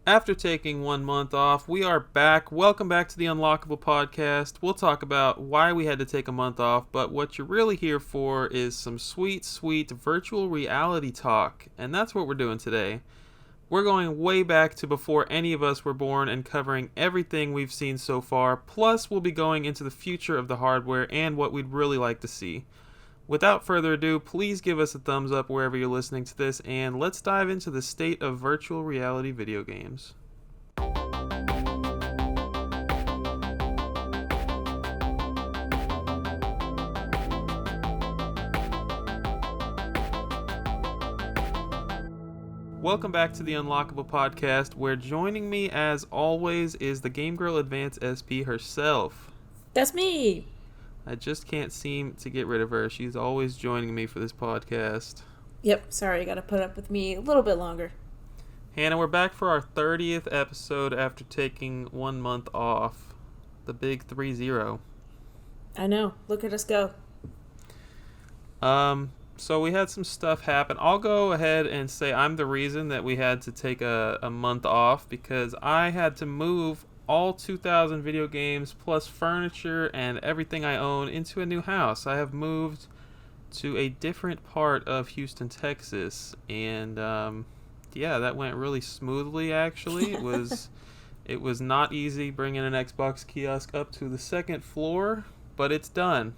After taking 1 month off, we are back. Welcome back to the Unlockable Podcast. We'll talk about why we had to take a month off, but what you're really here for is some sweet, sweet virtual reality talk, and that's what we're doing today. We're going way back to before any of us were born and covering everything we've seen so far, plus we'll be going into the future of the hardware and what we'd really like to see. Without further ado, please give us a thumbs up wherever you're listening to this, and let's dive into the state of virtual reality video games. Welcome back to the Unlockable Podcast, where joining me as always is the Game Girl Advance SP herself. That's me! I just can't seem to get rid of her. She's always joining me for this podcast. Yep, sorry, you gotta put up with me a little bit longer. Hannah, we're back for our 30th episode after taking 1 month off. The big 3-0. I know, look at us go. So we had some stuff happen. I'll go ahead and say I'm the reason that we had to take a month off, because I had to move all 2,000 video games plus furniture and everything I own into a new house. I have moved to a different part of Houston, Texas, and yeah, that went really smoothly. Actually, it was not easy bringing an Xbox kiosk up to the second floor, but it's done.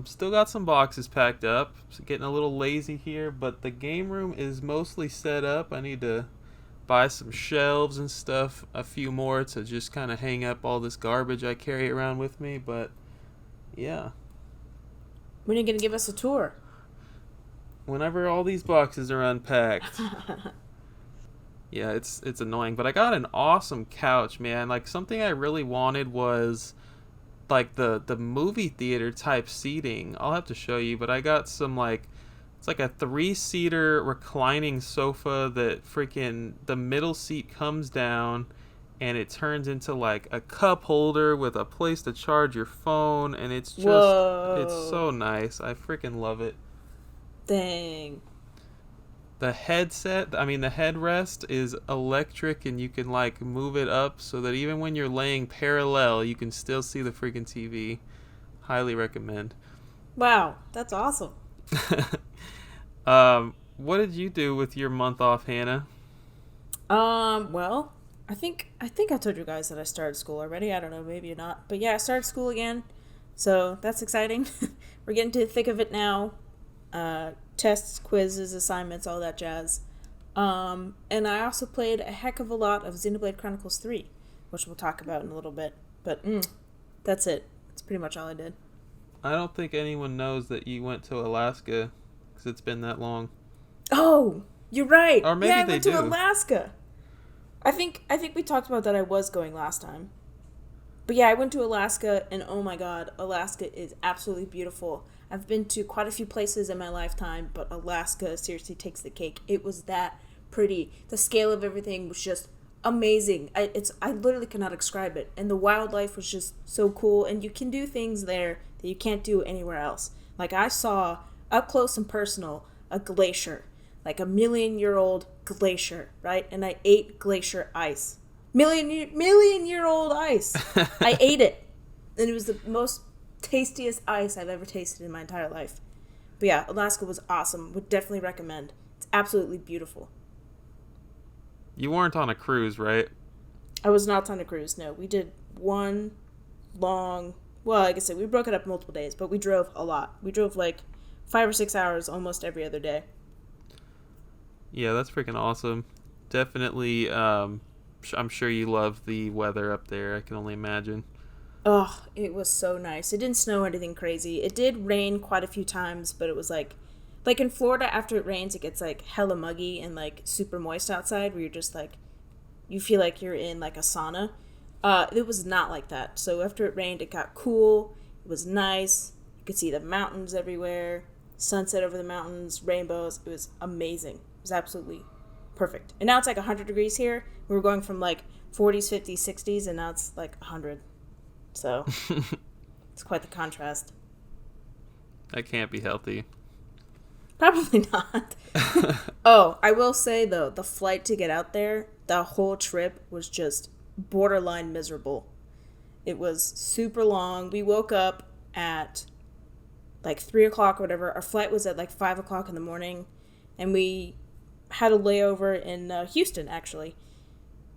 Still got some boxes packed up, so getting a little lazy here, but the game room is mostly set up. I need to buy some shelves and stuff, a few more to just kind of hang up all this garbage I carry around with me, but yeah. When are you going to give us a tour? Whenever all these boxes are unpacked. Yeah, it's annoying, but I got an awesome couch, man. Like, something I really wanted was like the movie theater type seating. I'll have to show you, but I got some, like, it's like a 3-seater reclining sofa that freaking the middle seat comes down and it turns into like a cup holder with a place to charge your phone, and it's just It's so nice. I freaking love it. Dang. The headrest is electric, and you can like move it up so that even when you're laying parallel, you can still see the freaking TV. Highly recommend. Wow, that's awesome. What did you do with your month off, Hannah? Well, I think I told you guys that I started school already. I don't know, maybe not. But yeah, I started school again. So that's exciting. We're getting to the thick of it now. Tests, quizzes, assignments, all that jazz. And I also played a heck of a lot of Xenoblade Chronicles 3, which we'll talk about in a little bit. But that's it. That's pretty much all I did. I don't think anyone knows that you went to Alaska, because it's been that long. Oh, you're right. Or maybe I they went do. to Alaska. I think we talked about that. I was going last time. But yeah, I went to Alaska, and oh my god, Alaska is absolutely beautiful. I've been to quite a few places in my lifetime, but Alaska seriously takes the cake. It was that pretty. The scale of everything was just amazing. I literally cannot describe it. And the wildlife was just so cool, and you can do things there that you can't do anywhere else. Like, I saw up close and personal a glacier, like a million-year-old glacier, right? And I ate glacier ice. Million-year-old ice. I ate it, and it was the most tastiest ice I've ever tasted in my entire life. But yeah, Alaska was awesome. Would definitely recommend. It's absolutely beautiful. You weren't on a cruise, right? I was not on a cruise, no. We did one long, well, like I said, we broke it up multiple days, but we drove a lot. We drove like 5 or 6 hours almost every other day. Yeah, that's freaking awesome. Definitely, I'm sure you love the weather up there. I can only imagine. Oh, it was so nice. It didn't snow or anything crazy. It did rain quite a few times, but it was like in Florida, after it rains, it gets like hella muggy and like super moist outside, where you're just like, you feel like you're in like a sauna. It was not like that. So after it rained, it got cool. It was nice. You could see the mountains everywhere, sunset over the mountains, rainbows. It was amazing. It was absolutely perfect. And now it's like 100 degrees here. We were going from like 40s, 50s, 60s, and now it's like 100. So it's quite the contrast. That can't be healthy. Probably not. Oh, I will say, though, the flight to get out there, the whole trip was just borderline miserable. It was super long. We woke up at like 3 o'clock or whatever. Our flight was at like 5 o'clock in the morning. And we had a layover in Houston, actually.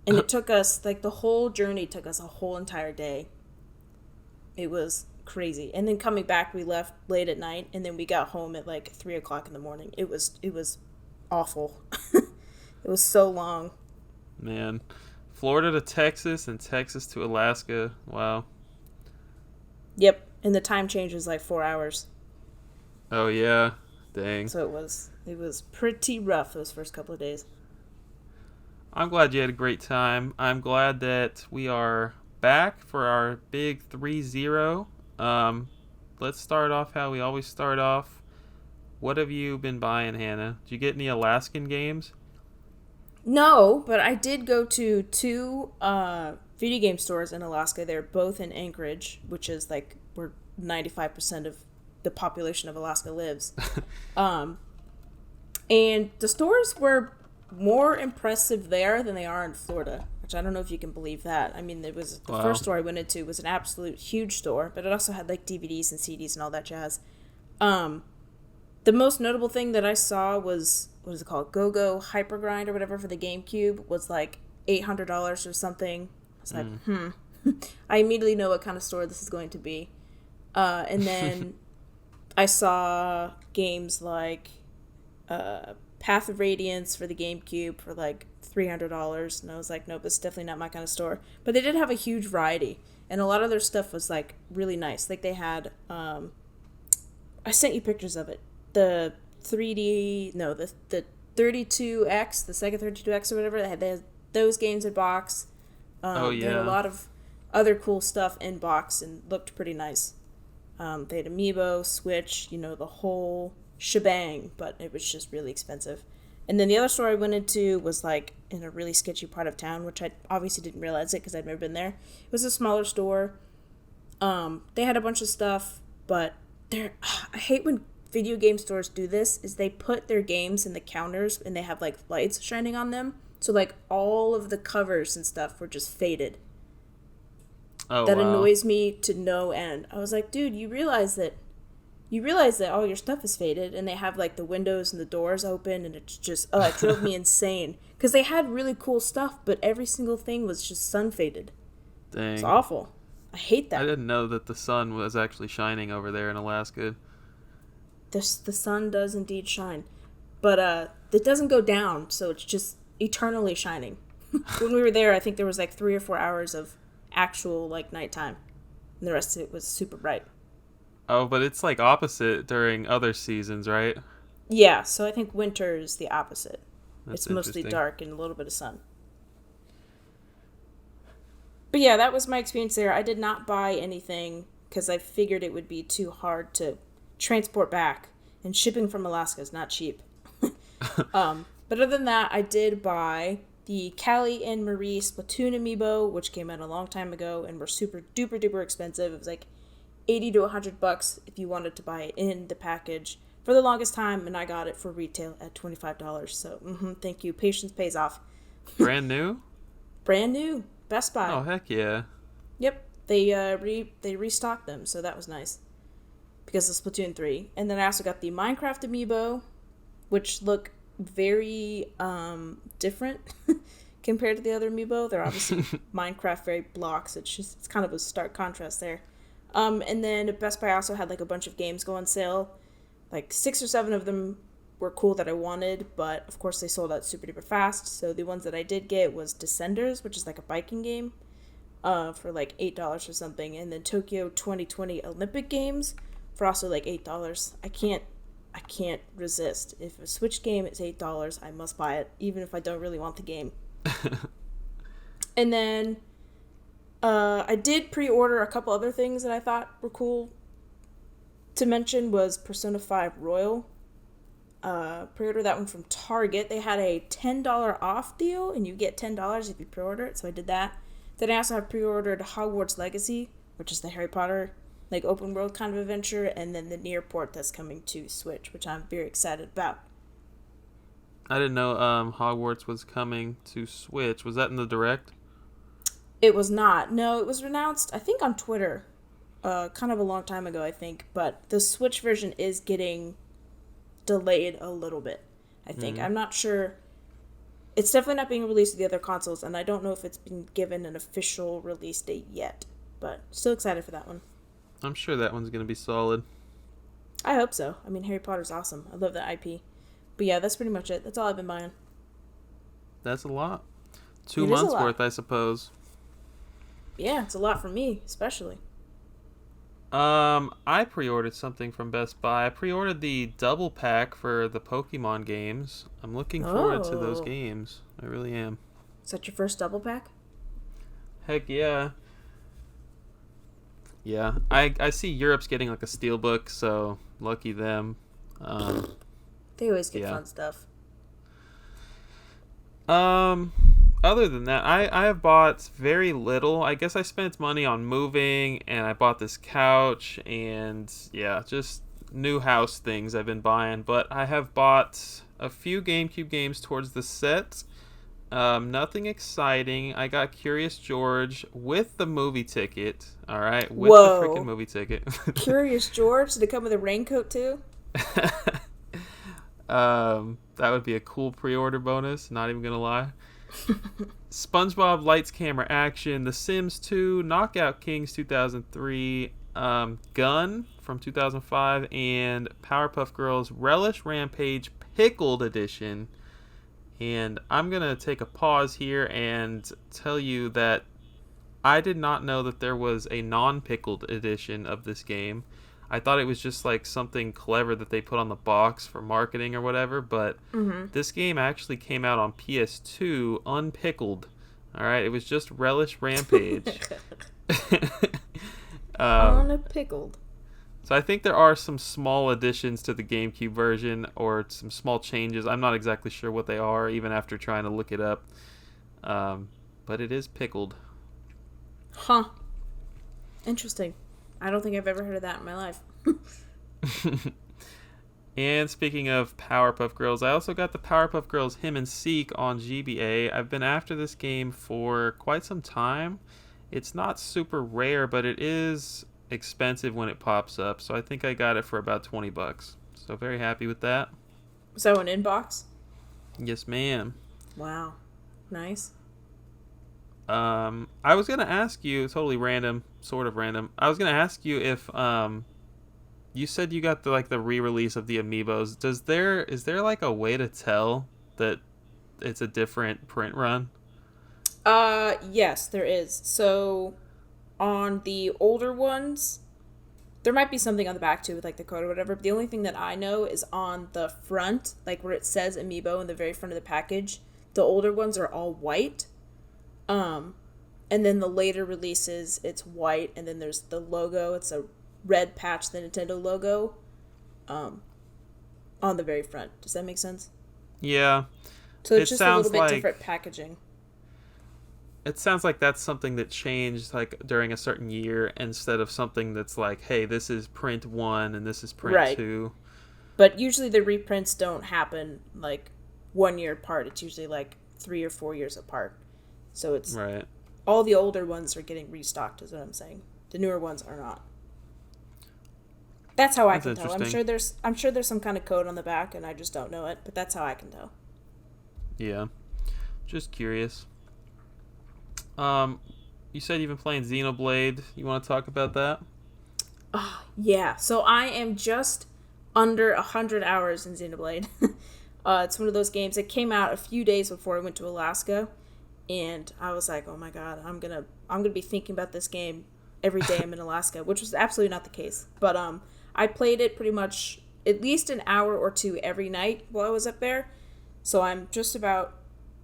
And it took us, like, the whole journey took us a whole entire day. It was crazy. And then coming back, we left late at night, and then we got home at like 3 o'clock in the morning. It was awful. It was so long. Man, Florida to Texas and Texas to Alaska. Wow. Yep, and the time change was like 4 hours. Oh yeah, dang. So it was pretty rough those first couple of days. I'm glad you had a great time. I'm glad that we are back for our big 3-0. Let's start off how we always start off. What have you been buying, Hannah? Did you get any Alaskan games? No, but I did go to 2 video game stores in Alaska. They're both in Anchorage, which is like where 95% of the population of Alaska lives. And the stores were more impressive there than they are in Florida, which I don't know if you can believe that. I mean, it was the first store I went into was an absolute huge store, but it also had like DVDs and CDs and all that jazz. The most notable thing that I saw was, what is it called? Go-Go Hypergrind or whatever for the GameCube was like $800 or something. I was like, I immediately know what kind of store this is going to be. And then I saw games like Path of Radiance for the GameCube for like $300, and I was like, nope, it's definitely not my kind of store. But they did have a huge variety, and a lot of their stuff was like really nice. Like they had, I sent you pictures of it. The 32X, the Sega 32X or whatever. They had those games in box. They had a lot of other cool stuff in box and looked pretty nice. They had Amiibo, Switch, the whole shebang, but it was just really expensive. And then the other store I went into was like in a really sketchy part of town, which I obviously didn't realize it because I'd never been there. It was a smaller store. They had a bunch of stuff, but I hate when video game stores do this, is they put their games in the counters and they have like lights shining on them. So like all of the covers and stuff were just faded. Oh, that wow. Annoys me to no end. I was like, dude, you realize that all your stuff is faded, and they have like the windows and the doors open, and it's just, it drove me insane. Because they had really cool stuff, but every single thing was just sun faded. Dang. It's awful. I hate that. I didn't know that the sun was actually shining over there in Alaska. The sun does indeed shine. But it doesn't go down, so it's just eternally shining. When we were there, I think there was like 3 or 4 hours of actual like nighttime, and the rest of it was super bright. Oh, but it's like opposite during other seasons, right? Yeah, so I think winter is the opposite. That's it's mostly interesting. dark and a little bit of sun. But yeah, that was my experience there. I did not buy anything because I figured it would be too hard to transport back, and shipping from Alaska is not cheap. But other than that, I did buy the Callie and Marie Splatoon amiibo, which came out a long time ago and were super duper duper expensive. It was like $80 to $100 if you wanted to buy it in the package for the longest time, and I got it for retail at $25. So thank you. Patience pays off. Brand new? Brand new. Best Buy. Oh, heck yeah. Yep. They restocked them, so that was nice. Because of Splatoon 3. And then I also got the Minecraft amiibo, which look very different compared to the other amiibo. They're obviously Minecraft very blocks. It's kind of a stark contrast there. And then Best Buy also had like a bunch of games go on sale. Like 6 or 7 of them were cool that I wanted, but of course they sold out super duper fast. So the ones that I did get was Descenders, which is like a biking game, for like $8 or something, and then Tokyo 2020 Olympic Games for also like $8. I can't resist. If a Switch game is $8, I must buy it, even if I don't really want the game. And then I did pre-order a couple other things that I thought were cool to mention. Was Persona 5 Royal. Pre-order that one from Target. They had a $10 off deal, and you get $10 if you pre-order it, so I did that. Then I also have pre-ordered Hogwarts Legacy, which is the Harry Potter like open world kind of adventure, and then the Near port that's coming to Switch, which I'm very excited about. I didn't know Hogwarts was coming to Switch. Was that in the Direct? It was not. No, it was announced, I think, on Twitter, kind of a long time ago, I think. But the Switch version is getting delayed a little bit, I think. I'm not sure. It's definitely not being released to the other consoles, and I don't know if it's been given an official release date yet. But still excited for that one. I'm sure that one's going to be solid. I hope so. I mean, Harry Potter's awesome. I love that IP. But yeah, that's pretty much it. That's all I've been buying. That's a lot. 2 months worth, I suppose. Yeah, it's a lot for me, especially. I pre-ordered something from Best Buy. I pre-ordered the double pack for the Pokemon games. I'm looking forward to those games. I really am. Is that your first double pack? Heck yeah. Yeah, I see Europe's getting like a steelbook, so lucky them. They always get fun stuff. Other than that, I have bought very little. I guess I spent money on moving, and I bought this couch, and yeah, just new house things I've been buying. But I have bought a few GameCube games towards the set. Nothing exciting. I got Curious George with the movie ticket. All right, with the freaking movie ticket. Curious George? Did it come with a raincoat too? That would be a cool pre-order bonus. Not even gonna lie. SpongeBob Lights Camera Action, The Sims 2, Knockout Kings 2003, Gun from 2005, and Powerpuff Girls Relish Rampage Pickled Edition. And I'm going to take a pause here and tell you that I did not know that there was a non-pickled edition of this game. I thought it was just like something clever that they put on the box for marketing or whatever, but this game actually came out on PS2 unpickled. All right, it was just Relish Rampage. Unpickled. So I think there are some small additions to the GameCube version, or some small changes. I'm not exactly sure what they are, even after trying to look it up. But it is pickled. Huh. Interesting. I don't think I've ever heard of that in my life. And speaking of Powerpuff Girls, I also got the Powerpuff Girls Him and Seek on GBA. I've been after this game for quite some time. It's not super rare, but it is expensive when it pops up, so I think I got it for about $20. So very happy with that. Was that one inbox? Yes, ma'am. Wow. Nice. I was gonna ask you, totally random, sort of random. I was gonna ask you if you said you got the re-release of the Amiibos. Is there like a way to tell that it's a different print run? Yes, there is. So on the older ones, there might be something on the back too with like the code or whatever, but the only thing that I know is on the front, like where it says Amiibo in the very front of the package. The older ones are all white. And then the later releases, it's white, and then there's the logo. It's a red patch, the Nintendo logo, on the very front. Does that make sense? Yeah. So it's just a little bit different packaging. It sounds like that's something that changed like during a certain year, instead of something that's like, hey, this is print 1 and this is print 2. But usually the reprints don't happen like 1 year apart. It's usually like 3 or 4 years apart. So it's right. All the older ones are getting restocked, is what I'm saying. The newer ones are not. That's how I can tell. I'm sure there's some kind of code on the back, and I just don't know it. But that's how I can tell. Yeah, just curious. You said you've been playing Xenoblade. You want to talk about that? Yeah. So I am just under 100 hours in Xenoblade. It's one of those games that came out a few days before I went to Alaska. And I was like, oh my god, I'm gonna be thinking about this game every day I'm in Alaska, which was absolutely not the case. But I played it pretty much at least an hour or two every night while I was up there. So I'm just about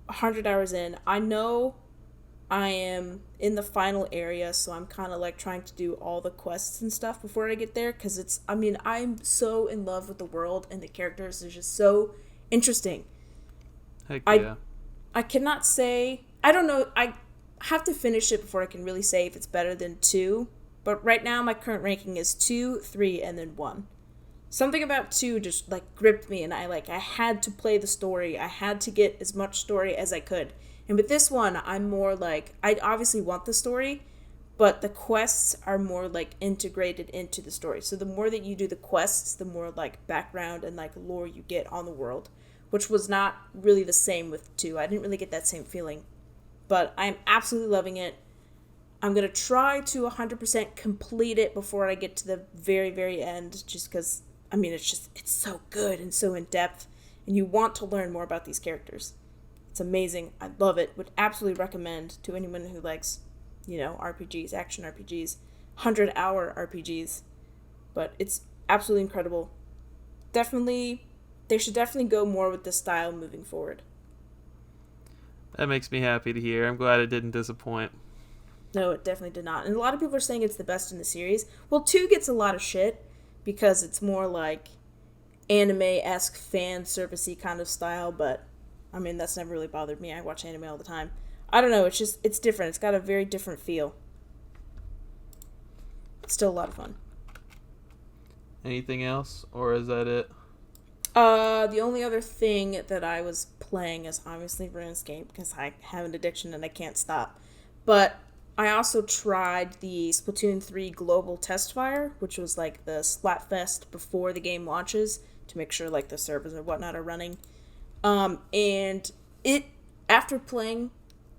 100 hours in. I know I am in the final area, so I'm kind of like trying to do all the quests and stuff before I get there, because I'm so in love with the world, and the characters are just so interesting. Heck yeah. I cannot say... I don't know. I have to finish it before I can really say if it's better than 2. But right now, my current ranking is 2, 3, and then 1. Something about 2 just, like, gripped me, and I had to play the story. I had to get as much story as I could. And with this one, I'm more like, I obviously want the story, but the quests are more, like, integrated into the story. So the more that you do the quests, the more, like, background and, like, lore you get on the world, which was not really the same with 2. I didn't really get that same feeling. But I'm absolutely loving it. I'm going to try to 100% complete it before I get to the very, very end, just because, I mean, it's so good and so in-depth, and you want to learn more about these characters. It's amazing. I love it. Would absolutely recommend to anyone who likes, RPGs, action RPGs, 100-hour RPGs. But it's absolutely incredible. They should definitely go more with this style moving forward. That makes me happy to hear. I'm glad it didn't disappoint. No, it definitely did not. And a lot of people are saying it's the best in the series. Well, 2 gets a lot of shit because it's more like anime-esque fan service-y kind of style, but I mean, that's never really bothered me. I watch anime all the time. I don't know, it's different. It's got a very different feel. It's still a lot of fun. Anything else, or is that it? The only other thing that I was playing is obviously RuneScape, because I have an addiction and I can't stop. But I also tried the Splatoon 3 Global Test Fire, which was like the Splatfest before the game launches, to make sure like the servers and whatnot are running. And after playing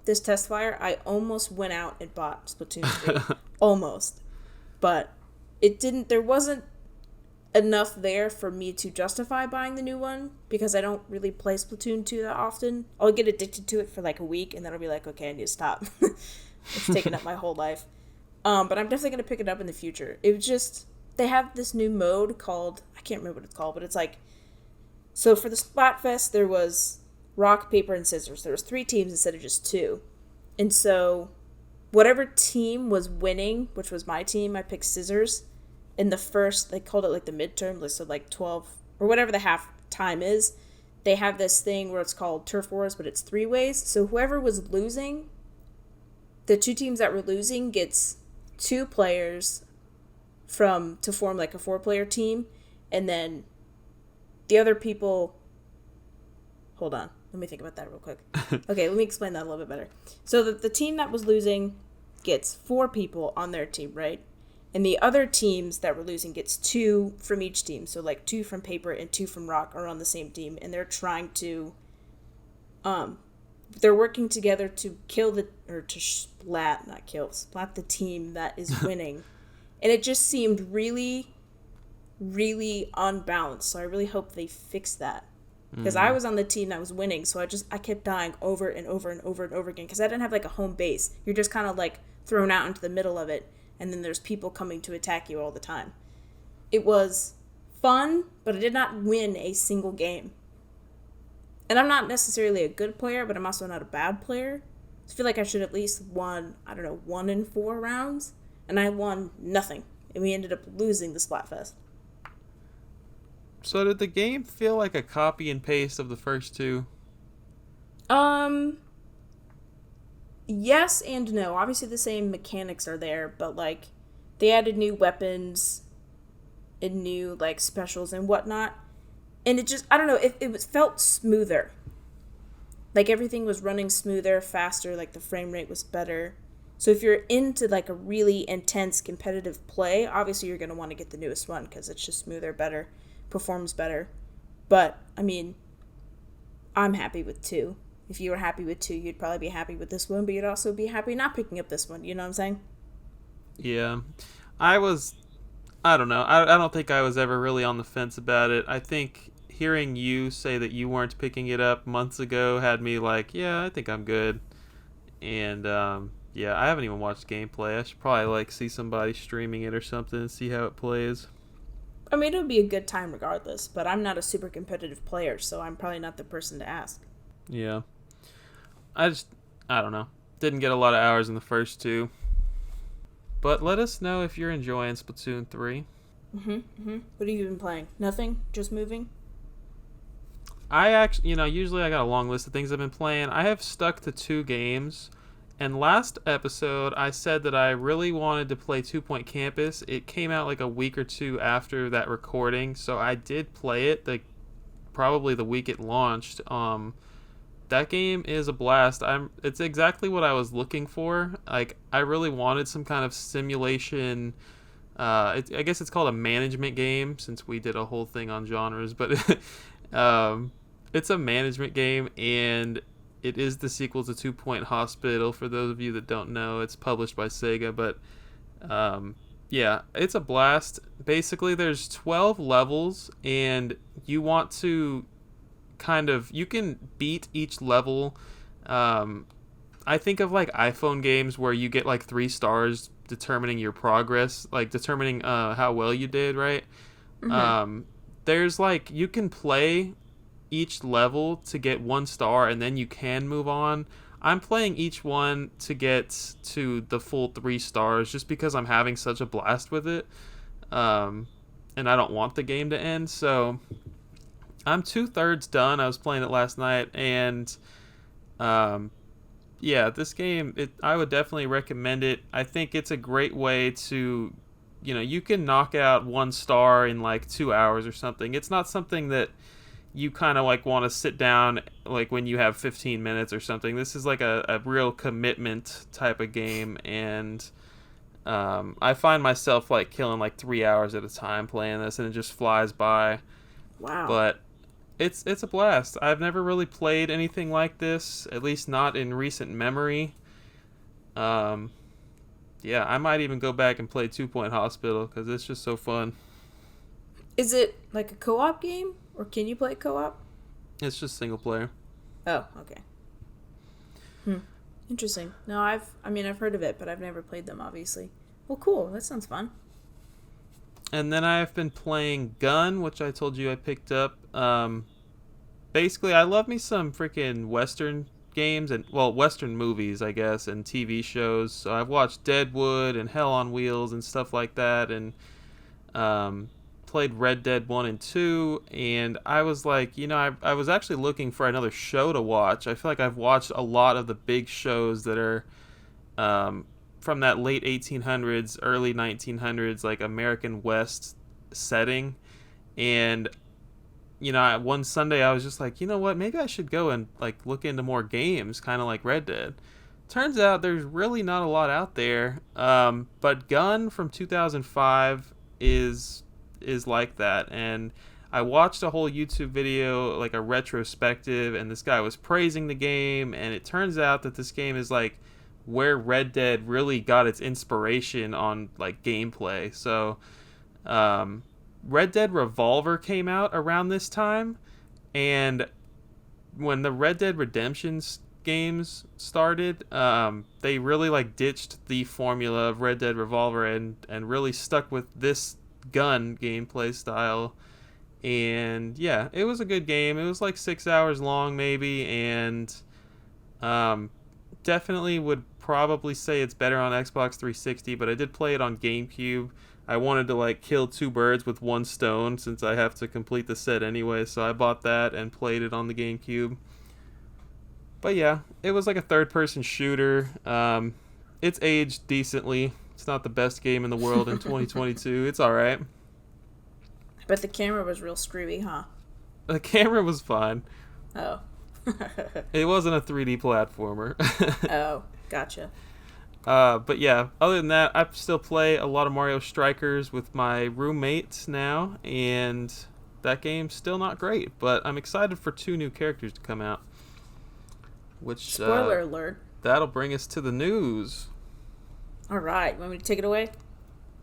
this test fire, I almost went out and bought Splatoon 3. Almost. But there wasn't enough there for me to justify buying the new one, because I don't really play Splatoon 2 that often. I'll get addicted to it for like a week, and then I'll be like, okay, I need to stop. It's taken up my whole life. But I'm definitely going to pick it up in the future. It was just, they have this new mode called, I can't remember what it's called, but it's like, so for the Splatfest, there was rock, paper, and scissors. There was 3 teams instead of just 2. And so whatever team was winning, which was my team, I picked scissors. In the first, they called it like the midterm, so like 12, or whatever the half time is, they have this thing where it's called Turf Wars, but it's 3 ways. So whoever was losing, the 2 teams that were losing gets 2 players to form like a 4-player team, and then the other people, hold on, let me think about that real quick. Okay, let me explain that a little bit better. So the team that was losing gets 4 people on their team, right? And the other teams that were losing gets 2 from each team. So like 2 from paper and 2 from rock are on the same team, and they're trying to, they're working together to splat the team that is winning. And it just seemed really, really unbalanced. So I really hope they fix that. Because I was on the team that was winning, so I kept dying over and over and over and over again, because I didn't have like a home base. You're just kind of like thrown out into the middle of it, and then there's people coming to attack you all the time. It was fun, but I did not win a single game. And I'm not necessarily a good player, but I'm also not a bad player. I feel like I should at least won, 1 in 4 rounds, and I won nothing. And we ended up losing the Splatfest. So did the game feel like a copy and paste of the first 2? Yes and no. Obviously the same mechanics are there, but like they added new weapons and new like specials and whatnot. And it just, I don't know, it felt smoother. Like everything was running smoother, faster, like the frame rate was better. So if you're into like a really intense competitive play, obviously you're going to want to get the newest one because it's just smoother, better, performs better. But, I mean, I'm happy with 2. If you were happy with 2, you'd probably be happy with this one, but you'd also be happy not picking up this one. You know what I'm saying? Yeah. I don't know. I don't think I was ever really on the fence about it. I think hearing you say that you weren't picking it up months ago had me like, yeah, I think I'm good. And, yeah, I haven't even watched gameplay. I should probably like see somebody streaming it or something and see how it plays. I mean, it would be a good time regardless, but I'm not a super competitive player, so I'm probably not the person to ask. Yeah. I don't know. Didn't get a lot of hours in the first 2. But let us know if you're enjoying Splatoon 3. What have you been playing? Nothing? Just moving? I actually, usually I got a long list of things I've been playing. I have stuck to 2 games, And last episode, I said that I really wanted to play Two Point Campus. It came out like a week or two after that recording, so I did play it, probably the week it launched. That game is a blast. It's exactly what I was looking for. Like, I really wanted some kind of simulation. I guess it's called a management game, since we did a whole thing on genres, but it's a management game, and it is the sequel to Two Point Hospital. For those of you that don't know, it's published by Sega, but yeah, it's a blast. Basically, there's 12 levels, and you want to you can beat each level. I think of like iPhone games where you get like 3 stars determining your progress, like determining how well you did, right? Mm-hmm. There's like, you can play each level to get 1 star, and then you can move on. I'm playing each one to get to the full 3 stars just because I'm having such a blast with it. And I don't want the game to end, so I'm 2/3 done. I was playing it last night, and yeah, this game, I would definitely recommend it. I think it's a great way to, you can knock out 1 star in like 2 hours or something. It's not something that you kind of like want to sit down like when you have 15 minutes or something. This is like a real commitment type of game, and I find myself like killing like 3 hours at a time playing this, and it just flies by. Wow. But it's a blast. I've never really played anything like this, at least not in recent memory. Yeah, I might even go back and play 2 Point Hospital because it's just so fun. Is it like a co-op game, or can you play co-op? It's just single player. Oh, okay. Interesting. No, I've heard of it, but I've never played them, obviously. Well, cool. That sounds fun. And then I've been playing Gun, which I told you I picked up. Basically, I love me some freaking Western games, and, well, Western movies, I guess, and TV shows. So I've watched Deadwood and Hell on Wheels and stuff like that, and played Red Dead 1 and 2, and I was like, I was actually looking for another show to watch. I feel like I've watched a lot of the big shows that are from that late 1800s, early 1900s, like American West setting. And, one Sunday I was just like, you know what, maybe I should go and like look into more games, kind of like Red Dead. Turns out there's really not a lot out there. But Gun from 2005 is like that. And I watched a whole YouTube video, like a retrospective, and this guy was praising the game, and it turns out that this game is like where Red Dead really got its inspiration on like gameplay. So Red Dead Revolver came out around this time, and when the Red Dead Redemption games started, they really like ditched the formula of Red Dead Revolver and really stuck with this Gun gameplay style. And yeah, it was a good game. It was like 6 hours long maybe, and definitely would probably say it's better on Xbox 360, but I did play it on GameCube. I wanted to like kill 2 birds with 1 stone since I have to complete the set anyway, so I bought that and played it on the GameCube. But yeah, it was like a third-person shooter. It's aged decently. It's not the best game in the world in 2022. It's alright. But the camera was real screwy, huh? The camera was fine. Oh. It wasn't a 3D platformer. Oh, gotcha. But yeah, other than that, I still play a lot of Mario Strikers with my roommates now, and that game's still not great, but I'm excited for 2 new characters to come out. Which, spoiler alert. That'll bring us to the news. Alright, want me to take it away?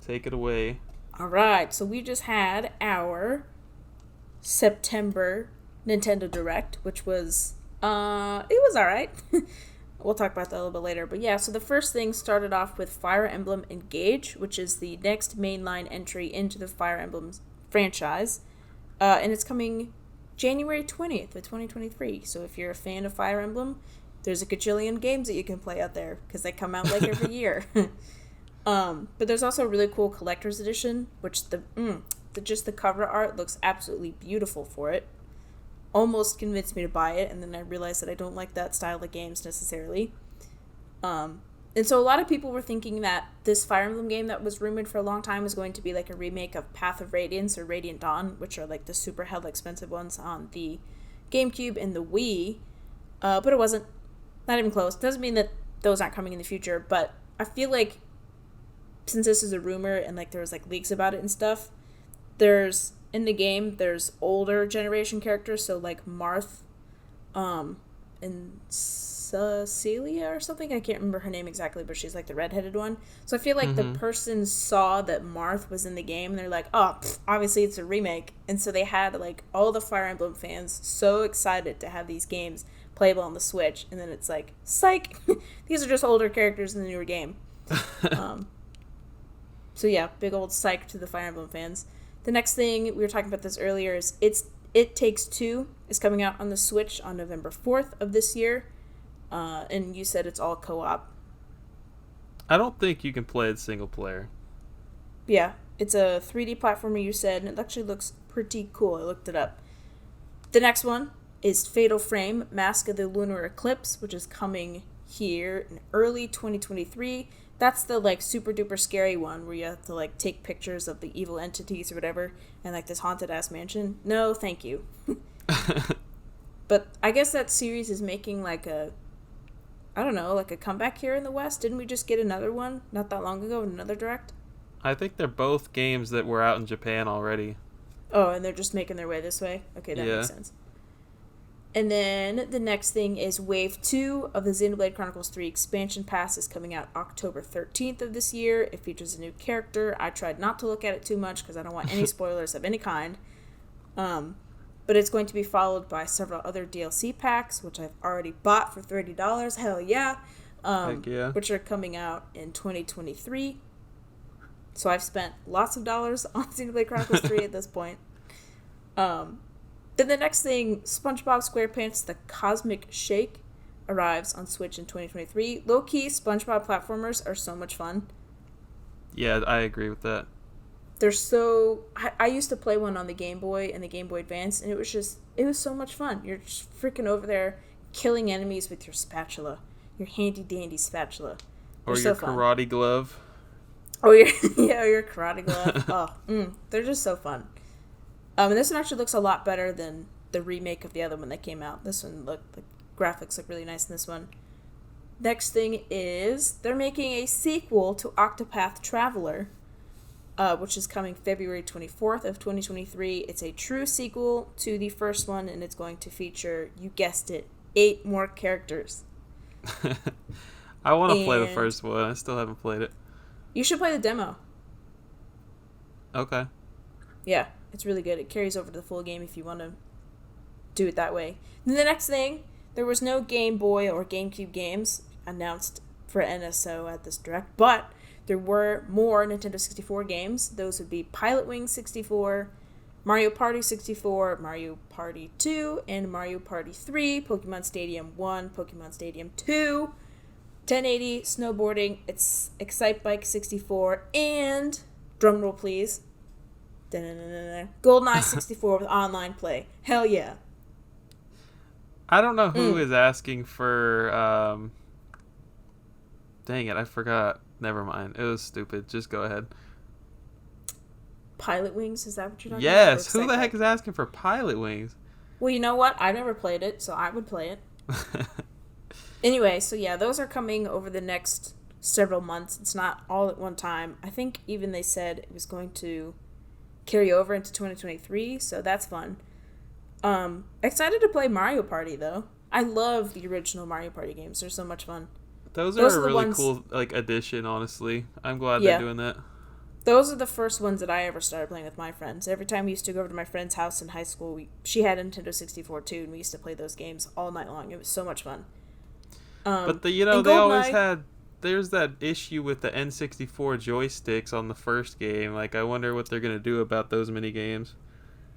Take it away. Alright, so we just had our September Nintendo Direct, which was, it was alright. We'll talk about that a little bit later. But yeah, so the first thing started off with Fire Emblem Engage, which is the next mainline entry into the Fire Emblem franchise. And it's coming January 20th of 2023. So if you're a fan of Fire Emblem, there's a gajillion games that you can play out there because they come out like every year. But there's also a really cool collector's edition, which just the cover art looks absolutely beautiful for it. Almost convinced me to buy it, and then I realized that I don't like that style of games necessarily. And so a lot of people were thinking that this Fire Emblem game that was rumored for a long time was going to be like a remake of Path of Radiance or Radiant Dawn, which are like the super hella expensive ones on the GameCube and the Wii. But it wasn't. Not even close. Doesn't mean that those aren't coming in the future, but I feel like since this is a rumor and like there was like leaks about it and stuff, there's in the game there's older generation characters, so like Marth, and Cecilia or something. I can't remember her name exactly, but she's like the redheaded one. So I feel like the person saw that Marth was in the game and they're like, oh, obviously it's a remake. And so they had like all the Fire Emblem fans so excited to have these games playable on the Switch, and then it's like, psych, these are just older characters in the newer game. So yeah, big old psych to the Fire Emblem fans. The next thing, we were talking about this earlier, is It Takes Two is coming out on the Switch on November 4th of this year. And you said it's all co-op. I don't think you can play it single player. Yeah, it's a 3D platformer, you said, and it actually looks pretty cool. I looked it up. The next one is Fatal Frame, Mask of the Lunar Eclipse, which is coming here in early 2023. That's the like super duper scary one where you have to like take pictures of the evil entities or whatever and like this haunted ass mansion. No, thank you. But I guess that series is making like a, I don't know, like a comeback here in the West. Didn't we just get another one not that long ago, another direct? I think they're both games that were out in Japan already. Oh, and they're just making their way this way? Okay, that makes sense. And then the next thing is Wave 2 of the Xenoblade Chronicles 3 expansion pass is coming out October 13th of this year. It features a new character. I tried not to look at it too much because I don't want any spoilers of any kind. But it's going to be followed by several other DLC packs, which I've already bought for $30. Hell yeah. Heck yeah. Which are coming out in 2023. So I've spent lots of dollars on Xenoblade Chronicles 3 at this point. Then the next thing, SpongeBob SquarePants The Cosmic Shake arrives on Switch in 2023. Low-key, SpongeBob platformers are so much fun. Yeah, I agree with that. They're so... I used to play one on the Game Boy and the Game Boy Advance, and it was so much fun. You're just freaking over there killing enemies with your spatula. Your handy-dandy spatula. Or your karate glove. Oh, your karate glove. They're just so fun. And this one actually looks a lot better than the remake of the other one that came out. This one the graphics look really nice in this one. Next thing is they're making a sequel to Octopath Traveler, which is coming February 24th of 2023. It's a true sequel to the first one, and it's going to feature, you guessed it, 8 more characters. I want to play the first one. I still haven't played it. You should play the demo. Okay. Yeah, it's really good. It carries over to the full game if you want to do it that way. And the next thing, there was no Game Boy or GameCube games announced for NSO at this direct, but there were more Nintendo 64 games. Those would be Pilot Wing 64, Mario Party 64, Mario Party 2, and Mario Party 3, Pokemon Stadium 1, Pokemon Stadium 2, 1080, Snowboarding, it's Excitebike 64, and, drumroll please, GoldenEye 64 with online play. Hell yeah. I don't know who is asking for, dang it, I forgot. Never mind. It was stupid. Just go ahead. Pilot Wings? Is that what you're talking about? Yes. Who the heck is asking for Pilot Wings? Well, you know what? I've never played it, so I would play it. Anyway, so yeah, those are coming over the next several months. It's not all at one time. I think even they said it was going to carry over into 2023, so that's fun. Excited to play Mario Party, though. I love the original Mario Party games. They're so much fun. Those are a really cool addition, honestly. I'm glad they're doing that. Those are the first ones that I ever started playing with my friends. Every time we used to go over to my friend's house in high school, she had a Nintendo 64 too, and we used to play those games all night long. It was so much fun. But they always had... There's that issue with the N64 joysticks on the first game. Like, I wonder what they're going to do about those mini games.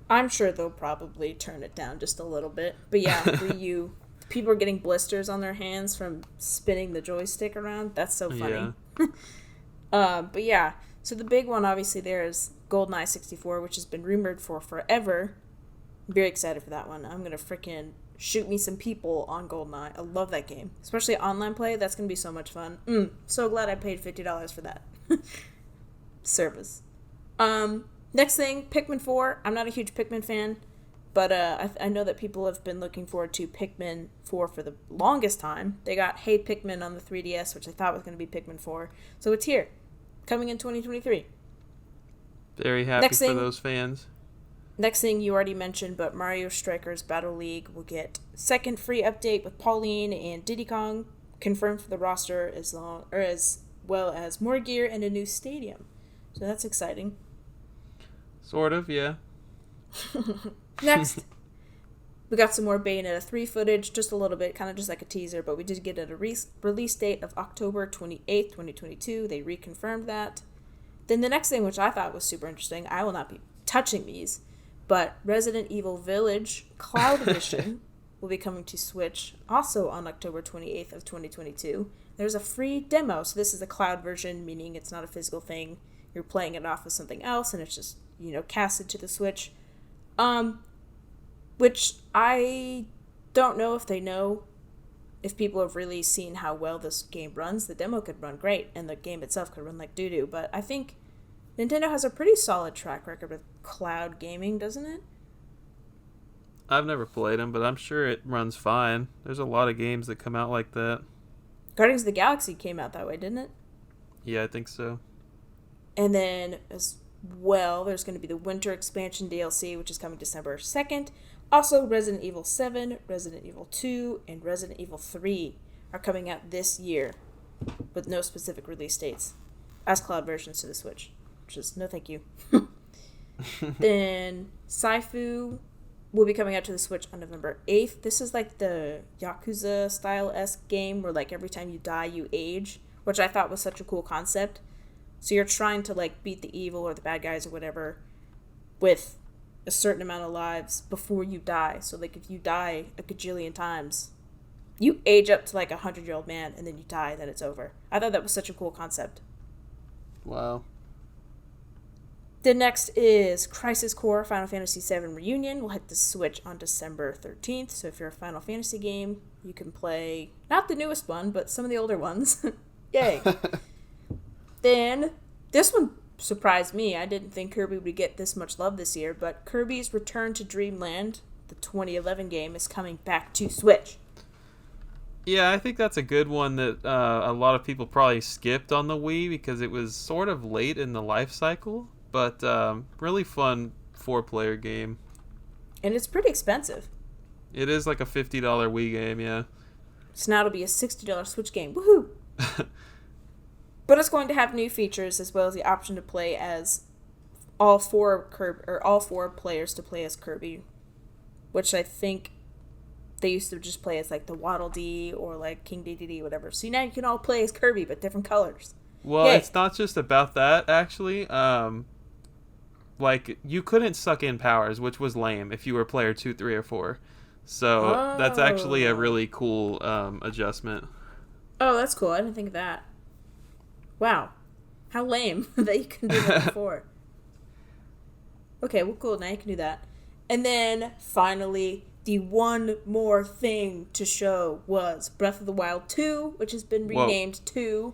I'm sure they'll probably turn it down just a little bit. But yeah, Wii people are getting blisters on their hands from spinning the joystick around. That's so funny. Yeah. But yeah, so the big one obviously there is GoldenEye 64, which has been rumored for forever. I'm very excited for that one. I'm going to freaking shoot me some people on Goldeneye. I love that game. Especially online play. That's going to be so much fun. So glad I paid $50 for that. Service. Next thing, Pikmin 4. I'm not a huge Pikmin fan, but I know that people have been looking forward to Pikmin 4 for the longest time. They got Hey Pikmin on the 3DS, which I thought was going to be Pikmin 4. So it's here. Coming in 2023. Very happy for those fans. Next thing you already mentioned, but Mario Strikers Battle League will get second free update with Pauline and Diddy Kong confirmed for the roster, as well as more gear and a new stadium. So that's exciting. Sort of, yeah. Next, we got some more Bayonetta 3 footage, just a little bit, kind of just like a teaser, but we did get a release date of October 28th, 2022. They reconfirmed that. Then the next thing, which I thought was super interesting, I will not be touching these, but Resident Evil Village Cloud Edition will be coming to Switch also on October 28th of 2022. There's a free demo, so this is the cloud version, meaning it's not a physical thing. You're playing it off of something else, and it's just, casted to the Switch. Which I don't know if they know if people have really seen how well this game runs. The demo could run great, and the game itself could run like doo-doo, but I think Nintendo has a pretty solid track record with cloud gaming, doesn't it? I've never played them, but I'm sure it runs fine. There's a lot of games that come out like that. Guardians of the Galaxy came out that way, didn't it? Yeah, I think so. And then, as well, there's going to be the Winter Expansion DLC, which is coming December 2nd. Also, Resident Evil 7, Resident Evil 2, and Resident Evil 3 are coming out this year, with no specific release dates, as cloud versions to the Switch. Just no thank you. Then Saifu will be coming out to the Switch on November 8th. This is like the Yakuza style-esque game where like every time you die you age, which I thought was such a cool concept. So you're trying to like beat the evil or the bad guys or whatever with a certain amount of lives before you die. So like if you die a gajillion times, you age up to like a 100-year-old man and then you die, then it's over. I thought that was such a cool concept. Wow. The next is Crisis Core Final Fantasy VII Reunion. Will hit the Switch on December 13th. So if you're a Final Fantasy game, you can play not the newest one, but some of the older ones. Yay. Then, this one surprised me. I didn't think Kirby would get this much love this year, but Kirby's Return to Dreamland, the 2011 game, is coming back to Switch. Yeah, I think that's a good one that a lot of people probably skipped on the Wii because it was sort of late in the life cycle, but really fun 4-player game. And it's pretty expensive. It is like a $50 Wii game, yeah. So now it'll be a $60 Switch game. Woohoo! But it's going to have new features as well as the option to play as all four players to play as Kirby, which I think they used to just play as like the Waddle Dee or like King Dedede, whatever. So now you can all play as Kirby but different colors. Well, Yay. It's not just about that actually. Like you couldn't suck in powers, which was lame if you were player 2, 3, or 4. So that's actually a really cool adjustment. Oh, that's cool. I didn't think of that. Wow. How lame that you can do that before. Okay, well, cool. Now you can do that. And then, finally, the one more thing to show was Breath of the Wild 2, which has been renamed to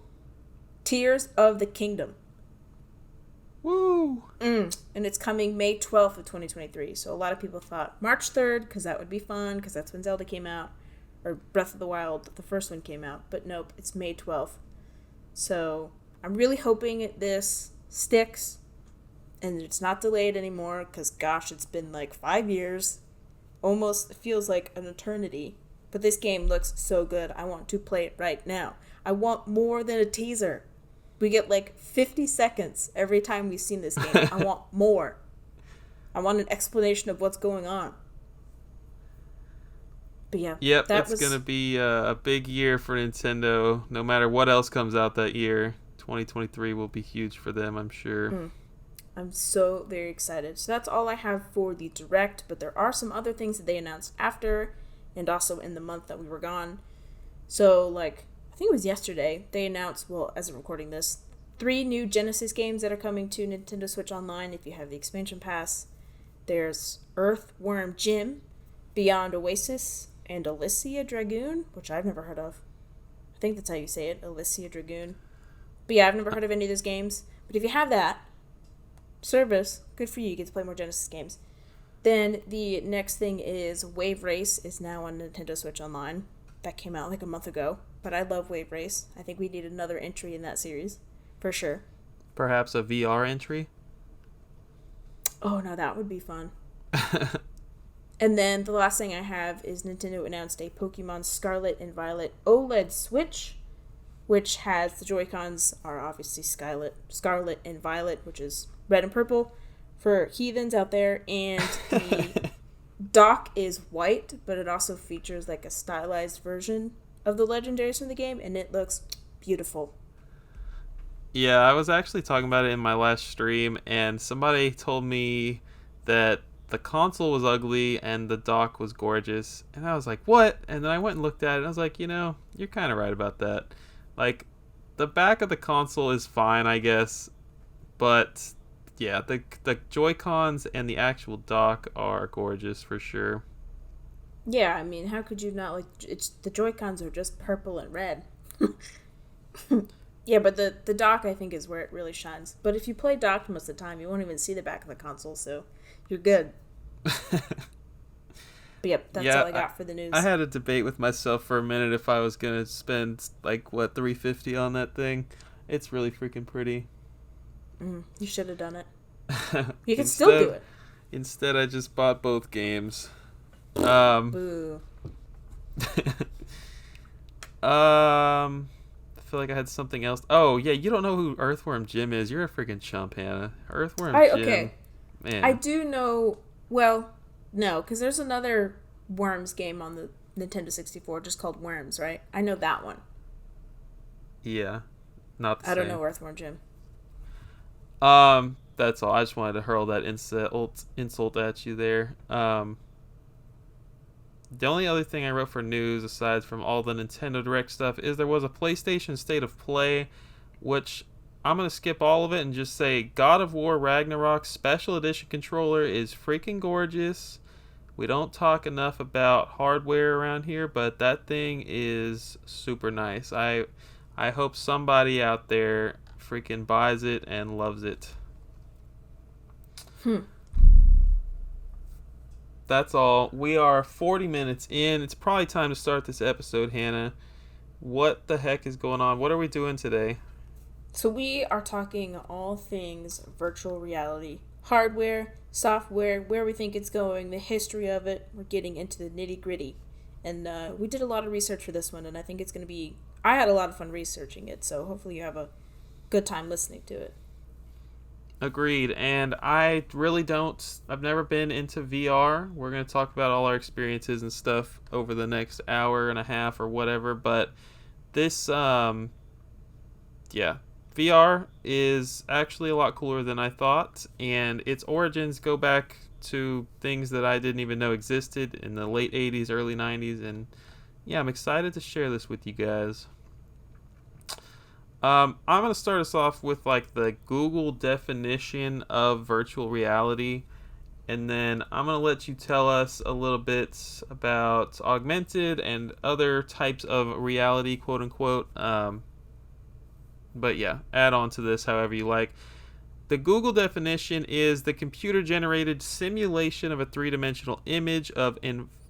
Tears of the Kingdom. Woo! And it's coming May 12th of 2023. So a lot of people thought March 3rd, because that would be fun, because that's when Zelda came out. Or Breath of the Wild, the first one came out. But nope, it's May 12th. So I'm really hoping this sticks and it's not delayed anymore because, gosh, it's been like 5 years. Almost feels like an eternity. But this game looks so good. I want to play it right now. I want more than a teaser. We get like 50 seconds every time we've seen this game. I want more. I want an explanation of what's going on. But yeah. Yep, it's going to be a big year for Nintendo. No matter what else comes out that year, 2023 will be huge for them, I'm sure. I'm so very excited. So that's all I have for the Direct, but there are some other things that they announced after and also in the month that we were gone. So, like, I think it was yesterday, they announced, well, as I'm recording this, 3 new Genesis games that are coming to Nintendo Switch Online if you have the expansion pass. There's Earthworm Jim, Beyond Oasis, and Elysia Dragoon, which I've never heard of. I think that's how you say it, Elysia Dragoon. But yeah, I've never heard of any of those games. But if you have that service, good for you. You get to play more Genesis games. Then the next thing is Wave Race is now on Nintendo Switch Online. That came out like a month ago. But I love Wave Race. I think we need another entry in that series. For sure. Perhaps a VR entry? Oh, no, that would be fun. And then the last thing I have is Nintendo announced a Pokemon Scarlet and Violet OLED Switch, which has the Joy-Cons are obviously Scarlet and Violet, which is red and purple for heathens out there, and the dock is white, but it also features like a stylized version of the legendaries from the game, and it looks beautiful. Yeah, I was actually talking about it in my last stream, and somebody told me that the console was ugly and the dock was gorgeous, and I was like, what? And then I went and looked at it, and I was like, you're kind of right about that. Like, the back of the console is fine, I guess, but yeah, the Joy-Cons and the actual dock are gorgeous for sure. Yeah, I mean, how could you not like? The Joy-Cons are just purple and red. Yeah, but the dock I think is where it really shines. But if you play docked most of the time, you won't even see the back of the console, so you're good. But yep, that's all I got for the news. I had a debate with myself for a minute if I was gonna spend like $350 on that thing. It's really freaking pretty. You should have done it. You can still do it. Instead, I just bought both games. Boo. I feel like I had something else. Oh yeah, you don't know who Earthworm Jim is. You're a freaking chump, Hannah. Earthworm Jim. Okay. Man. I do know. Well, no, because there's another Worms game on the Nintendo 64 just called Worms, right? I know that one. Yeah, not the same. I don't know Earthworm Jim. That's all. I just wanted to hurl that insult at you there. The only other thing I wrote for news, aside from all the Nintendo Direct stuff, is there was a PlayStation State of Play, which I'm going to skip all of it and just say God of War Ragnarok Special Edition controller is freaking gorgeous. We don't talk enough about hardware around here, but that thing is super nice. I hope somebody out there freaking buys it and loves it. That's all. We are 40 minutes in. It's probably time to start this episode, Hannah. What the heck is going on? What are we doing today? So we are talking all things virtual reality. Hardware, software, where we think it's going, the history of it. We're getting into the nitty-gritty. And we did a lot of research for this one, and I think it's going to be... I had a lot of fun researching it, so hopefully you have a good time listening to it. Agreed. And I really don't... I've never been into VR. We're going to talk about all our experiences and stuff over the next hour and a half or whatever. But this... VR is actually a lot cooler than I thought. And its origins go back to things that I didn't even know existed in the late 80s, early 90s. And yeah, I'm excited to share this with you guys. I'm going to start us off with like the Google definition of virtual reality, and then I'm going to let you tell us a little bit about augmented and other types of reality, quote unquote. But yeah, add on to this however you like. The Google definition is the computer-generated simulation of a three-dimensional image of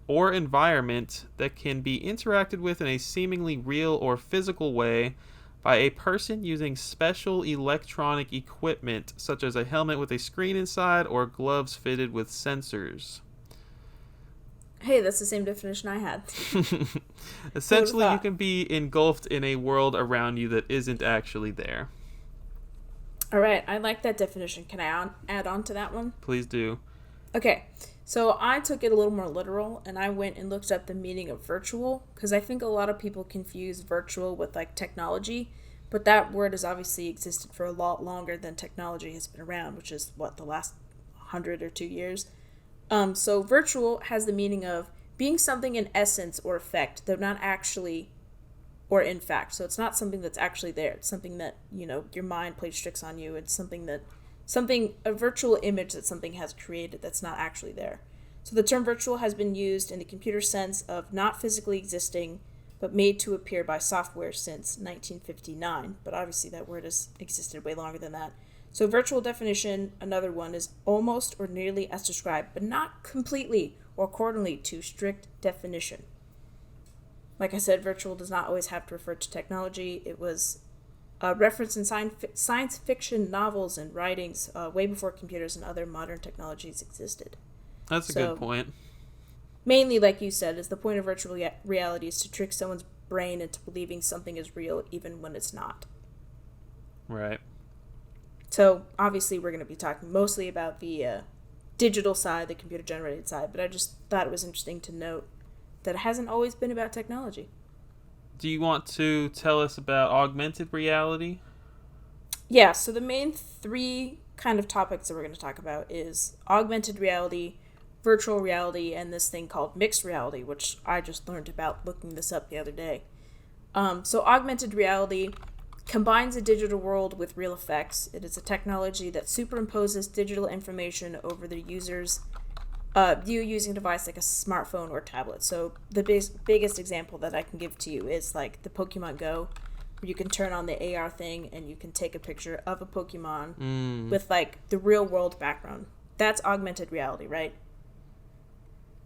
or environment that can be interacted with in a seemingly real or physical way by a person using special electronic equipment, such as a helmet with a screen inside or gloves fitted with sensors. Hey, that's the same definition I had. Essentially, you can be engulfed in a world around you that isn't actually there. All right, I like that definition. Can I add on to that one? Please do. Okay, so I took it a little more literal, and I went and looked up the meaning of virtual, because I think a lot of people confuse virtual with like technology, but that word has obviously existed for a lot longer than technology has been around, which is the last 100 or 2 years. So virtual has the meaning of being something in essence or effect, though not actually or in fact. So it's not something that's actually there. It's something that, your mind plays tricks on you. It's a virtual image that something has created that's not actually there. So the term virtual has been used in the computer sense of not physically existing, but made to appear by software since 1959. But obviously that word has existed way longer than that. So virtual definition, another one, is almost or nearly as described, but not completely or accordingly to strict definition. Like I said, virtual does not always have to refer to technology. It was referenced in science fiction novels and writings way before computers and other modern technologies existed. That's a good point. Mainly, like you said, is the point of virtual reality is to trick someone's brain into believing something is real even when it's not. Right. So, obviously, we're going to be talking mostly about the digital side, the computer-generated side, but I just thought it was interesting to note that it hasn't always been about technology. Do you want to tell us about augmented reality? Yeah, so the main three kind of topics that we're going to talk about is augmented reality, virtual reality, and this thing called mixed reality, which I just learned about looking this up the other day. So augmented reality combines a digital world with real effects. It is a technology that superimposes digital information over the user's view using a device like a smartphone or tablet. So the biggest example that I can give to you is like the Pokemon Go, where you can turn on the AR thing and you can take a picture of a Pokemon with like the real world background. That's augmented reality, right?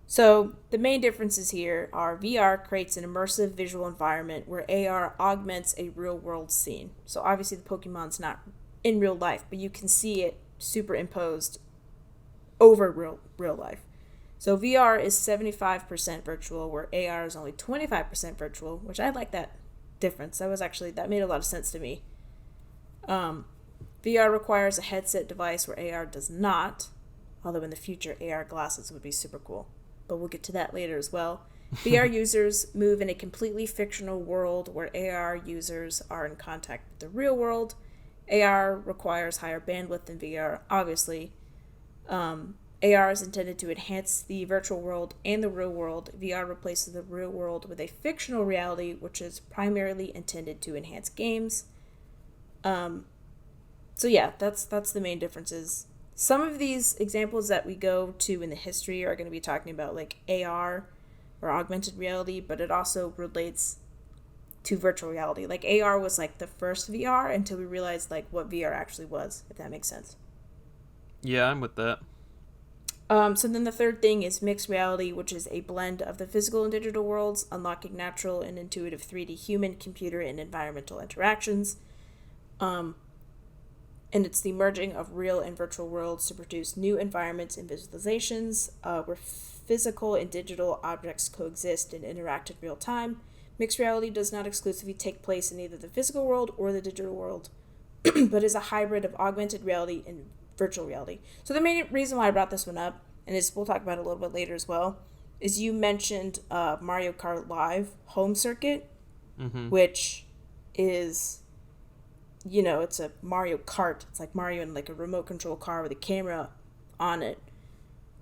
So the main differences here are VR creates an immersive visual environment where AR augments a real world scene. So obviously the Pokemon's not in real life, but you can see it superimposed over real life. So VR is 75% virtual, where AR is only 25% virtual, which I like that difference. That made a lot of sense to me. VR requires a headset device where AR does not, although in the future AR glasses would be super cool. But we'll get to that later as well. VR users move in a completely fictional world where AR users are in contact with the real world. AR requires higher bandwidth than VR, obviously. AR is intended to enhance the virtual world and the real world. VR replaces the real world with a fictional reality, which is primarily intended to enhance games. So yeah, that's the main differences. Some of these examples that we go to in the history are going to be talking about like AR or augmented reality, but it also relates to virtual reality. Like AR was like the first VR until we realized like what VR actually was, if that makes sense. Yeah, I'm with that. So then the third thing is mixed reality, which is a blend of the physical and digital worlds, unlocking natural and intuitive 3D human, computer, and environmental interactions. And it's the merging of real and virtual worlds to produce new environments and visualizations where physical and digital objects coexist and interact in real time. Mixed reality does not exclusively take place in either the physical world or the digital world, but is a hybrid of augmented reality and virtual reality. So the main reason why I brought this one up, and we'll talk about it a little bit later as well, is you mentioned Mario Kart Live home circuit, which is, you know, it's a Mario Kart. It's like Mario in like a remote control car with a camera on it,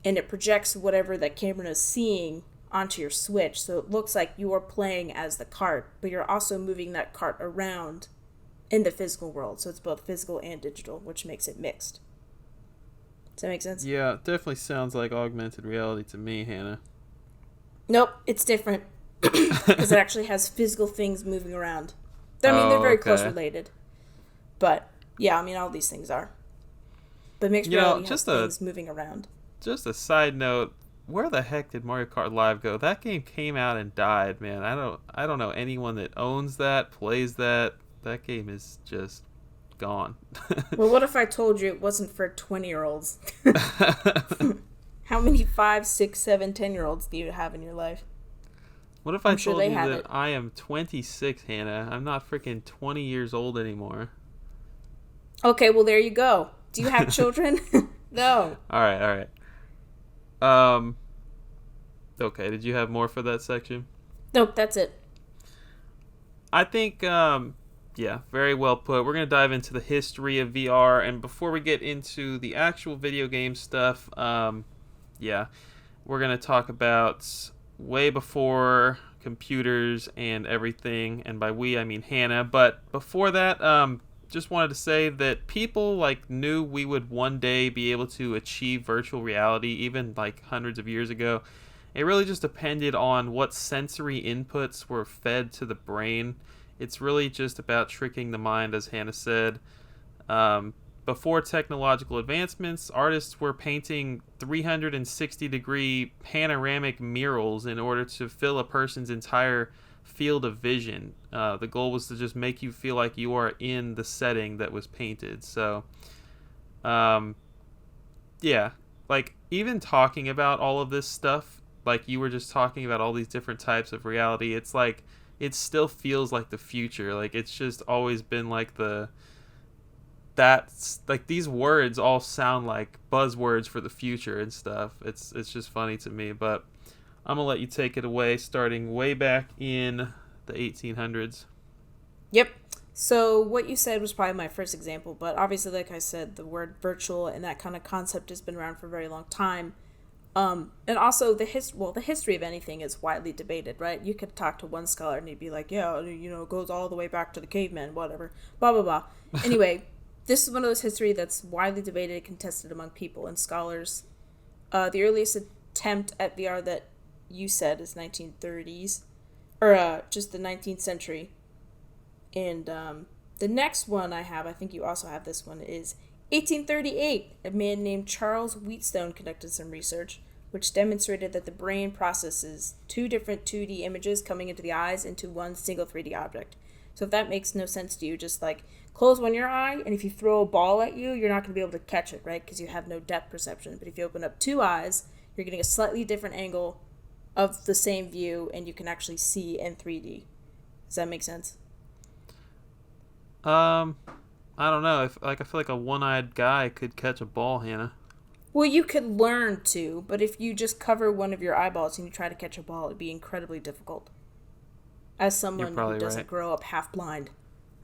and it projects whatever that camera is seeing onto your Switch, so it looks like you are playing as the cart, but you're also moving that cart around in the physical world, so it's both physical and digital, which makes it mixed. Does that make sense? Yeah, it definitely sounds like augmented reality to me, Hannah. Nope, it's different, because it actually has physical things moving around. I mean, they're very close related, but yeah, I mean, all these things are. But mixed reality has things moving around. Just a side note, where the heck did Mario Kart Live go? That game came out and died, man. I don't know anyone that owns that, plays that. That game is just gone. Well, what if I told you it wasn't for 20-year-olds? How many 5, 6, 7, 10-year-olds do you have in your life? What if I told you that I am 26, Hannah? I'm not freaking 20 years old anymore. Okay, well, there you go. Do you have children? No. All right. Okay, did you have more for that section? Nope, that's it. I think, yeah, very well put. We're going to dive into the history of VR, and before we get into the actual video game stuff, yeah, we're going to talk about way before computers and everything, and by we, I mean Hannah, but before that, just wanted to say that people like knew we would one day be able to achieve virtual reality, even like hundreds of years ago. It really just depended on what sensory inputs were fed to the brain. It's really just about tricking the mind, as Hannah said. Before technological advancements, artists were painting 360-degree panoramic murals in order to fill a person's entire field of vision. The goal was to just make you feel like you are in the setting that was painted. So, yeah, like even talking about all of this stuff, like you were just talking about all these different types of reality, it's like it still feels like the future. Like it's just always been like that's like these words all sound like buzzwords for the future and stuff. It's just funny to me, but I'm gonna let you take it away, starting way back in the 1800s. Yep. So what you said was probably my first example, but obviously, like I said, the word virtual and that kind of concept has been around for a very long time. And also the history of anything is widely debated, right? You could talk to one scholar and he'd be like, yeah, it goes all the way back to the cavemen, whatever, blah, blah, blah. Anyway, this is one of those history that's widely debated and contested among people and scholars. The earliest attempt at VR that you said is 1930s, or just the 19th century. And the next one I have, I think you also have this one, is 1838. A man named Charles Wheatstone conducted some research which demonstrated that the brain processes two different 2D images coming into the eyes into one single 3D object. So if that makes no sense to you, just like close one your eye, and if you throw a ball at you, you're not going to be able to catch it, right? Because you have no depth perception. But if you open up two eyes, you're getting a slightly different angle of the same view, and you can actually see in 3D. Does that make sense? I don't know. I feel like a one-eyed guy could catch a ball, Hannah. Well, you could learn to, but if you just cover one of your eyeballs and you try to catch a ball, it'd be incredibly difficult. As someone who doesn't grow up half blind,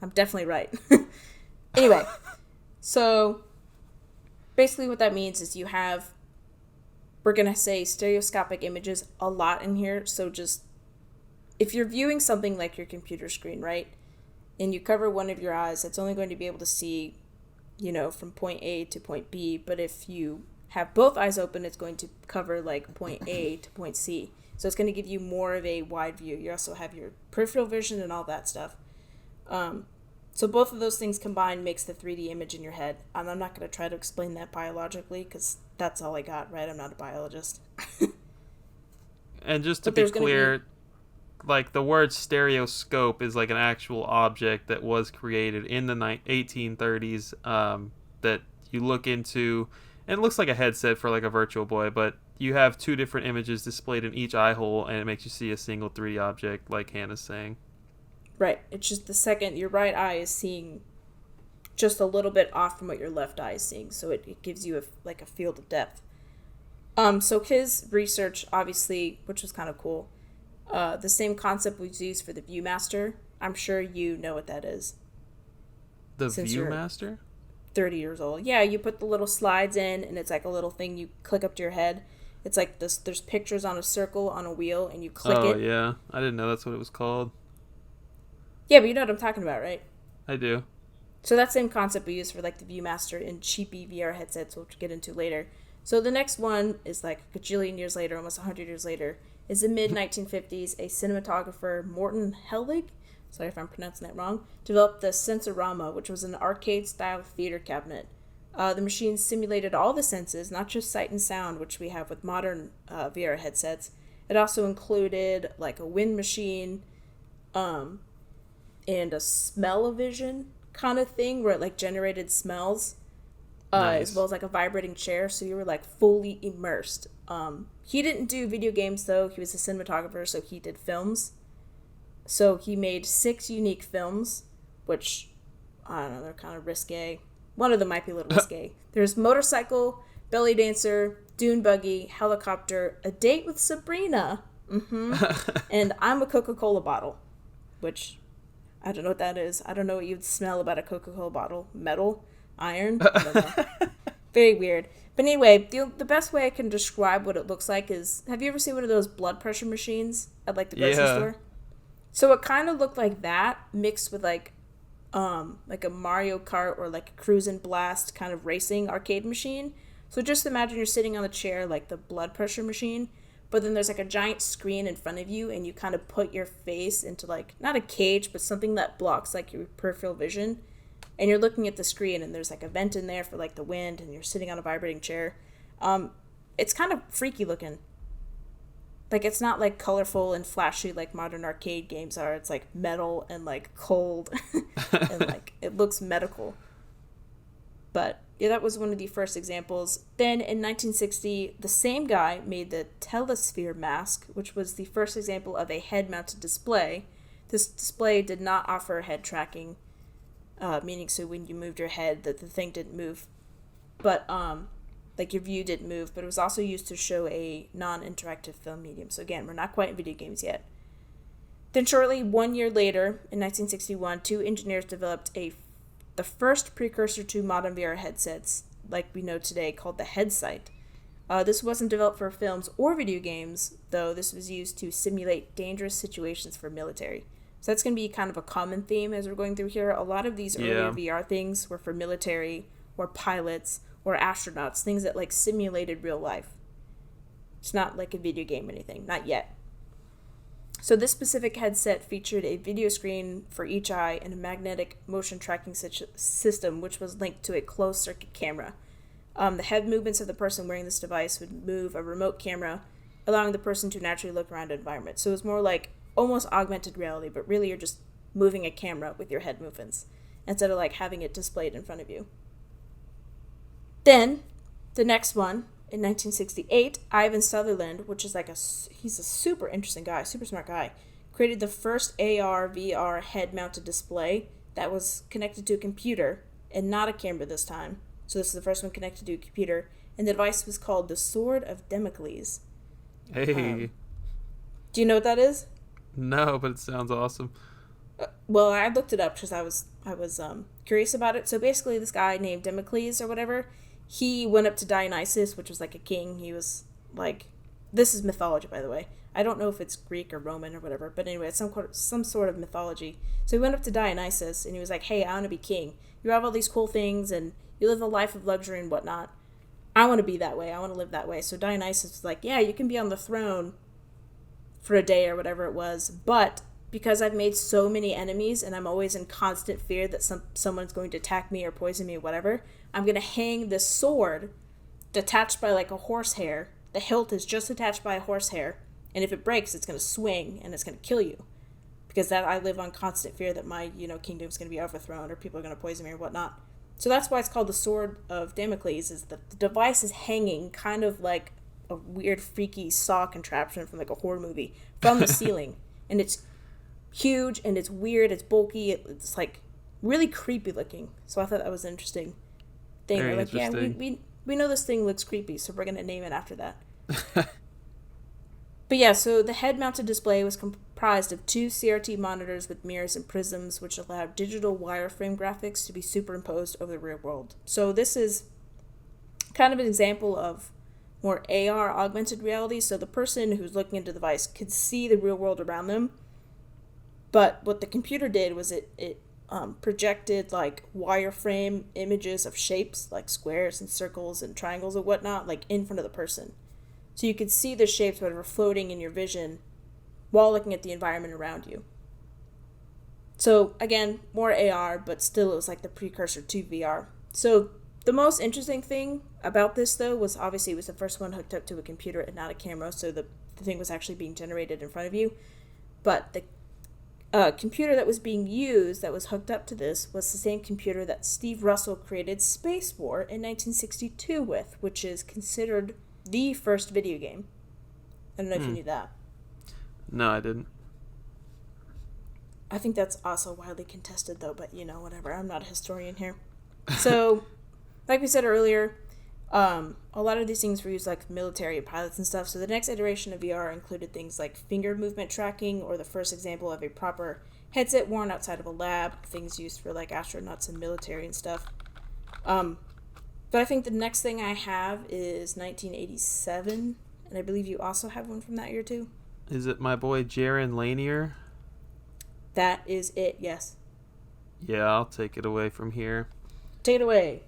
I'm definitely right. Anyway, so basically what that means is you have, we're going to say stereoscopic images a lot in here. So just, if you're viewing something like your computer screen, right, and you cover one of your eyes, it's only going to be able to see, from point A to point B. But if you have both eyes open, it's going to cover like point A to point C. So it's going to give you more of a wide view. You also have your peripheral vision and all that stuff. So both of those things combined makes the 3D image in your head. And I'm not going to try to explain that biologically because that's all I got, right? I'm not a biologist. And just to be clear, like the word stereoscope is like an actual object that was created in the 1830s that you look into, and it looks like a headset for like a Virtual Boy, but you have two different images displayed in each eye hole, and it makes you see a single 3D object, like Hannah's saying. Right. It's just the second your right eye is seeing just a little bit off from what your left eye is seeing, so it gives you a field of depth. So his research, obviously, which was kind of cool, the same concept was used for the Viewmaster. I'm sure you know what that is. The Viewmaster? 30 years old. Yeah, you put the little slides in, and it's like a little thing you click up to your head. It's like this. There's pictures on a circle on a wheel, and you click it. Oh, yeah. I didn't know that's what it was called. Yeah, but you know what I'm talking about, right? I do. So that same concept we use for like the Viewmaster in cheapy VR headsets, which we'll get into later. So the next one is like a gajillion years later, almost 100 years later, is the mid-1950s, a cinematographer, Morton Hellig, sorry if I'm pronouncing that wrong, developed the Sensorama, which was an arcade-style theater cabinet. The machine simulated all the senses, not just sight and sound, which we have with modern VR headsets. It also included like a wind machine and a smell-o-vision kind of thing where it like generated smells. Nice. As well as like a vibrating chair, so you were like fully immersed. He didn't do video games though. He was a cinematographer, so he did films. So he made 6 unique films, which I don't know, they're kind of risque. One of them might be a little risque. There's Motorcycle, Belly Dancer, Dune Buggy, Helicopter, A Date with Sabrina, and I'm a Coca-Cola Bottle, which I don't know what that is. I don't know what you'd smell about a Coca-Cola bottle. Metal? Iron? I don't know. Very weird. But anyway, the best way I can describe what it looks like is, have you ever seen one of those blood pressure machines at like the grocery store? So it kind of looked like that mixed with like like a Mario Kart or like a Cruise and Blast kind of racing arcade machine. So just imagine you're sitting on the chair like the blood pressure machine, but then there's like a giant screen in front of you, and you kind of put your face into like, not a cage, but something that blocks like your peripheral vision. And you're looking at the screen, and there's like a vent in there for like the wind, and you're sitting on a vibrating chair. It's kind of freaky looking. Like, it's not like colorful and flashy like modern arcade games are. It's like metal and like cold and like it looks medical. But yeah, that was one of the first examples. Then in 1960, the same guy made the Telesphere Mask, which was the first example of a head-mounted display. This display did not offer head tracking, meaning so when you moved your head, that the thing didn't move. But like your view didn't move, but it was also used to show a non-interactive film medium. So again, we're not quite in video games yet. Then shortly, 1 year later, in 1961, two engineers developed the first precursor to modern VR headsets, like we know today, called the Headsight. This wasn't developed for films or video games, though this was used to simulate dangerous situations for military. So that's going to be kind of a common theme as we're going through here. A lot of these earlier VR things were for military or pilots or astronauts, things that like simulated real life. It's not like a video game or anything, not yet. So this specific headset featured a video screen for each eye and a magnetic motion tracking system, which was linked to a closed-circuit camera. The head movements of the person wearing this device would move a remote camera, allowing the person to naturally look around an environment. So it was more like almost augmented reality, but really you're just moving a camera with your head movements instead of like having it displayed in front of you. Then, the next one, in 1968, Ivan Sutherland, which is like he's a super interesting guy, super smart guy, created the first AR, VR head-mounted display that was connected to a computer and not a camera this time. So this is the first one connected to a computer, and the device was called the Sword of Damocles. Hey. Do you know what that is? No, but it sounds awesome. Well, I looked it up because I was curious about it. So basically, this guy named Damocles or whatever, he went up to Dionysus, which was like a king. He was like, this is mythology, by the way. I don't know if it's Greek or Roman or whatever, but anyway, it's some sort of mythology. So he went up to Dionysus and he was like, hey, I want to be king. You have all these cool things and you live a life of luxury and whatnot. I want to be that way. I want to live that way. So Dionysus was like, yeah, you can be on the throne for a day or whatever it was, but because I've made so many enemies and I'm always in constant fear that someone's going to attack me or poison me or whatever, I'm going to hang this sword detached by like a horsehair. The hilt is just attached by a horsehair, and if it breaks, it's going to swing and it's going to kill you. Because that I live on constant fear that my, kingdom's going to be overthrown or people are going to poison me or whatnot. So that's why it's called the Sword of Damocles, is that the device is hanging kind of like a weird freaky saw contraption from like a horror movie from the ceiling. And it's huge and it's weird, it's bulky, it's like really creepy looking. So I thought that was an interesting thing. Very They're like, interesting. yeah, we know this thing looks creepy, so we're going to name it after that. But yeah, so the head-mounted display was comprised of two CRT monitors with mirrors and prisms, which allowed digital wireframe graphics to be superimposed over the real world. So this is kind of an example of more AR, augmented reality. So the person who's looking into the device could see the real world around them. But what the computer did was it projected like wireframe images of shapes, like squares and circles and triangles and whatnot, like in front of the person. So you could see the shapes that were floating in your vision while looking at the environment around you. So again, more AR, but still it was like the precursor to VR. So the most interesting thing about this, though, was obviously it was the first one hooked up to a computer and not a camera, so the thing was actually being generated in front of you. But the computer that was being used, that was hooked up to this, was the same computer that Steve Russell created Spacewar in 1962 with, which is considered the first video game. I don't know if you knew that. No, I didn't. I think that's also widely contested, though, but, whatever. I'm not a historian here. So, like we said earlier, a lot of these things were used like military and pilots and stuff. So the next iteration of VR included things like finger movement tracking, or the first example of a proper headset worn outside of a lab, things used for like astronauts and military and stuff. But I think the next thing I have is 1987, and I believe you also have one from that year too. Is it my boy Jaron Lanier? That is it, yes. Yeah, I'll take it away from here. Take it away.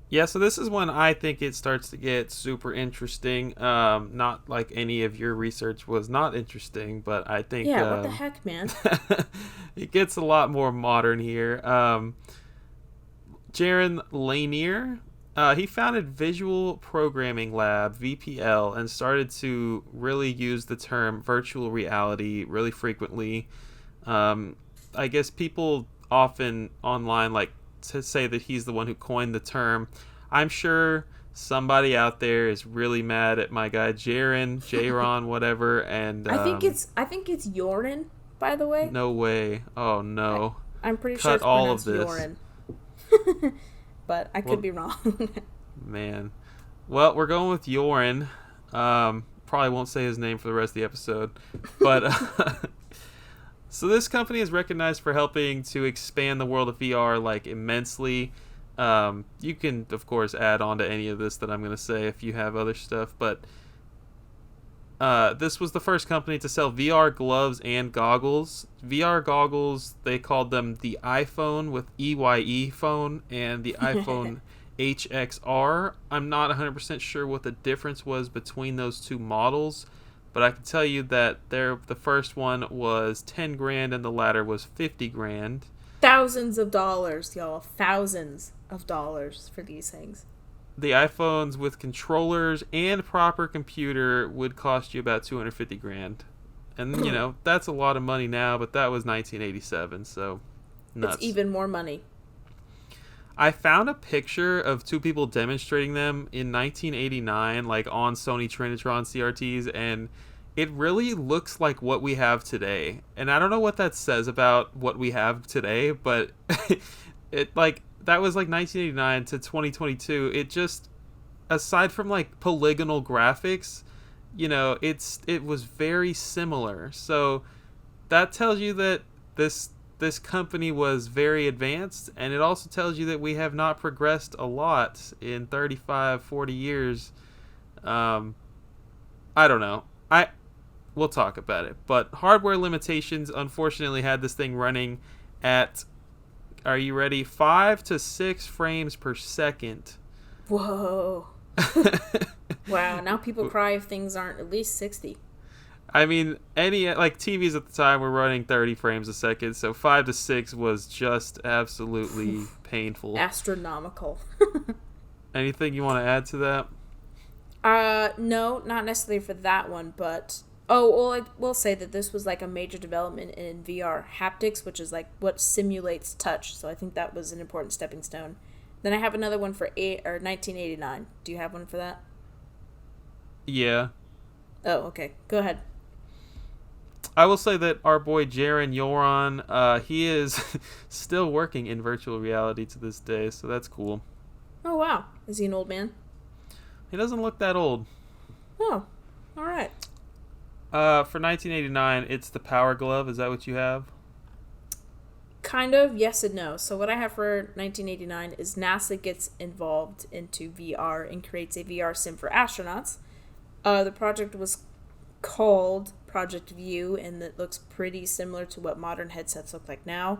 Yeah, so this is when I think it starts to get super interesting. Not like any of your research was not interesting, but I think Yeah, what the heck, man? it gets a lot more modern here. Jaron Lanier, he founded Visual Programming Lab, VPL, and started to really use the term virtual reality really frequently. I guess people often online like to say that he's the one who coined the term. I'm sure somebody out there is really mad at my guy Jaron, whatever, and I think it's Yorin, by the way. no way. Oh no. I'm pretty sure Cut it's all of pronounced this. Yorin. But I could be wrong. Man. Well, we're going with Yorin. Probably won't say his name for the rest of the episode. But so this company is recognized for helping to expand the world of VR like immensely. You can, of course, add on to any of this that I'm going to say if you have other stuff. But this was the first company to sell VR gloves and goggles. VR goggles, they called them the iPhone with EYE phone and the iPhone HXR. I'm not 100% sure what the difference was between those two models, but I can tell you that the first one was 10 grand and the latter was 50 grand. Thousands of dollars, y'all. Thousands of dollars for these things. The iPhones with controllers and proper computer would cost you about 250 grand. And, that's a lot of money now, but that was 1987, so nuts. It's even more money. I found a picture of two people demonstrating them in 1989, like on Sony Trinitron CRTs, and it really looks like what we have today. And I don't know what that says about what we have today, but that was like 1989 to 2022. It just, aside from like polygonal graphics, it was very similar. So that tells you that this company was very advanced, and it also tells you that we have not progressed a lot in 35, 40 years. I don't know. We'll talk about it. But hardware limitations unfortunately had this thing running at, are you ready, 5 to 6 frames per second. Whoa. Wow, now people cry if things aren't at least 60. I mean, TVs at the time were running 30 frames a second, so 5 to 6 was just absolutely painful. Astronomical. Anything you want to add to that? No, not necessarily for that one, but I will say that this was like a major development in VR haptics, which is like what simulates touch. So I think that was an important stepping stone. Then I have another one for 1989. Do you have one for that? Yeah. Oh, okay. Go ahead. I will say that our boy Jaron Yoron, he is still working in virtual reality to this day, so that's cool. Oh, wow. Is he an old man? He doesn't look that old. Oh, all right. For 1989, it's the Power Glove. Is that what you have? Kind of, yes and no. So what I have for 1989 is NASA gets involved into VR and creates a VR sim for astronauts. The project was called Project View, and it looks pretty similar to what modern headsets look like now.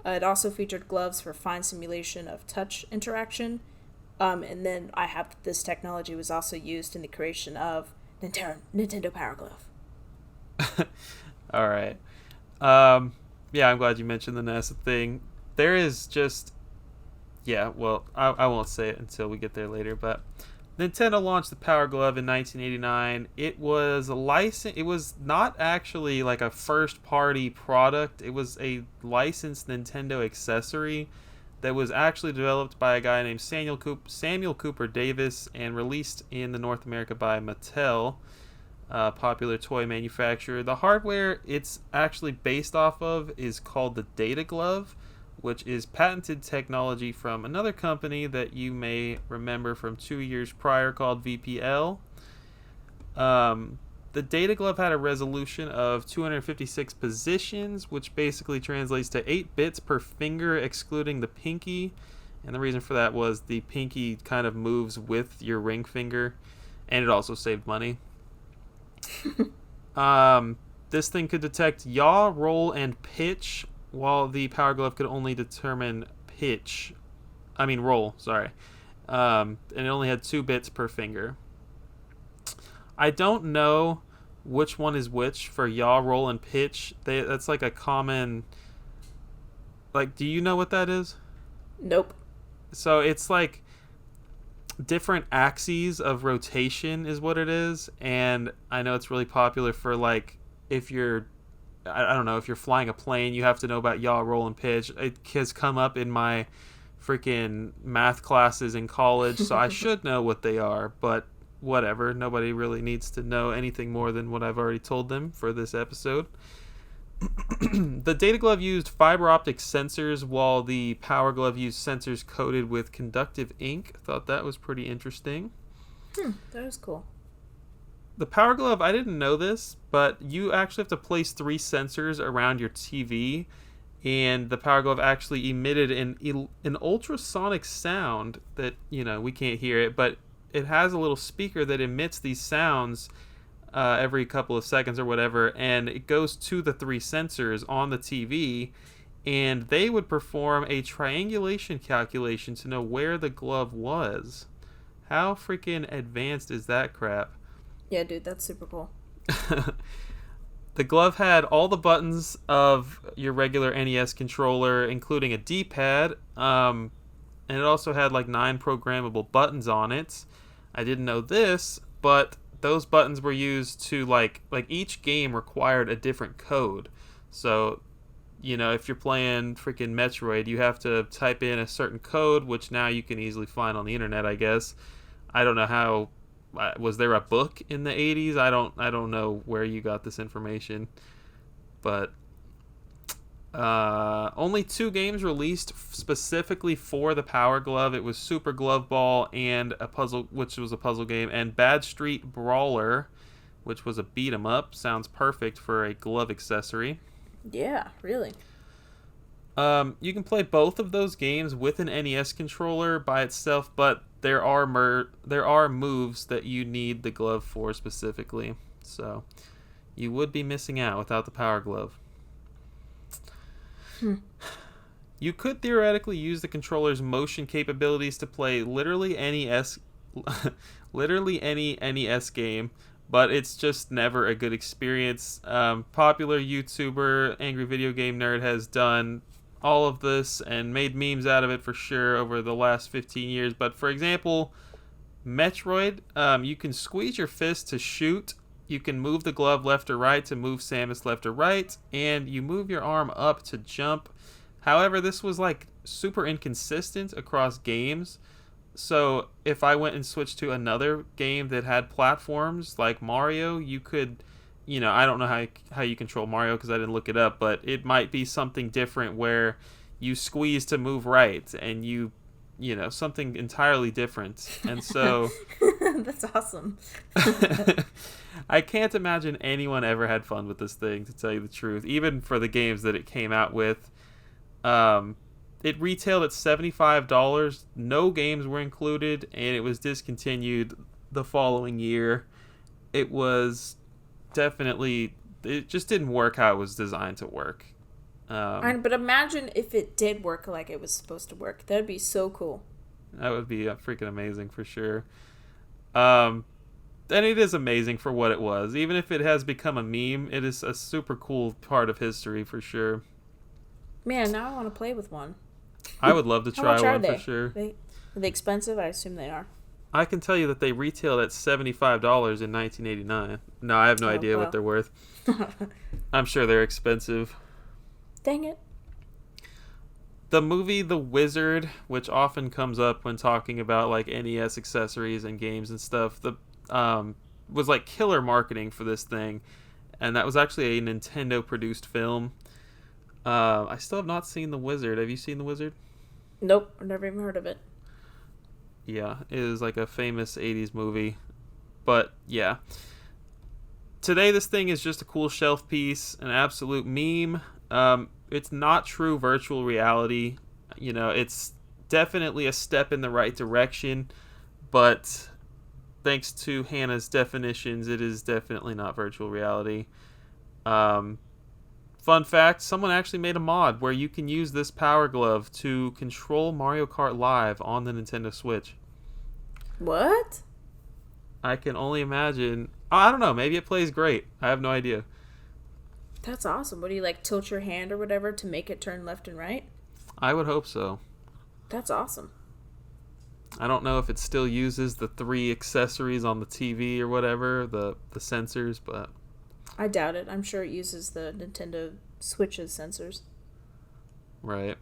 It also featured gloves for fine simulation of touch interaction. And then I have this technology was also used in the creation of Nintendo Power Glove. All right. Yeah, I'm glad you mentioned the NASA thing. There is just... Yeah, well, I won't say it until we get there later, but Nintendo launched the Power Glove in 1989. It was a license. It was not actually like a first-party product. It was a licensed Nintendo accessory that was actually developed by a guy named Samuel Cooper Davis and released in North America by Mattel, a popular toy manufacturer. The hardware it's actually based off of is called the Data Glove, which is patented technology from another company that you may remember from 2 years prior called VPL. The Data Glove had a resolution of 256 positions, which basically translates to 8 bits per finger, excluding the pinky. And the reason for that was the pinky kind of moves with your ring finger, and it also saved money. This thing could detect yaw, roll, and pitch while the Power Glove could only determine roll, sorry. And it only had 2 bits per finger. I don't know which one is which for yaw, roll, and pitch. That's like a common... Like, do you know what that is? Nope. So it's like different axes of rotation is what it is. And I know it's really popular for, like, if you're... I don't know, if you're flying a plane, you have to know about yaw, roll, and pitch. It has come up in my freaking math classes in college, so I should know what they are, but whatever. Nobody really needs to know anything more than what I've already told them for this episode. The Data Glove used fiber optic sensors, while the Power Glove used sensors coated with conductive ink. Thought that was pretty interesting. That was cool. The Power Glove, I didn't know this, but you actually have to place 3 sensors around your TV, and the Power Glove actually emitted an ultrasonic sound that, we can't hear it, but it has a little speaker that emits these sounds every couple of seconds or whatever, and it goes to the 3 sensors on the TV, and they would perform a triangulation calculation to know where the glove was. How freaking advanced is that crap? Yeah, dude, that's super cool. The glove had all the buttons of your regular NES controller, including a D-pad, and it also had like 9 programmable buttons on it. I didn't know this, but those buttons were used to like each game required a different code. So, if you're playing freaking Metroid, you have to type in a certain code, which now you can easily find on the internet, I guess. I don't know how. Was there a book in the 80s? I don't know where you got this information, but only 2 games released specifically for the Power Glove. It was Super Glove Ball and which was a puzzle game, and Bad Street Brawler, which was a beat 'em up. Sounds perfect for a glove accessory. Yeah, really. You can play both of those games with an NES controller by itself, but there are moves that you need the glove for specifically. So you would be missing out without the Power Glove. You could theoretically use the controller's motion capabilities to play literally any NES game, but it's just never a good experience. Popular YouTuber Angry Video Game Nerd has done all of this and made memes out of it for sure over the last 15 years. But for example, Metroid, you can squeeze your fist to shoot, you can move the glove left or right to move Samus left or right, and you move your arm up to jump. However, this was like super inconsistent across games. So if I went and switched to another game that had platforms like Mario, you could, I don't know how you control Mario because I didn't look it up, but it might be something different where you squeeze to move right and something entirely different. And so that's awesome. I can't imagine anyone ever had fun with this thing, to tell you the truth, even for the games that it came out with. It retailed at $75. No games were included, and it was discontinued the following year. It was definitely... It just didn't work how it was designed to work. But imagine if it did work like it was supposed to work. That would be so cool. That would be freaking amazing for sure. And it is amazing for what it was. Even if it has become a meme, it is a super cool part of history for sure. Man, now I want to play with one. I would love to try one they? for sure. Are they expensive? I assume they are. I can tell you that they retailed at $75 in 1989. No, I have no idea what they're worth. I'm sure they're expensive. Dang it. The movie The Wizard, which often comes up when talking about like NES accessories and games and stuff, was like killer marketing for this thing, and that was actually a Nintendo produced film. I still have not seen The Wizard. Have you seen The Wizard? Nope, I've never even heard of it. Yeah, it is like a famous 80s movie. But yeah. Today this thing is just a cool shelf piece, an absolute meme. It's not true virtual reality. It's definitely a step in the right direction, but thanks to Hannah's definitions, it is definitely not virtual reality. fun fact, someone actually made a mod where you can use this Power Glove to control Mario Kart Live on the Nintendo Switch. What? I can only imagine. I don't know. Maybe it plays great. I have no idea. That's awesome. What do you, like, tilt your hand or whatever to make it turn left and right? I would hope so. That's awesome. I don't know if it still uses the 3 accessories on the TV or whatever, the sensors, but... I doubt it. I'm sure it uses the Nintendo Switch's sensors. Right.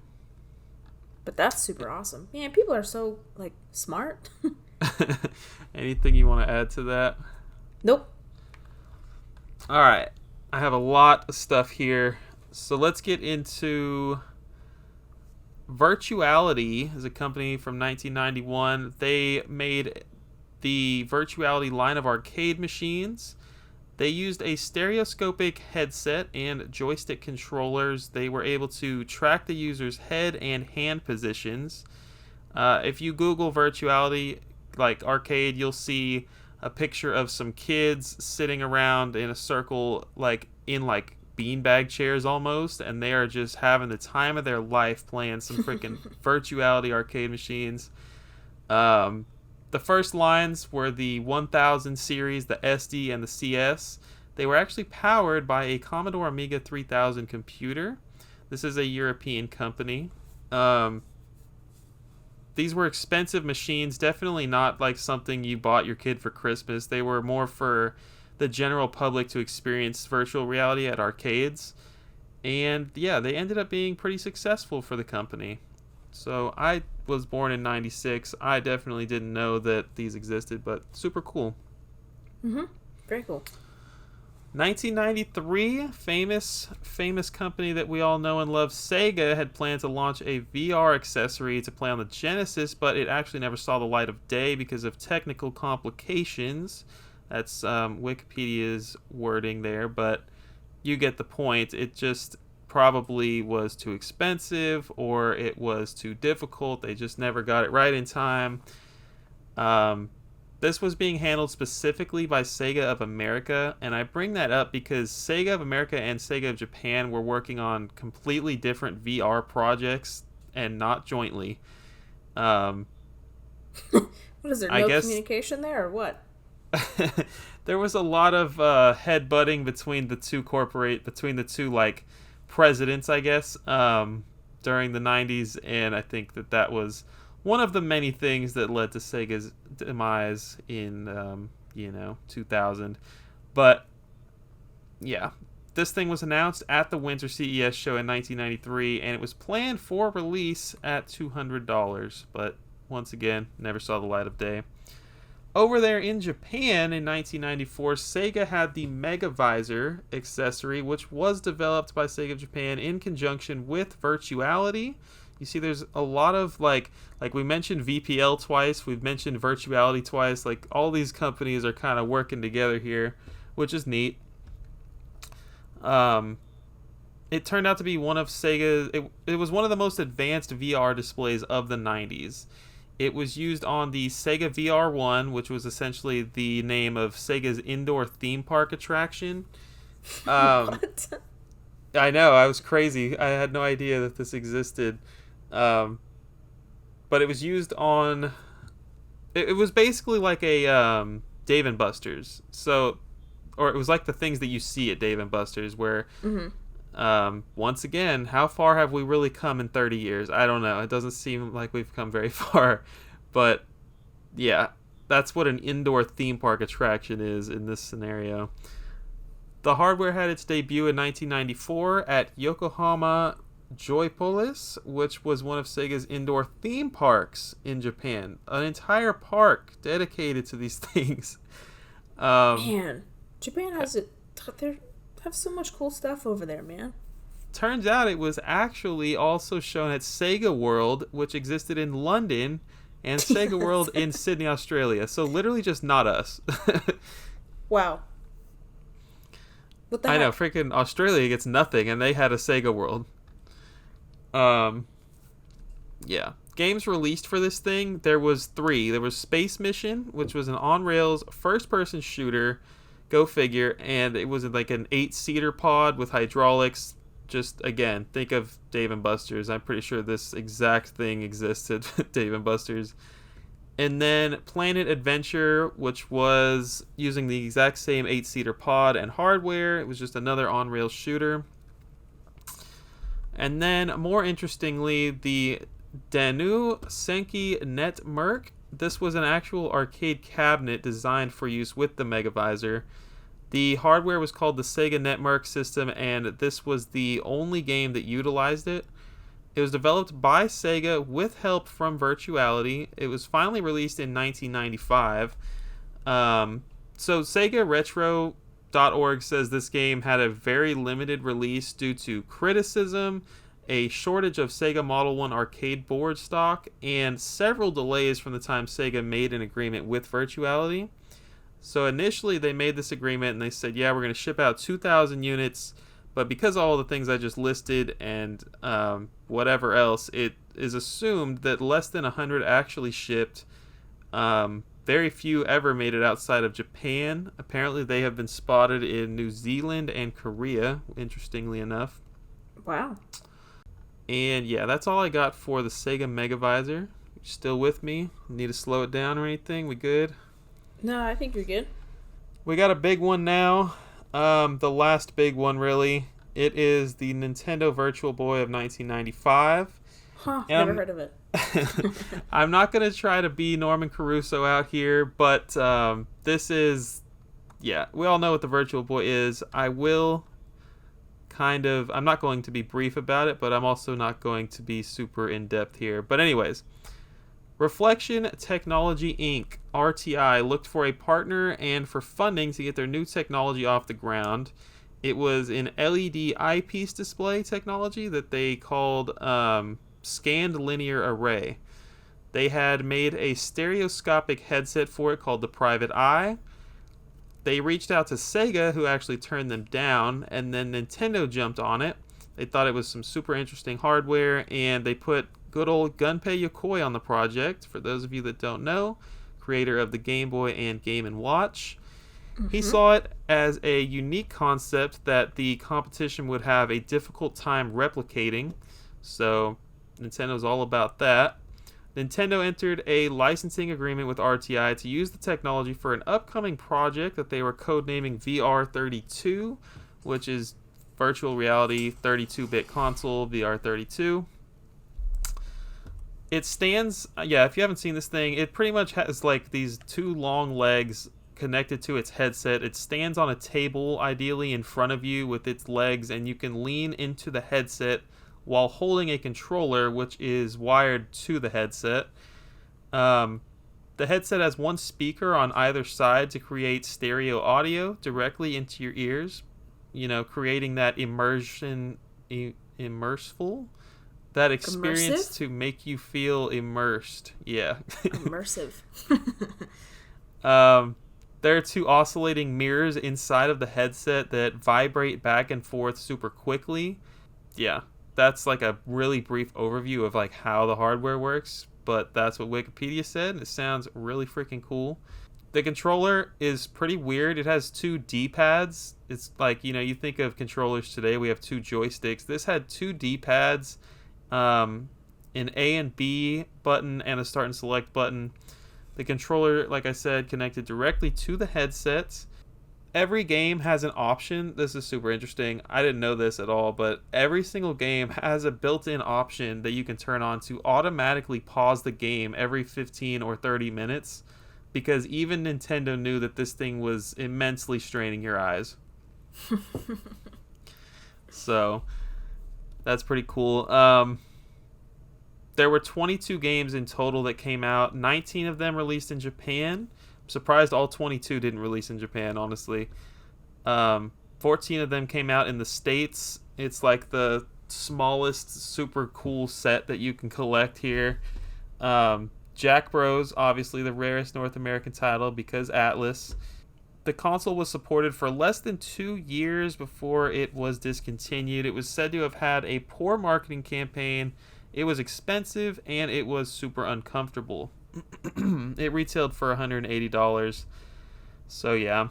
But that's super awesome. Man, people are so, like, smart. Anything you want to add to that? Nope. All right. I have a lot of stuff here. So let's get into Virtuality is a company from 1991. They made the Virtuality line of arcade machines. They used a stereoscopic headset and joystick controllers. They were able to track the user's head and hand positions. If you Google Virtuality, like arcade, you'll see a picture of some kids sitting around in a circle, like in like beanbag chairs almost, and they are just having the time of their life playing some freaking Virtuality arcade machines. The first lines were the 1000 series, the SD, and the CS. They were actually powered by a Commodore Amiga 3000 computer. This is a European company. These were expensive machines, definitely not like something you bought your kid for Christmas. They were more for the general public to experience virtual reality at arcades. And yeah, they ended up being pretty successful for the company. So I was born in 96. I definitely didn't know that these existed, but super cool. Very cool. 1993, famous company that we all know and love, Sega, had planned to launch a VR accessory to play on the Genesis, but it actually never saw the light of day because of technical complications. That's Wikipedia's wording there, but you get the point. It just probably was too expensive or it was too difficult. They just never got it right in time. This was being handled specifically by Sega of America, and I bring that up because Sega of America and Sega of Japan were working on completely different VR projects and not jointly. What is there, no communication there or what? There was a lot of headbutting between the two like presidents, I guess, during the 90s, and I think that was one of the many things that led to Sega's demise in 2000. But yeah, this thing was announced at the Winter CES show in 1993, and it was planned for release at $200, but once again, never saw the light of day. Over there in Japan in 1994, Sega had the Mega Visor accessory, which was developed by Sega of Japan in conjunction with Virtuality. You see, there's a lot of, like we mentioned VPL twice, we've mentioned Virtuality twice, like all these companies are kind of working together here, which is neat. It turned out to be one of Sega's, it was one of the most advanced VR displays of the 90s. It was used on the Sega Vr1, which was essentially the name of Sega's indoor theme park attraction. What? I know, I was crazy. I had no idea that this existed. But it was used on... It was basically like a Dave & Buster's. So, or it was like the things that you see at Dave & Buster's where... once again, how far have we really come in 30 years? I don't know. It doesn't seem like we've come very far. But, yeah, that's what an indoor theme park attraction is in this scenario. The hardware had its debut in 1994 at Yokohama Joypolis, which was one of Sega's indoor theme parks in Japan. An entire park dedicated to these things. Man, Japan has it. They have so much cool stuff over there, man. Turns out it was actually also shown at Sega World, which existed in London, and Sega World in Sydney, Australia. So literally just not us. Wow. What the heck? I know, freaking Australia gets nothing, and they had a Sega World. Yeah. Games released for this thing, there was 3. There was Space Mission, which was an on-rails first-person shooter, go figure, and it was like an 8-seater pod with hydraulics. Just, again, think of Dave & Buster's. I'm pretty sure this exact thing existed at Dave & Buster's. And then Planet Adventure, which was using the exact same 8-seater pod and hardware. It was just another on-rails shooter. And then, more interestingly, the Danu Senki Net Merc. This was an actual arcade cabinet designed for use with the Mega Visor. The hardware was called the Sega Netmark system, and this was the only game that utilized it. It was developed by Sega with help from Virtuality. It was finally released in 1995. So SegaRetro.org says this game had a very limited release due to criticism, a shortage of Sega Model 1 arcade board stock, and several delays from the time Sega made an agreement with Virtuality. So initially they made this agreement and they said, yeah, we're going to ship out 2,000 units, but because of all the things I just listed and whatever else, it is assumed that less than 100 actually shipped. Very few ever made it outside of Japan. Apparently they have been spotted in New Zealand and Korea, interestingly enough. Wow. And yeah, that's all I got for the Sega Mega Visor. You still with me? Need to slow it down or anything? We good? No, I think you're good. We got a big one now. The last big one, really. It is the Nintendo Virtual Boy of 1995. Huh, never heard of it. I'm not going to try to be Norman Caruso out here, but this is... Yeah, we all know what the Virtual Boy is. I'm not going to be brief about it, but I'm also not going to be super in-depth here. But anyways... Reflection Technology Inc., RTI, looked for a partner and for funding to get their new technology off the ground. It was an LED eyepiece display technology that they called Scanned Linear Array. They had made a stereoscopic headset for it called the Private Eye. They reached out to Sega, who actually turned them down, and then Nintendo jumped on it. They thought it was some super interesting hardware, and they put good old Gunpei Yokoi on the project. For those of you that don't know, creator of the Game Boy and Game & Watch. Mm-hmm. He saw it as a unique concept that the competition would have a difficult time replicating. So Nintendo's all about that. Nintendo entered a licensing agreement with RTI to use the technology for an upcoming project that they were codenaming VR32, which is virtual reality 32-bit console VR32. It stands, if you haven't seen this thing, it pretty much has like these two long legs connected to its headset. It stands on a table, ideally in front of you with its legs, and you can lean into the headset while holding a controller, which is wired to the headset. The headset has one speaker on either side to create stereo audio directly into your ears, creating that immersive that experience immersive? To make you feel immersed. Yeah. Immersive. There are two oscillating mirrors inside of the headset that vibrate back and forth super quickly. Yeah, that's like a really brief overview of like how the hardware works, but that's what Wikipedia said, and it sounds really freaking cool. The controller is pretty weird. It has two D-pads. It's like, you think of controllers today, we have two joysticks. This had two D-pads, an A and B button, and a start and select button. The controller, like I said, connected directly to the headset. Every game has an option. This is super interesting. I didn't know this at all, but every single game has a built-in option that you can turn on to automatically pause the game every 15 or 30 minutes, because even Nintendo knew that this thing was immensely straining your eyes. So, that's pretty cool. There were 22 games in total that came out. 19 of them released in Japan. I'm surprised all 22 didn't release in Japan, honestly. 14 of them came out in the States. It's like the smallest super cool set that you can collect here. Jack Bros, obviously the rarest North American title because Atlas. The console was supported for less than 2 years before it was discontinued. It was said to have had a poor marketing campaign. It was expensive, and it was super uncomfortable. It retailed for $180. So, yeah.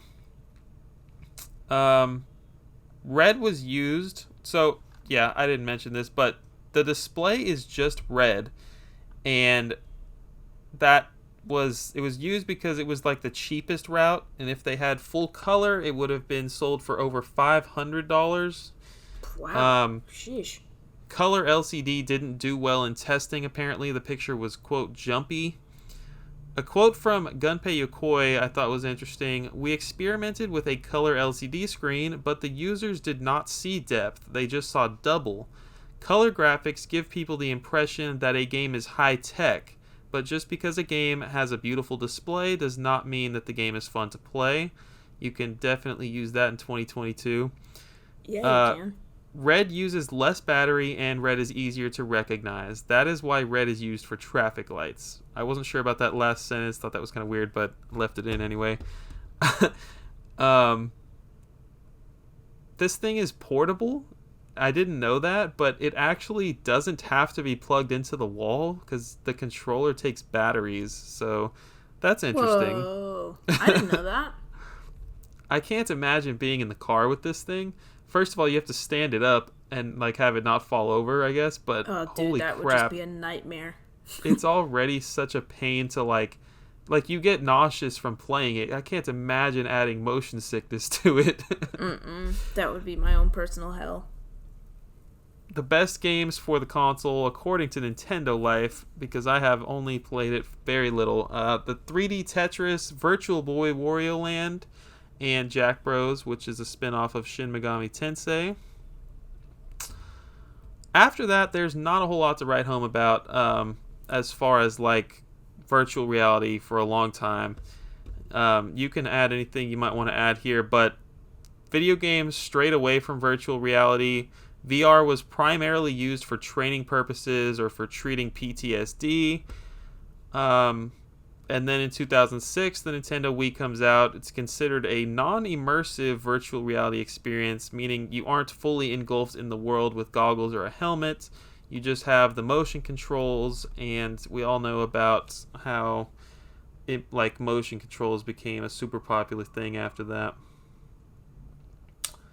Red was used. So, yeah, I didn't mention this, but the display is just red, and it was used because it was like the cheapest route, and if they had full color, it would have been sold for over $500. Wow. Sheesh. Color LCD didn't do well in testing, apparently. The picture was, quote, jumpy. A quote from Gunpei Yokoi I thought was interesting. We experimented with a color LCD screen, but the users did not see depth. They just saw double. Color graphics give people the impression that a game is high-tech, but just because a game has a beautiful display does not mean that the game is fun to play. You can definitely use that in 2022. Yeah, you can. Red uses less battery, and red is easier to recognize. That is why red is used for traffic lights. I wasn't sure about that last sentence. Thought that was kind of weird, but left it in anyway. This thing is portable. I didn't know that, but it actually doesn't have to be plugged into the wall because the controller takes batteries. So that's interesting. Whoa. I didn't know that. I can't imagine being in the car with this thing. First of all, you have to stand it up and like have it not fall over, I guess. But holy that crap, would just be a nightmare. It's already such a pain to like you get nauseous from playing it. I can't imagine adding motion sickness to it. That would be my own personal hell. The best games for the console, according to Nintendo Life, because I have only played it very little, the 3D Tetris, Virtual Boy Wario Land, and Jack Bros, which is a spin-off of Shin Megami Tensei. After that, there's not a whole lot to write home about as far as like virtual reality for a long time. You can add anything you might want to add here, but video games strayed away from virtual reality. VR was primarily used for training purposes or for treating PTSD. And then in 2006, the Nintendo Wii comes out. It's considered a non-immersive virtual reality experience, meaning you aren't fully engulfed in the world with goggles or a helmet. You just have the motion controls, and we all know about how motion controls became a super popular thing after that.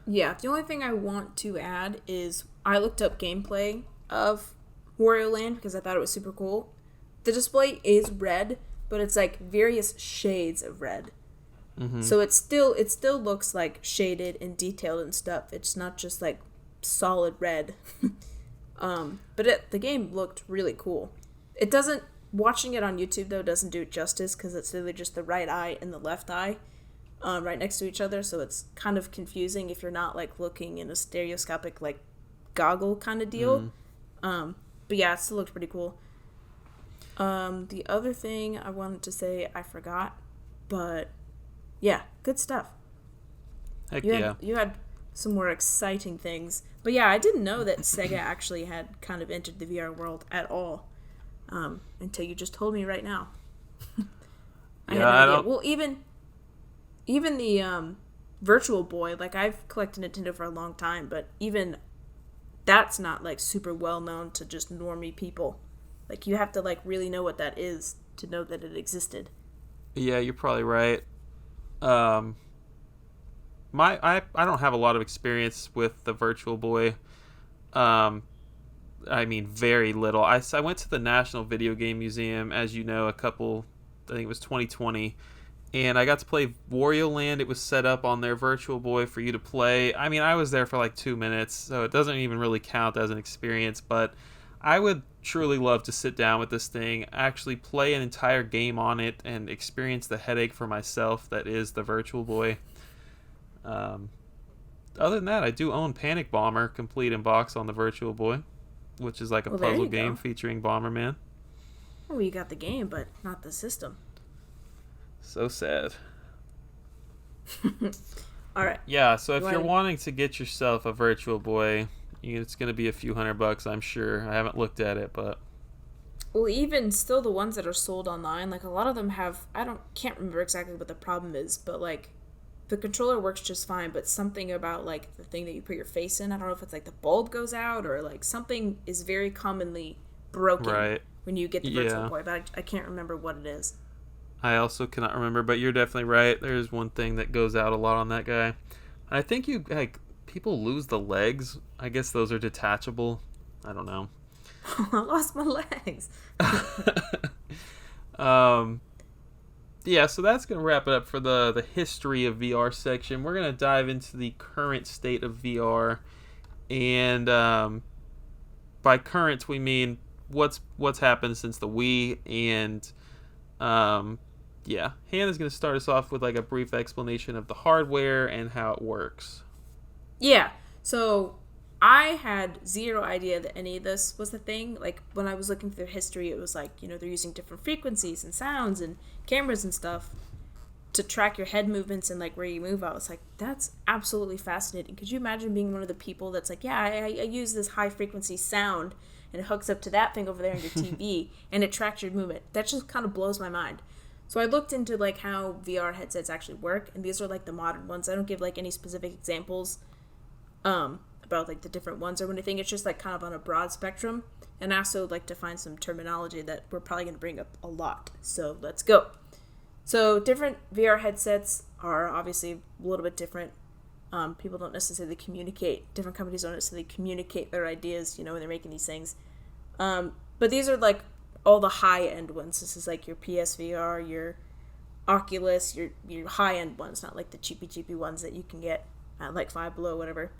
Yeah, the only thing I want to add is I looked up gameplay of Wario Land because I thought it was super cool. The display is red, but it's like various shades of red. Mm-hmm. So it still looks like shaded and detailed and stuff. It's not just like solid red. But the game looked really cool. It doesn't, watching it on YouTube though doesn't do it justice because it's literally just the right eye and the left eye right next to each other. So it's kind of confusing if you're not like looking in a stereoscopic like goggle kind of deal. But yeah, it still looked pretty cool. The other thing I wanted to say, I forgot, but yeah, good stuff. Heck You had some more exciting things. But yeah, I didn't know that Sega actually had kind of entered the VR world at all until you just told me right now. I had no idea. Well, even the Virtual Boy, like I've collected Nintendo for a long time, but even that's not like super well known to just normie people. Like, you have to, like, really know what that is to know that it existed. Yeah, you're probably right. I don't have a lot of experience with the Virtual Boy. I mean, very little. I went to the National Video Game Museum, as you know, I think it was 2020, and I got to play Wario Land. It was set up on their Virtual Boy for you to play. I mean, I was there for, like, 2 minutes, so it doesn't even really count as an experience, but I would truly love to sit down with this thing, actually play an entire game on it, and experience the headache for myself that is the Virtual Boy. Other than that, I do own Panic Bomber complete in box on the Virtual Boy, which is like a puzzle game featuring Bomberman. Oh, you got the game, but not the system. So sad. All right. Yeah, so if you're wanting to get yourself a Virtual Boy, it's going to be a few $100, I'm sure. I haven't looked at it, but... Well, even still, the ones that are sold online, like, a lot of them have... can't remember exactly what the problem is, but, like, the controller works just fine, but something about, like, the thing that you put your face in, I don't know if it's, like, the bulb goes out, or, like, something is very commonly broken when you get the Virtual Boy, but I can't remember what it is. I also cannot remember, but you're definitely right. There's one thing that goes out a lot on that guy. I think you, like... people lose the legs. I guess those are detachable. I don't know. I lost my legs. Yeah, so that's going to wrap it up for the history of VR section. We're going to dive into the current state of VR. And by current, we mean what's happened since the Wii. And yeah, Hannah's going to start us off with like a brief explanation of the hardware and how it works. Yeah, so I had zero idea that any of this was the thing. Like, when I was looking through history, it was like, they're using different frequencies and sounds and cameras and stuff to track your head movements and, like, where you move. I was like, that's absolutely fascinating. Could you imagine being one of the people that's like, yeah, I use this high-frequency sound, and it hooks up to that thing over there on your TV, and it tracks your movement? That just kind of blows my mind. So I looked into, like, how VR headsets actually work, and these are, like, the modern ones. I don't give, like, any specific examples about like the different ones or anything. It's just like kind of on a broad spectrum, and I also like to find some terminology that we're probably going to bring up a lot. So let's go. So different VR headsets are obviously a little bit different. People don't necessarily communicate. Different companies don't necessarily communicate their ideas, when they're making these things. But these are like all the high end ones. This is like your PSVR, your Oculus, your high end ones, not like the cheapy ones that you can get at like Five Below, whatever.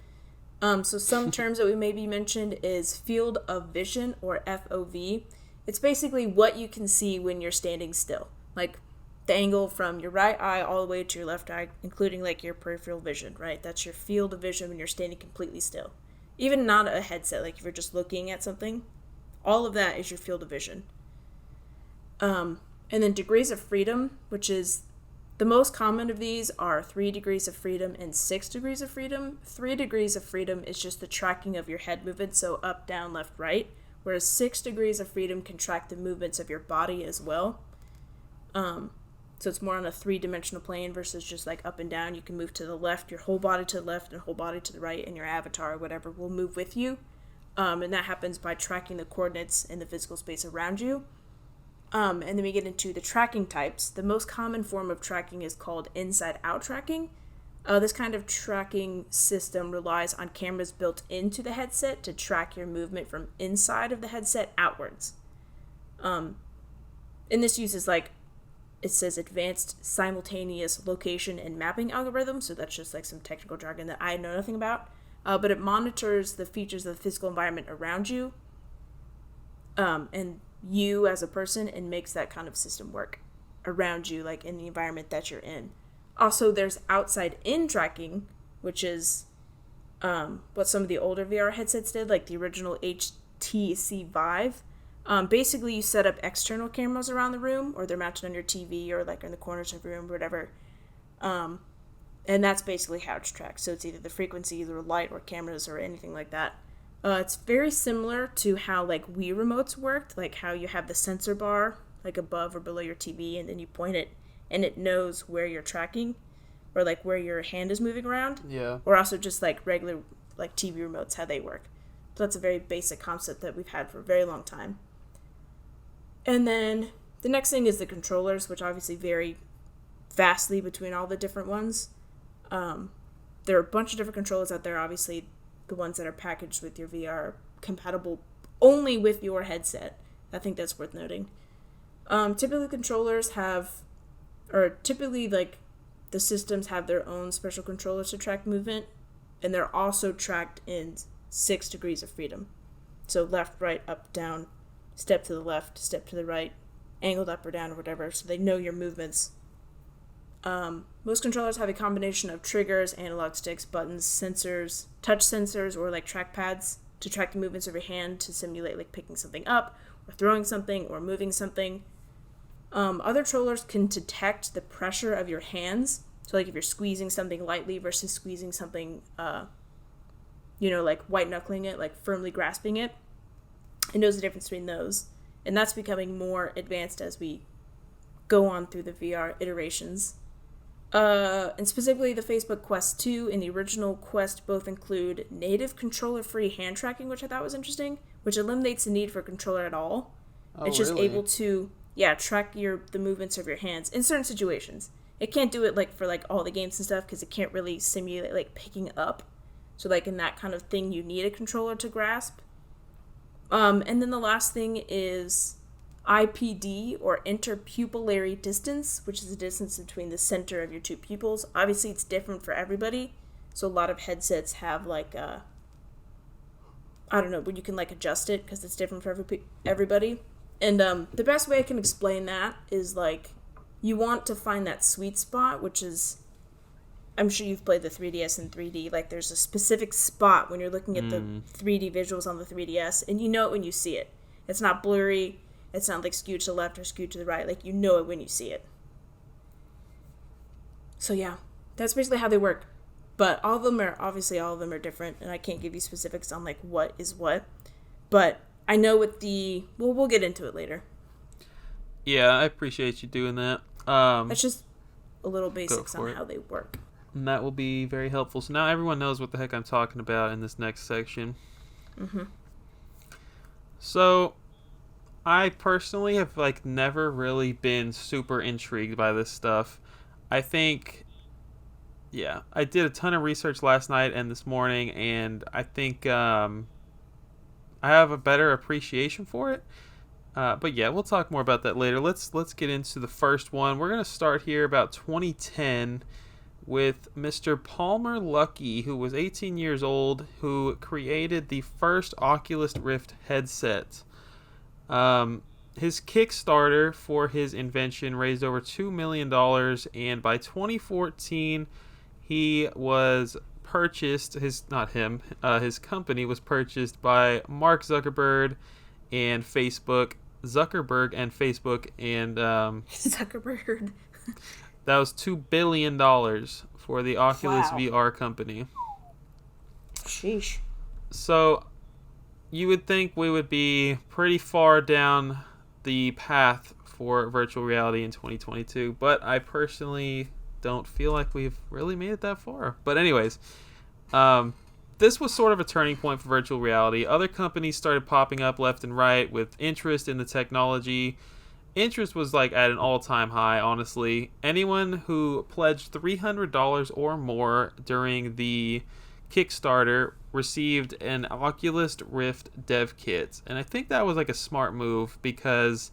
So some terms that we maybe mentioned is field of vision, or FOV. It's basically what you can see when you're standing still. Like the angle from your right eye all the way to your left eye, including like your peripheral vision, right? That's your field of vision when you're standing completely still. Even not a headset, like if you're just looking at something, all of that is your field of vision. And then degrees of freedom, which is the most common of these, are 3 degrees of freedom and 6 degrees of freedom. 3 degrees of freedom is just the tracking of your head movement, so up, down, left, right, whereas 6 degrees of freedom can track the movements of your body as well. So it's more on a 3-dimensional plane versus just like up and down. You can move to the left, your whole body to the left and whole body to the right, and your avatar or whatever will move with you. And that happens by tracking the coordinates in the physical space around you. And then we get into the tracking types. The most common form of tracking is called inside-out tracking. This kind of tracking system relies on cameras built into the headset to track your movement from inside of the headset outwards. And this uses, like, it says advanced simultaneous location and mapping algorithms, so that's just like some technical jargon that I know nothing about. But it monitors the features of the physical environment around you. And you as a person, and makes that kind of system work around you, like in the environment that you're in. Also, there's outside-in tracking, which is what some of the older VR headsets did, like the original HTC Vive. Basically, you set up external cameras around the room, or they're mounted on your TV, or like in the corners of your room, or whatever. And that's basically how it's tracked. So it's either the frequency, either light, or cameras, or anything like that. It's very similar to how like Wii remotes worked, like how you have the sensor bar like above or below your TV, and then you point it and it knows where you're tracking, or like where your hand is moving around. Yeah. Or also just like regular like TV remotes, how they work. So that's a very basic concept that we've had for a very long time. And then the next thing is the controllers, which obviously vary vastly between all the different ones. There are a bunch of different controllers out there. Obviously, the ones that are packaged with your VR are compatible only with your headset. I think that's worth noting. Typically controllers typically like the systems have their own special controllers to track movement, and they're also tracked in 6 degrees of freedom. So left, right, up, down, step to the left, step to the right, angled up or down or whatever, so they know your movements. Most controllers have a combination of triggers, analog sticks, buttons, sensors, touch sensors, or like trackpads to track the movements of your hand to simulate like picking something up, or throwing something, or moving something. Other controllers can detect the pressure of your hands. So like if you're squeezing something lightly versus squeezing something, like white knuckling it, like firmly grasping it. It knows the difference between those. And that's becoming more advanced as we go on through the VR iterations. And specifically the Facebook Quest 2 and the original Quest both include native controller-free hand tracking, which I thought was interesting, which eliminates the need for a controller at all. It's just able to, track the movements of your hands in certain situations. It can't do it like for like all the games and stuff because it can't really simulate like picking up So, like, in that kind of thing, you need a controller to grasp. And then the last thing is IPD, or interpupillary distance, which is the distance between the center of your two pupils. Obviously, it's different for everybody. So a lot of headsets have, like, I don't know, but you can, like, adjust it because it's different for everybody. And the best way I can explain that is, like, you want to find that sweet spot, which is, I'm sure you've played the 3DS in 3D. Like, there's a specific spot when you're looking at the 3D visuals on the 3DS, and you know it when you see it. It's not blurry. It's not, like, skewed to the left or skewed to the right. Like, you know it when you see it. So, yeah, that's basically how they work. But all of them are different, and I can't give you specifics on, like, what is what. But I know with we'll get into it later. Yeah, I appreciate you doing that. That's just a little basics on how they work. And that will be very helpful. So now everyone knows what the heck I'm talking about in this next section. Mm-hmm. So, I personally have, like, never really been super intrigued by this stuff. I think, yeah, I did a ton of research last night and this morning, and I think I have a better appreciation for it. But yeah, we'll talk more about that later. Let's get into the first one. We're going to start here about 2010 with Mr. Palmer Luckey, who was 18 years old, who created the first Oculus Rift headset. His Kickstarter for his invention raised over $2 million, and by 2014, he was purchased, his company was purchased by Mark Zuckerberg and Facebook, and Zuckerberg. That was $2 billion for the Oculus VR company. Sheesh. So, you would think we would be pretty far down the path for virtual reality in 2022, but I personally don't feel like we've really made it that far. But anyways, this was sort of a turning point for virtual reality. Other companies started popping up left and right with interest in the technology. Interest was, like, at an all-time high, honestly. Anyone who pledged $300 or more during the Kickstarter received an Oculus Rift dev kit. And I think that was, like, a smart move, because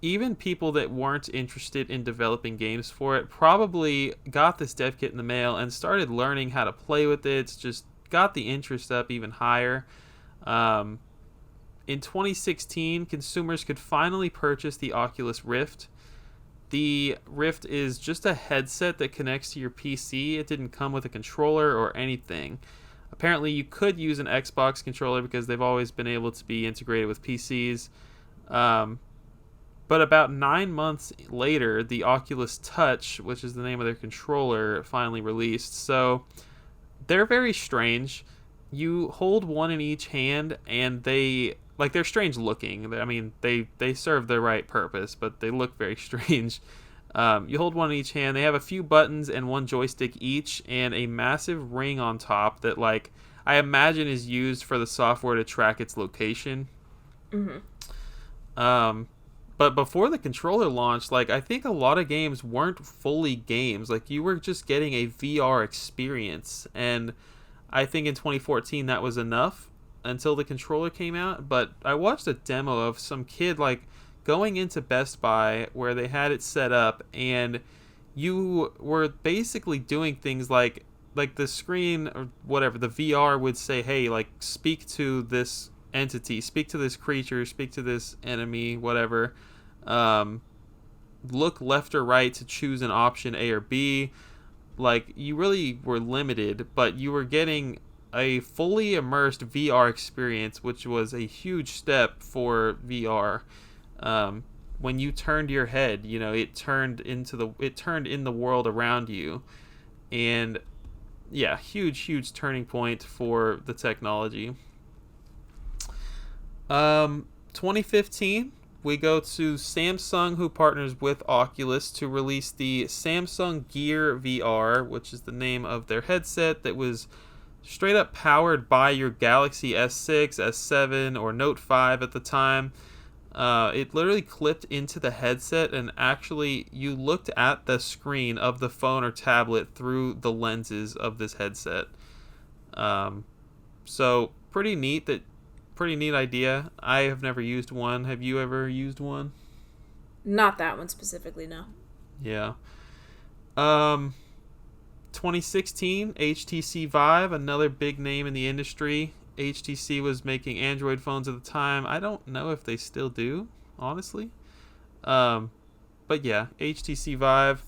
even people that weren't interested in developing games for it probably got this dev kit in the mail and started learning how to play with it. It's just got the interest up even higher. In 2016, consumers could finally purchase the Oculus Rift. The Rift is just a headset that connects to your PC. It didn't come with a controller or anything. Apparently, you could use an Xbox controller because they've always been able to be integrated with PCs. But about 9 months later, the Oculus Touch, which is the name of their controller, finally released. So they're very strange. You hold one in each hand, and they're strange looking. I mean, they serve the right purpose, but they look very strange. You hold one in each hand. They have a few buttons and one joystick each, and a massive ring on top that, like, I imagine is used for the software to track its location. Mm-hmm. But before the controller launched, like, I think a lot of games weren't fully games. Like, you were just getting a VR experience, and I think in 2014 that was enough until the controller came out. But I watched a demo of some kid, like, going into Best Buy where they had it set up, and you were basically doing things like the screen or whatever, the VR would say, hey, like, speak to this entity, speak to this creature, speak to this enemy, whatever. Look left or right to choose an option A or B. Like, you really were limited, but you were getting a fully immersed VR experience, which was a huge step for VR. When you turned your head, you know, it turned in the world around you. And yeah, huge turning point for the technology. 2015, we go to Samsung, who partners with Oculus to release the Samsung Gear VR, which is the name of their headset that was straight up powered by your Galaxy S6, S7, or Note 5 at the time. It literally clipped into the headset, and actually you looked at the screen of the phone or tablet through the lenses of this headset. So pretty neat idea. I have never used one. Have you ever used one? Not that one specifically, no. Yeah. 2016, HTC Vive, another big name in the industry. HTC was making Android phones at the time. I don't know if they still do, honestly. But yeah, HTC Vive.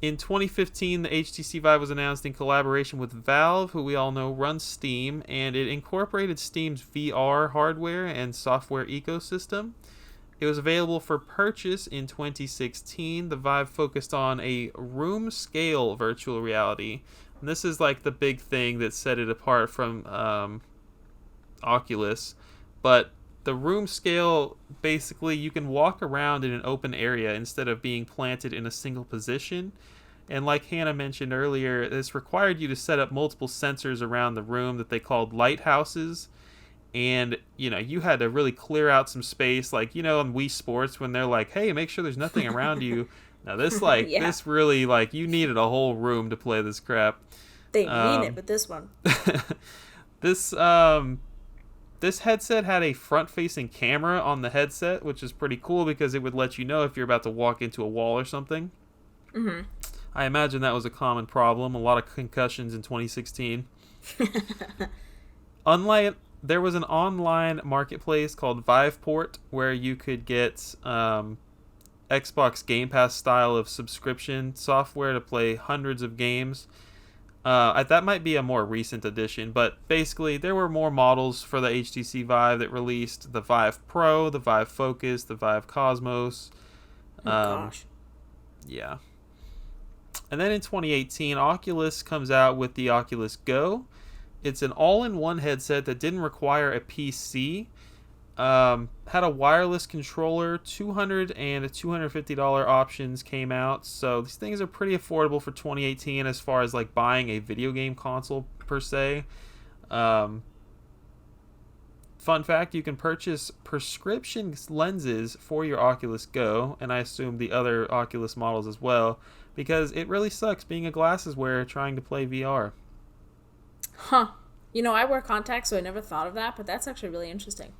In 2015, the HTC Vive was announced in collaboration with Valve, who we all know runs Steam, and it incorporated Steam's VR hardware and software ecosystem. It was available for purchase in 2016. The Vive focused on a room-scale virtual reality. And this is like the big thing that set it apart from Oculus. But the room scale, basically, you can walk around in an open area instead of being planted in a single position. And like Hannah mentioned earlier, this required you to set up multiple sensors around the room that they called lighthouses. And, you had to really clear out some space, like, on Wii Sports when they're like, hey, make sure there's nothing around you. Now, this, yeah. This really, you needed a whole room to play this crap. They mean it with this one. This headset had a front-facing camera on the headset, which is pretty cool because it would let you know if you're about to walk into a wall or something. Mm-hmm. I imagine that was a common problem. A lot of concussions in 2016. There was an online marketplace called Viveport where you could get Xbox Game Pass style of subscription software to play hundreds of games. That might be a more recent addition, but basically there were more models for the HTC Vive that released: the Vive Pro, the Vive Focus, the Vive Cosmos. Gosh. Yeah. And then in 2018, Oculus comes out with the Oculus Go. It's an all-in-one headset that didn't require a PC. Had a wireless controller. $200 and $250 options came out. So these things are pretty affordable for 2018 as far as buying a video game console per se. Fun fact, you can purchase prescription lenses for your Oculus Go, and I assume the other Oculus models as well, because it really sucks being a glasses wearer trying to play VR. Huh. I wear contacts, so I never thought of that, but that's actually really interesting.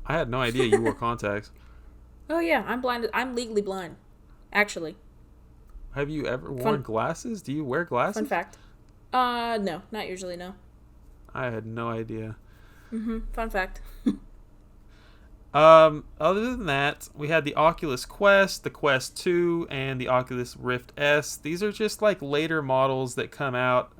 I had no idea you wore contacts. Oh, yeah. I'm blind. I'm legally blind, actually. Have you ever worn glasses? Do you wear glasses? Fun fact. No. Not usually, no. I had no idea. Mm-hmm. Fun fact. Other than that, we had the Oculus Quest, the Quest 2, and the Oculus Rift S. These are just later models that come out.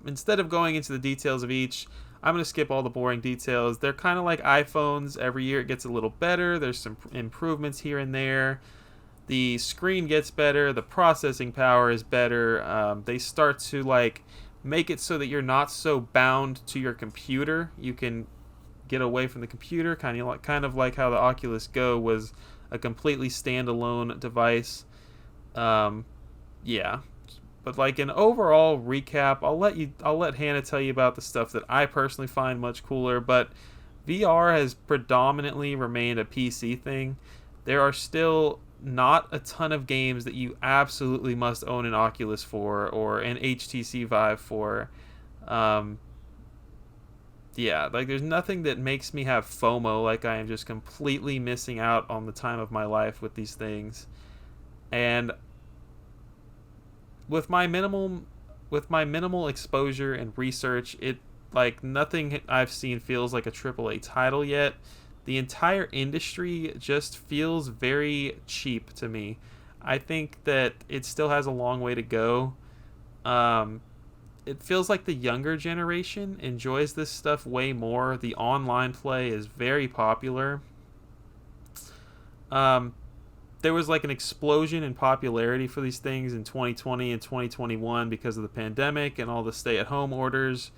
Instead of going into the details of each, I'm going to skip all the boring details. They're kind of like iPhones. Every year it gets a little better. There's some improvements here and there. The screen gets better. The processing power is better. They start to make it so that you're not so bound to your computer. You can get away from the computer, kind of like how the Oculus Go was a completely standalone device. Yeah. But an overall recap, I'll let Hannah tell you about the stuff that I personally find much cooler, but VR has predominantly remained a PC thing. There are still not a ton of games that you absolutely must own an Oculus for or an HTC Vive for. Yeah, there's nothing that makes me have FOMO, I am just completely missing out on the time of my life with these things. And with my minimal exposure and research, it nothing I've seen feels like a AAA title yet. The entire industry just feels very cheap to me. I think that it still has a long way to go. It feels like the younger generation enjoys this stuff way more. The online play is very popular. There was an explosion in popularity for these things in 2020 and 2021 because of the pandemic and all the stay-at-home orders.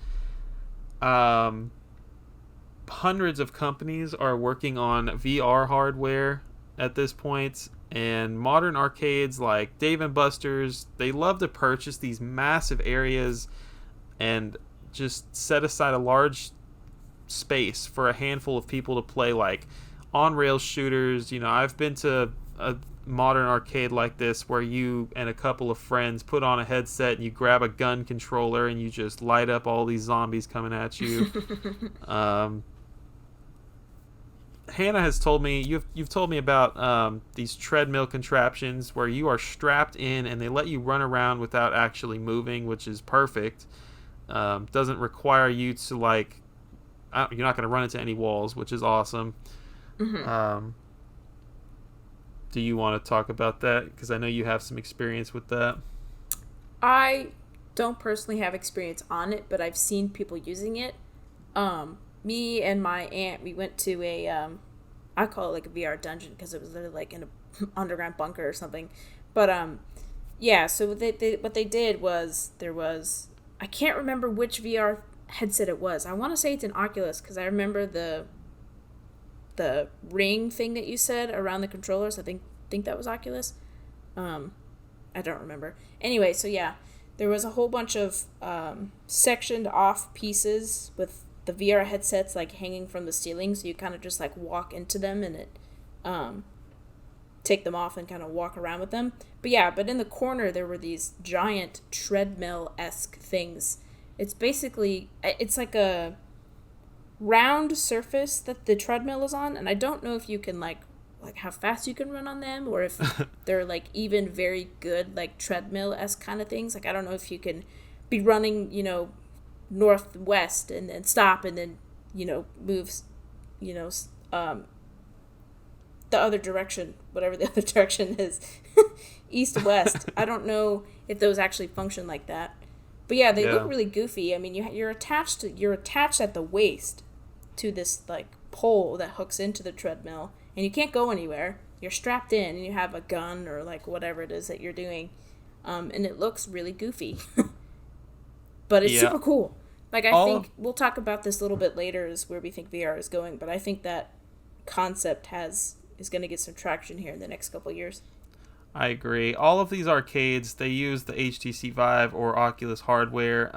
Hundreds of companies are working on VR hardware at this point, and modern arcades like Dave & Buster's, they love to purchase these massive areas and just set aside a large space for a handful of people to play on-rail shooters. I've been to modern arcade like this where you and a couple of friends put on a headset and you grab a gun controller and you just light up all these zombies coming at you. Hannah has told me, you've told me about these treadmill contraptions where you are strapped in and they let you run around without actually moving, which is perfect. Doesn't require you to like, you're not going to run into any walls, which is awesome. Mm-hmm. Do you want to talk about that? Because I know you have some experience with that. I don't personally have experience on it, but I've seen people using it. Me and my aunt, we went to a, I call it like a VR dungeon because it was literally like in an underground bunker or something. But, yeah, so what they did was, I can't remember which VR headset it was. I want to say it's an Oculus because I remember the ring thing that you said around the controllers. I think that was Oculus. I don't remember. Anyway, so yeah, there was a whole bunch of sectioned off pieces with the VR headsets like hanging from the ceiling, so you kind of just like walk into them and it take them off and kind of walk around with them. But yeah, but in the corner there were these giant treadmill-esque things. It's basically, it's like a round surface that the treadmill is on, and I don't know if you can like how fast you can run on them, or if they're like even very good like treadmill-esque kind of things. Like I don't know if you can be running, northwest and then stop and then moves the other direction, whatever the other direction is. East west. I don't know if those actually function like that, but yeah, they look really goofy. I mean, you're attached at the waist to this like pole that hooks into the treadmill, and you can't go anywhere. You're strapped in and you have a gun or like whatever it is that you're doing, and it looks really goofy. But it's super cool. Like, I think we'll talk about this a little bit later, is where we think VR is going, but I think that concept is going to get some traction here in the next couple of years. I agree. All of these arcades, they use the HTC Vive or Oculus hardware.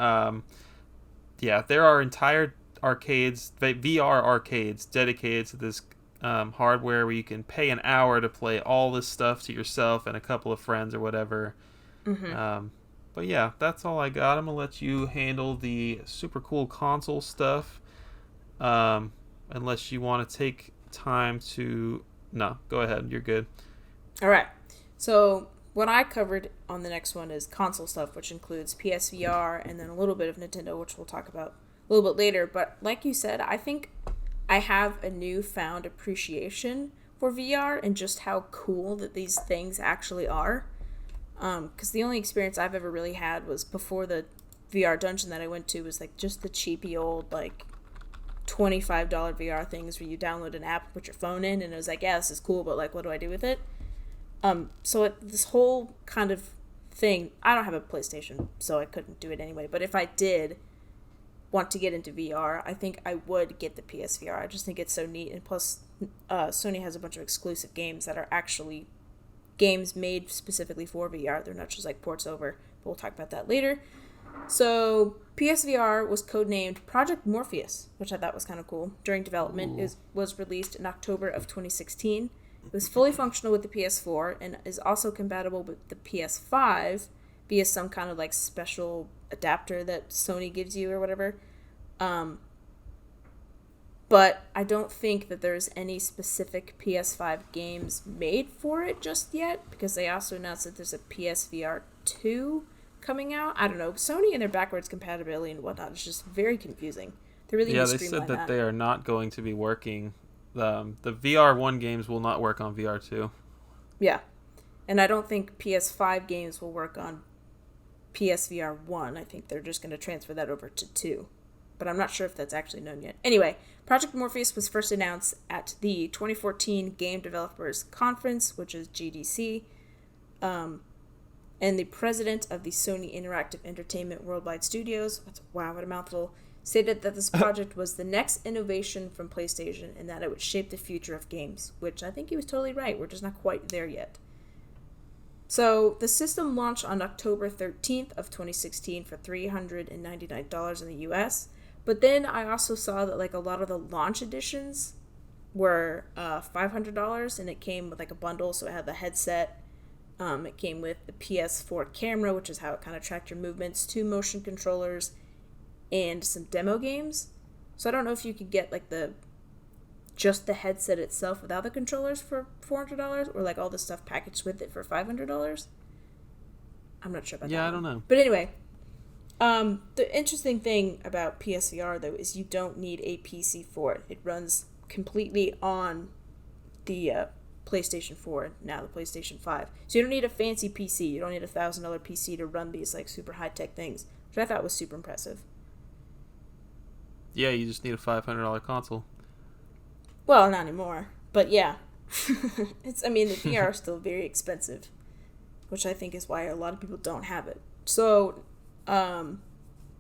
There are entire arcades, VR arcades, dedicated to this hardware where you can pay an hour to play all this stuff to yourself and a couple of friends or whatever. Mm-hmm. But yeah, that's all I got. I'm going to let you handle the super cool console stuff. Unless you want to take time to... No, go ahead. You're good. All right. So what I covered on the next one is console stuff, which includes PSVR and then a little bit of Nintendo, which we'll talk about a little bit later. But like you said, I think I have a newfound appreciation for VR and just how cool that these things actually are. Because the only experience I've ever really had was before the VR dungeon that I went to was like just the cheapy old like $25 VR things where you download an app and put your phone in, and it was like, yeah, this is cool, but like, what do I do with it? This whole kind of thing, I don't have a PlayStation, so I couldn't do it anyway, but if I did want to get into VR, I think I would get the PSVR. I just think it's so neat, and plus Sony has a bunch of exclusive games that are actually games made specifically for VR. They're not just like ports over, but we'll talk about that later. So PSVR was codenamed Project Morpheus, which I thought was kind of cool. During development, it was released in October of 2016. It was fully functional with the PS4 and is also compatible with the PS5 via some kind of like special adapter that Sony gives you or whatever. But I don't think that there's any specific PS5 games made for it just yet, because they also announced that there's a PSVR 2 coming out. I don't know. Sony and their backwards compatibility and whatnot is just very confusing. They really need to streamline that. Yeah, they said that they are not going to be working. The Vr1 games will not work on VR2. Yeah. And I don't think PS5 games will work on PSVR 1. I think they're just going to transfer that over to 2. But I'm not sure if that's actually known yet. Anyway, Project Morpheus was first announced at the 2014 Game Developers Conference, which is GDC. And the president of the Sony Interactive Entertainment Worldwide Studios, wow, what a mouthful, stated that this project was the next innovation from PlayStation and that it would shape the future of games, which I think he was totally right. We're just not quite there yet. So the system launched on October 13th of 2016 for $399 in the US. But then I also saw that like a lot of the launch editions were $500, and it came with like a bundle, so it had the headset. It came with the PS4 camera, which is how it kind of tracked your movements, 2 motion controllers, and some demo games. So I don't know if you could get like just the headset itself without the controllers for $400, or like all the stuff packaged with it for $500. I'm not sure about that. Yeah, I don't know. But anyway, the interesting thing about PSVR though is you don't need a PC for it. It runs completely on the PlayStation 4, now the PlayStation 5. So you don't need a fancy PC. You don't need a $1,000 PC to run these like super high-tech things, which I thought was super impressive. Yeah, you just need a $500 console. Well, not anymore, but yeah. The VR is still very expensive, which I think is why a lot of people don't have it. So,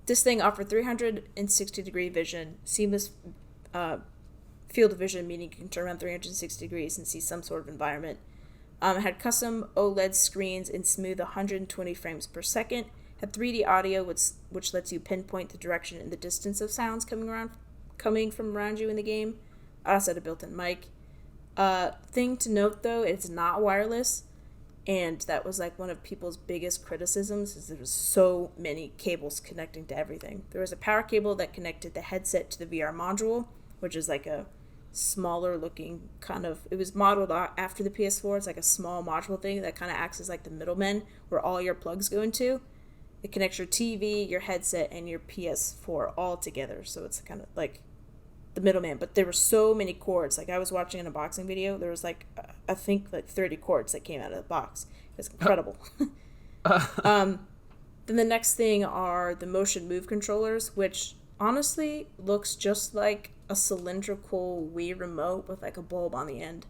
this thing offered 360-degree vision, seamless field of vision, meaning you can turn around 360 degrees and see some sort of environment. It had custom OLED screens in smooth 120 frames per second. Had 3D audio, which lets you pinpoint the direction and the distance of sounds coming from around you in the game. I also had a built-in mic. Thing to note though, it's not wireless, and that was like one of people's biggest criticisms, is there was so many cables connecting to everything. There was a power cable that connected the headset to the VR module, which is like a smaller looking kind of, it was modeled after the PS4. It's like a small module thing that kind of acts as like the middleman where all your plugs go into. It connects your TV, your headset, and your PS4 all together, so it's kind of like the middleman. But there were so many cords. Like I was watching an unboxing video, there was like I think like 30 cords that came out of the box. It's incredible. Then the next thing are the motion move controllers, which honestly looks just like a cylindrical Wii remote with like a bulb on the end.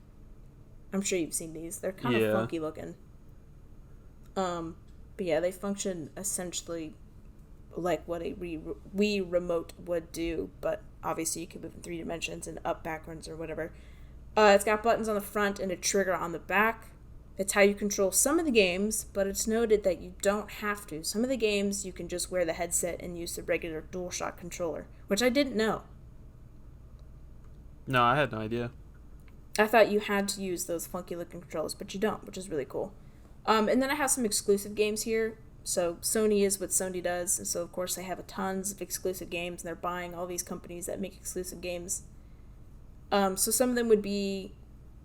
I'm sure you've seen these. They're kind of funky looking. But yeah, they function essentially like what a Wii remote would do, but obviously you can move in 3 dimensions and up, backwards, or whatever. It's got buttons on the front and a trigger on the back. It's how you control some of the games, but it's noted that you don't have to. Some of the games you can just wear the headset and use the regular DualShock controller, which I didn't know. No, I had no idea. I thought you had to use those funky looking controls, but you don't, which is really cool. And then I have some exclusive games here. So Sony is what Sony does, and so of course they have tons of exclusive games, and they're buying all these companies that make exclusive games. So some of them would be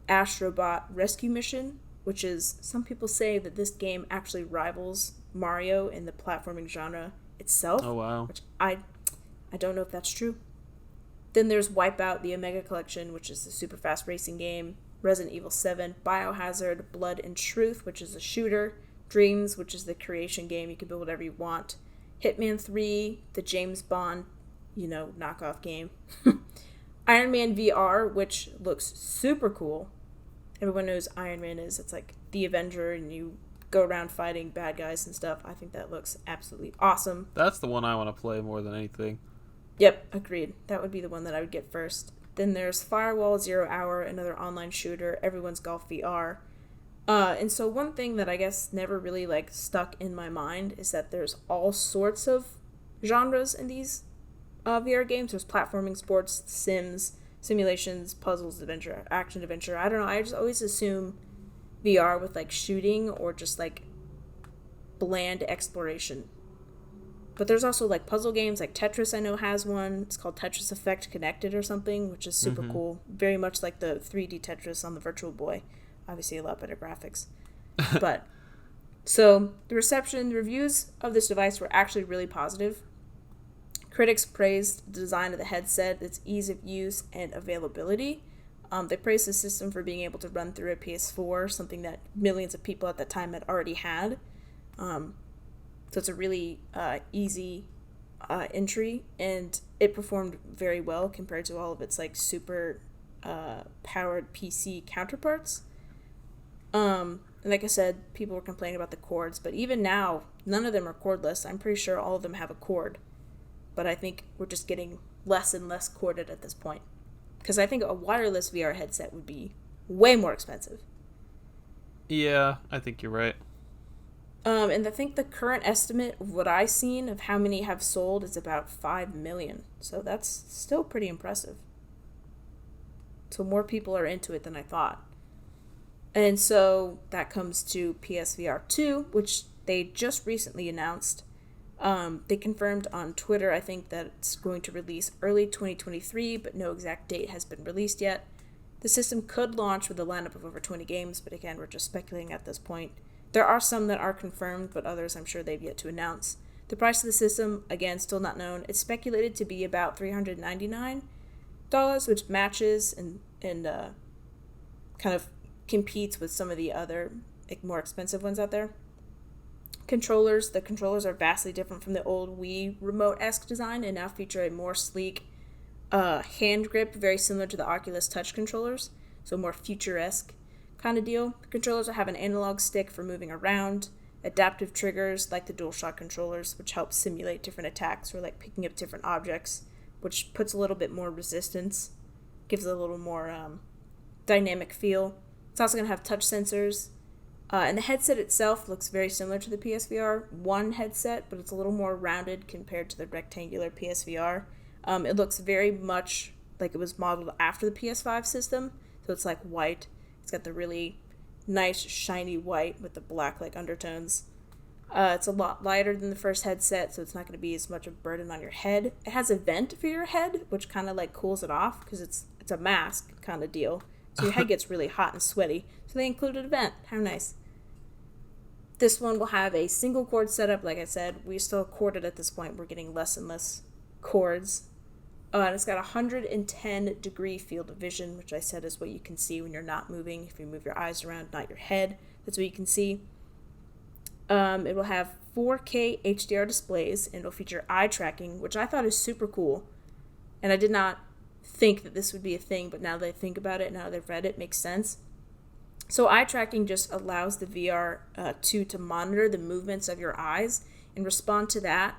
Astrobot Rescue Mission, which is, some people say that this game actually rivals Mario in the platforming genre itself. Oh, wow. Which I don't know if that's true. Then there's Wipeout, the Omega Collection, which is a super fast racing game. Resident Evil 7, Biohazard, Blood and Truth, which is a shooter. Dreams, which is the creation game. You can build whatever you want. Hitman 3, the James Bond, knockoff game. Iron Man VR, which looks super cool. Everyone knows Iron Man is. It's like the Avenger, and you go around fighting bad guys and stuff. I think that looks absolutely awesome. That's the one I want to play more than anything. Yep, agreed. That would be the one that I would get first. Then there's Firewall Zero Hour, another online shooter, Everyone's Golf VR. And so one thing that I guess never really stuck in my mind is that there's all sorts of genres in these VR games. There's platforming, sports, sims, simulations, puzzles, adventure, action adventure. I don't know. I just always assume VR with shooting or just bland exploration. But there's also puzzle games, Tetris I know has one. It's called Tetris Effect Connected or something, which is super cool. Very much like the 3D Tetris on the Virtual Boy. Obviously a lot better graphics. But, so the reviews of this device were actually really positive. Critics praised the design of the headset, its ease of use, and availability. They praised the system for being able to run through a PS4, something that millions of people at that time had already had. So it's a really easy entry, and it performed very well compared to all of its super powered PC counterparts. And like I said, people were complaining about the cords, but even now, none of them are cordless. I'm pretty sure all of them have a cord, but I think we're just getting less and less corded at this point, because I think a wireless VR headset would be way more expensive. Yeah, I think you're right. And I think the current estimate of what I've seen of how many have sold is about 5 million. So that's still pretty impressive. So more people are into it than I thought. And so that comes to PSVR 2, which they just recently announced. They confirmed on Twitter, I think, that it's going to release early 2023, but no exact date has been released yet. The system could launch with a lineup of over 20 games, but again, we're just speculating at this point. There are some that are confirmed, but others I'm sure they've yet to announce. The price of the system, again, still not known. It's speculated to be about $399, which matches and kind of competes with some of the other more expensive ones out there. The controllers are vastly different from the old Wii remote-esque design and now feature a more sleek hand grip, very similar to the Oculus Touch controllers, so more futuresque kind of deal. The controllers will have an analog stick for moving around, adaptive triggers like the DualShock controllers, which help simulate different attacks or like picking up different objects, which puts a little bit more resistance, gives it a little more dynamic feel. It's also going to have touch sensors. And the headset itself looks very similar to the PSVR1 headset, but it's a little more rounded compared to the rectangular PSVR. It looks very much like it was modeled after the PS5 system, so it's like white. It's got the really nice shiny white with the black like undertones. It's a lot lighter than the first headset, so it's not going to be as much of a burden on your head. It has a vent for your head, which kind of like cools it off because it's a mask kind of deal. So your head gets really hot and sweaty. So they included a vent. How nice. This one will have a single cord setup. Like I said, we still corded at this point. We're getting less and less cords. And it's got 110 degree field of vision, which I said is what you can see when you're not moving. If you move your eyes around, not your head, that's what you can see. It will have 4K HDR displays, and it'll feature eye tracking, which I thought is super cool. And I did not think that this would be a thing, but now that I think about it, now that I've read it, it makes sense. So eye tracking just allows the VR2 to monitor the movements of your eyes and respond to that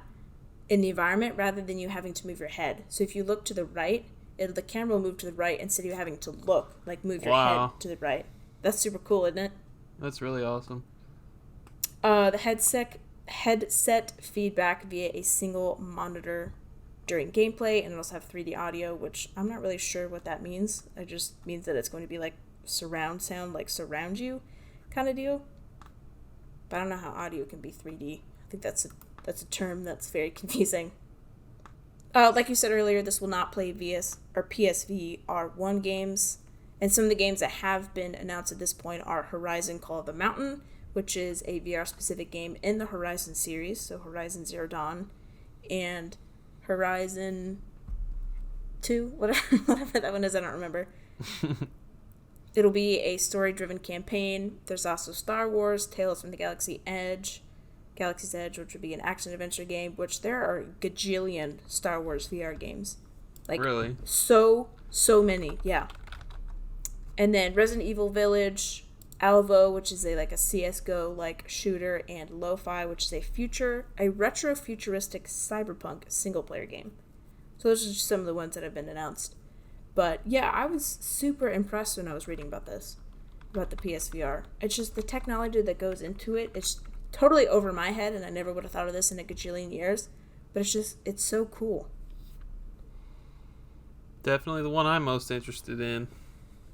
in the environment rather than you having to move your head. So if you look to the right, the camera will move to the right instead of you having to look, like move your head to the right. That's super cool, isn't it? That's really awesome. The headset feedback via a single monitor during gameplay, and it also have 3D audio, which I'm not really sure what that means. It just means that it's going to be like surround sound, like surround you kind of deal. But I don't know how audio can be 3D. I think that's a term that's very confusing. Like you said earlier, this will not play PSVR1 games, and some of the games that have been announced at this point are Horizon Call of the Mountain, which is a VR-specific game in the Horizon series, so Horizon Zero Dawn, and Horizon 2, whatever that one is, I don't remember. It'll be a story-driven campaign. There's also Star Wars, Tales from the Galaxy's Edge, which would be an action-adventure game, which there are a gajillion Star Wars VR games. Like, really? So many, yeah. And then Resident Evil Village, Alvo, which is a CSGO-like shooter, and Lo-Fi, which is a retro-futuristic cyberpunk single-player game. So those are just some of the ones that have been announced. But yeah, I was super impressed when I was reading about the PSVR. It's just the technology that goes into it. It's totally over my head, and I never would have thought of this in a gajillion years. But it's so cool. Definitely the one I'm most interested in.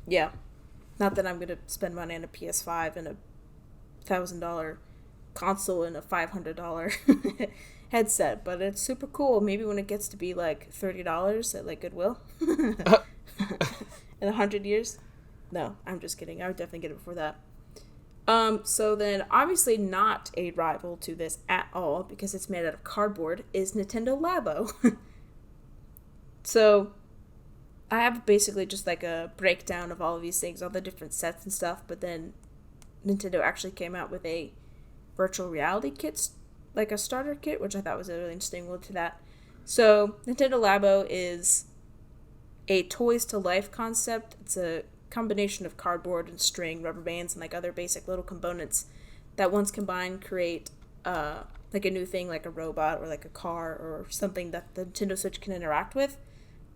Yeah. Not that I'm going to spend money on a PS5 and a $1,000 console and a $500 headset, but it's super cool. Maybe when it gets to be like $30 at like Goodwill in 100 years. No, I'm just kidding. I would definitely get it before that. So then obviously not a rival to this at all because it's made out of cardboard is Nintendo Labo. So I have basically just like a breakdown of all of these things, all the different sets and stuff, but then Nintendo actually came out with a virtual reality kit, like a starter kit, which I thought was a really interesting one to that. So Nintendo Labo is a toys to life concept. It's a combination of cardboard and string, rubber bands, and like other basic little components that once combined create like a new thing, like a robot or like a car or something that the Nintendo Switch can interact with.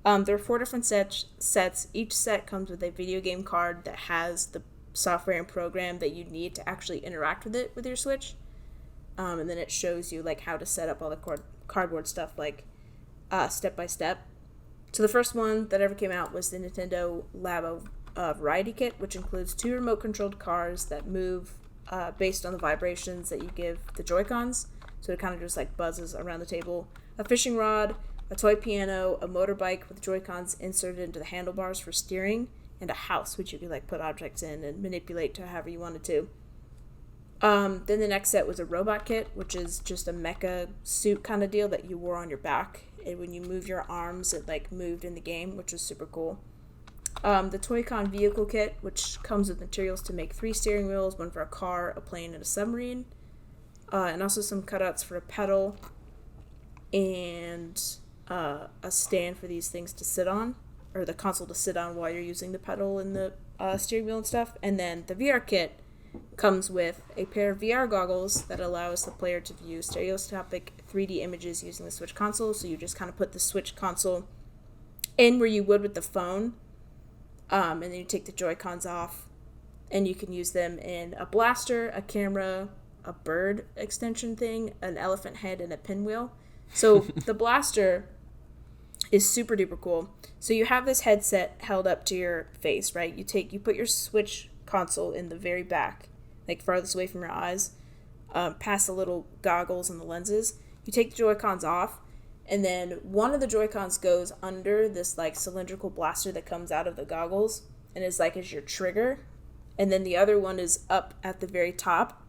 There are 4 different sets. Each set comes with a video game card that has the software and program that you need to actually interact with it with your Switch. And then it shows you like how to set up all the cardboard stuff, like step by step. So the first one that ever came out was the Nintendo Labo Variety Kit, which includes 2 remote-controlled cars that move based on the vibrations that you give the Joy-Cons. So it kind of just like buzzes around the table. A fishing rod, a toy piano, a motorbike with Joy-Cons inserted into the handlebars for steering, and a house, which you could like put objects in and manipulate to however you wanted to. Then the next set was a robot kit, which is just a mecha suit kind of deal that you wore on your back. And when you move your arms, it like moved in the game, which was super cool. The Toy-Con vehicle kit, which comes with materials to make 3 steering wheels, one for a car, a plane, and a submarine. And also some cutouts for a pedal and a stand for these things to sit on, or the console to sit on while you're using the pedal and the steering wheel and stuff. And then the VR kit comes with a pair of VR goggles that allows the player to view stereoscopic 3D images using the Switch console. So you just kind of put the Switch console in where you would with the phone, and then you take the Joy-Cons off, and you can use them in a blaster, a camera, a bird extension thing, an elephant head, and a pinwheel. So the blaster is super duper cool. So you have this headset held up to your face, right? You put your Switch console in the very back, like farthest away from your eyes, past the little goggles and the lenses. You take the Joy-Cons off, and then one of the Joy-Cons goes under this like cylindrical blaster that comes out of the goggles and is like as your trigger, and then the other one is up at the very top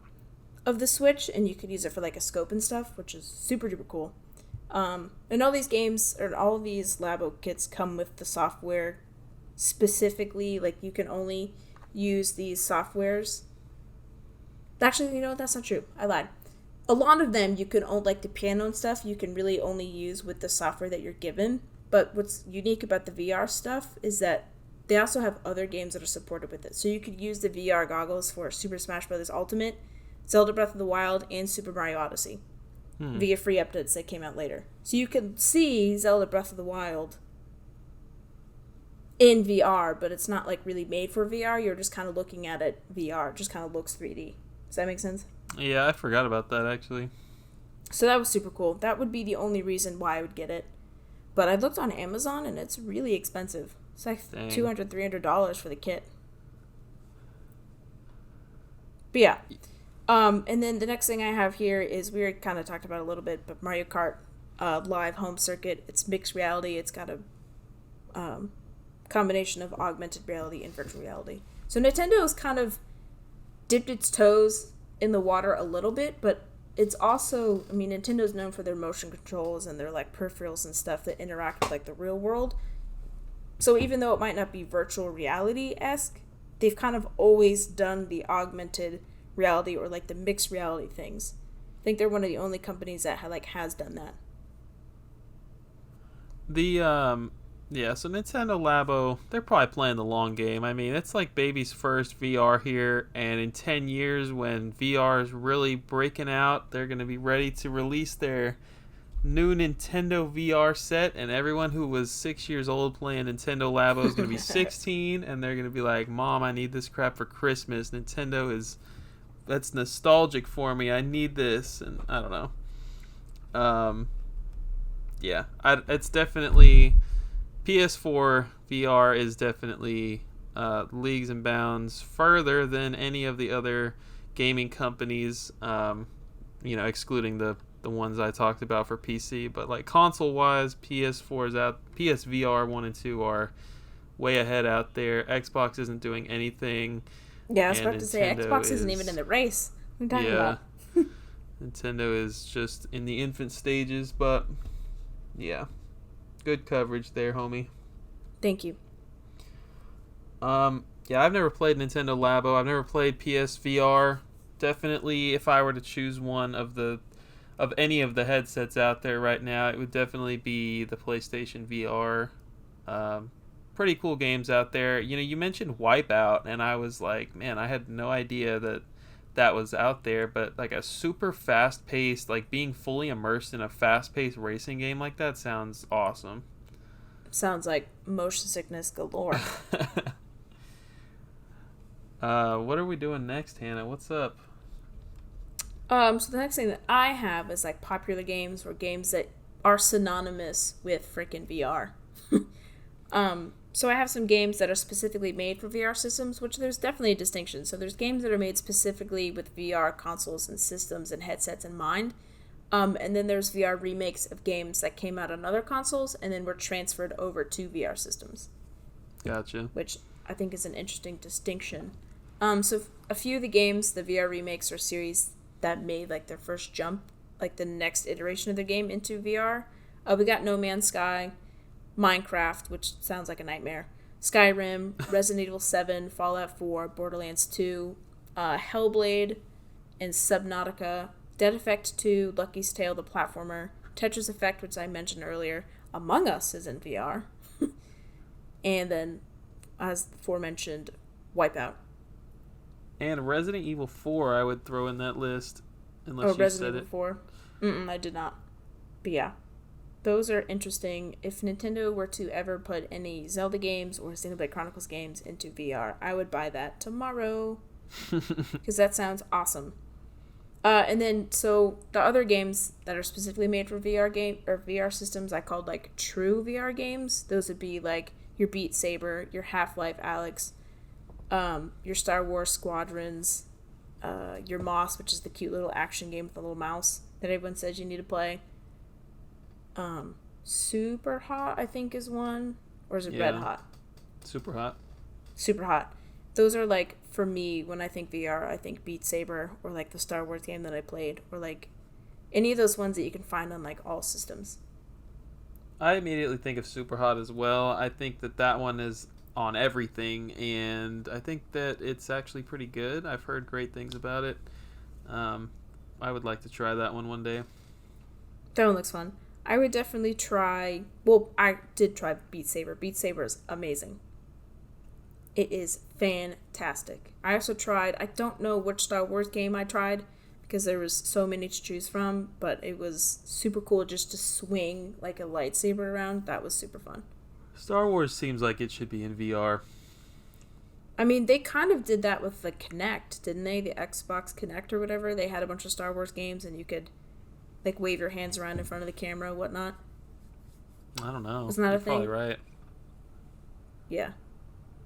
of the Switch, and you could use it for like a scope and stuff, which is super duper cool. And all these games, or all of these Labo kits come with the software specifically, like you can only use these softwares. Actually, you know what? That's not true. I lied. A lot of them you can only, like the piano and stuff, you can really only use with the software that you're given. But what's unique about the VR stuff is that they also have other games that are supported with it. So you could use the VR goggles for Super Smash Bros. Ultimate, Zelda Breath of the Wild, and Super Mario Odyssey via free updates that came out later. So you can see Zelda Breath of the Wild in VR, but it's not like really made for VR. You're just kind of looking at it VR. It just kind of looks 3D. Does that make sense? Yeah, I forgot about that actually. So that was super cool. That would be the only reason why I would get it. But I looked on Amazon and it's really expensive. It's like $200, $300 for the kit. But yeah. And then the next thing I have here is, we already kind of talked about it a little bit, but Mario Kart Live Home Circuit. It's mixed reality. It's got a combination of augmented reality and virtual reality. So Nintendo has kind of dipped its toes in the water a little bit, but it's also, I mean, Nintendo's known for their motion controls and their like peripherals and stuff that interact with like the real world. So even though it might not be virtual reality-esque, they've kind of always done the augmented reality or like the mixed reality things. I think they're one of the only companies that has done that. So Nintendo Labo, they're probably playing the long game. I mean, it's like baby's first VR here, and in 10 years when VR is really breaking out, they're going to be ready to release their new Nintendo VR set, and everyone who was 6 years old playing Nintendo Labo is going to be 16, and they're going to be like, Mom, I need this crap for Christmas. That's nostalgic for me. I need this, and I don't know. It's definitely... PS4 VR is definitely leagues and bounds further than any of the other gaming companies, excluding the ones I talked about for PC. But like console-wise, PS4 is out. PSVR 1 and 2 are way ahead out there. Xbox isn't doing anything. Yeah, I was about to say, Xbox isn't even in the race. What are you talking about? Nintendo is just in the infant stages, but yeah. Good coverage there, homie. Thank you. I've never played Nintendo Labo. I've never played PSVR. Definitely, if I were to choose one of any of the headsets out there right now, it would definitely be the PlayStation VR. Pretty cool games out there. You mentioned Wipeout, and I was like, man, I had no idea that was out there, but like a super fast-paced, like being fully immersed in a fast-paced racing game like that sounds awesome. Sounds like motion sickness galore. What are we doing next, Hannah? What's up? So the next thing that I have is like popular games or games that are synonymous with freaking VR. So I have some games that are specifically made for VR systems, which there's definitely a distinction. So there's games that are made specifically with VR consoles and systems and headsets in mind. And then there's VR remakes of games that came out on other consoles and then were transferred over to VR systems. Gotcha. Which I think is an interesting distinction. So a few of the games, the VR remakes are series that made like their first jump, like the next iteration of their game into VR. We got No Man's Sky, Minecraft, which sounds like a nightmare, Skyrim, Resident Evil 7, Fallout 4, Borderlands 2, Hellblade, and Subnautica, Dead Effect 2, Lucky's Tale, the platformer, Tetris Effect, which I mentioned earlier, Among Us is in VR, and then, as aforementioned, Wipeout. And Resident Evil 4 I would throw in that list, unless you Resident said Evil it. 4? I did not. But yeah. Those are interesting. If Nintendo were to ever put any Zelda games or Xenoblade Chronicles games into VR, I would buy that tomorrow. Because that sounds awesome. And then, so the other games that are specifically made for VR systems, I called like true VR games. Those would be like your Beat Saber, your Half-Life Alyx, your Star Wars Squadrons, your Moss, which is the cute little action game with the little mouse that everyone says you need to play. Super Hot, I think, is one. Or is it Red Hot? Super Hot. Super Hot. Those are, like, for me, when I think VR, I think Beat Saber, or, like, the Star Wars game that I played, or, like, any of those ones that you can find on, like, all systems. I immediately think of Super Hot as well. I think that one is on everything, and I think that it's actually pretty good. I've heard great things about it. I would like to try that one day. That one looks fun. I would definitely try... Well, I did try Beat Saber. Beat Saber is amazing. It is fantastic. I also tried... I don't know which Star Wars game I tried, because there was so many to choose from, but it was super cool just to swing like a lightsaber around. That was super fun. Star Wars seems like it should be in VR. I mean, they kind of did that with the Kinect, didn't they? The Xbox Kinect or whatever. They had a bunch of Star Wars games, and you could... like wave your hands around in front of the camera, whatnot. I don't know. Isn't that You're a thing? probably right. Yeah.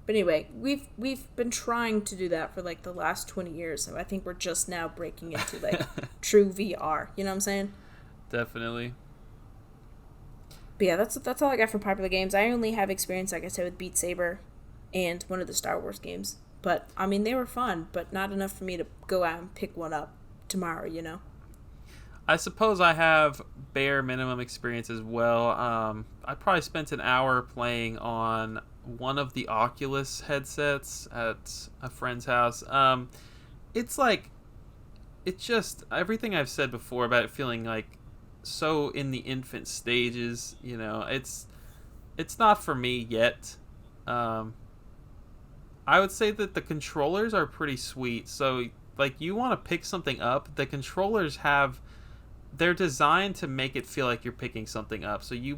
But anyway, we've been trying to do that for like the last 20 years, so I think we're just now breaking into like true VR. You know what I'm saying? Definitely. But yeah, that's all I got for popular games. I only have experience, like I said, with Beat Saber and one of the Star Wars games. But I mean, they were fun, but not enough for me to go out and pick one up tomorrow. You know. I suppose I have bare minimum experience as well. I probably spent an hour playing on one of the Oculus headsets at a friend's house. It's just everything I've said before about it feeling like so in the infant stages. You know, it's not for me yet. I would say that the controllers are pretty sweet. So like you want to pick something up, the controllers they're designed to make it feel like you're picking something up. So you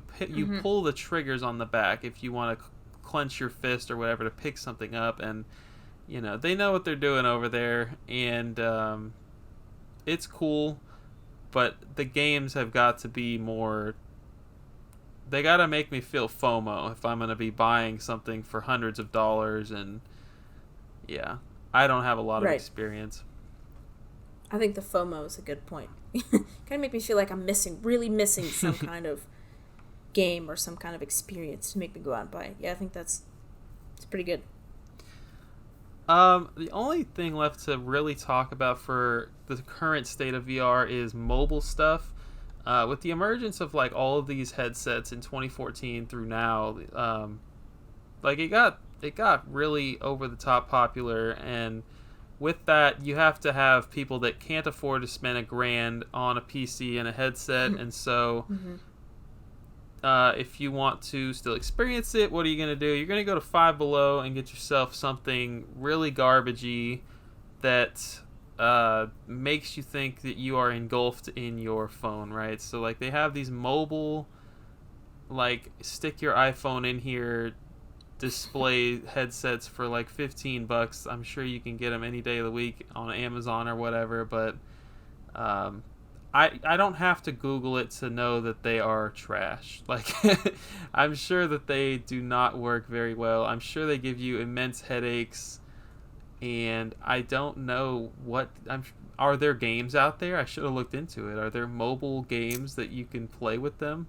pull the triggers on the back if you want to clench your fist or whatever to pick something up, and you know they know what they're doing over there, and it's cool. But the games have got to be more. They got to make me feel FOMO if I'm going to be buying something for hundreds of dollars, and yeah, I don't have a lot of experience. I think the FOMO is a good point. Kind of make me feel like I'm really missing some kind of game or some kind of experience to make me go out and buy it. Yeah, I think it's pretty good. The only thing left to really talk about for the current state of VR is mobile stuff. With the emergence of like all of these headsets in 2014 through now, like it got really over the top popular, and with that, you have to have people that can't afford to spend $1,000 on a PC and a headset, and so if you want to still experience it, what are you going to do? You're going to go to Five Below and get yourself something really garbagey that makes you think that you are engulfed in your phone, right? So like they have these mobile, like stick your iPhone in here display headsets for like $15. I'm sure you can get them any day of the week on Amazon or whatever, but I don't have to Google it to know that they are trash. Like, I'm sure that they do not work very well. I'm sure they give you immense headaches, and I don't know are there games out there? I should have looked into it. Are there mobile games that you can play with them?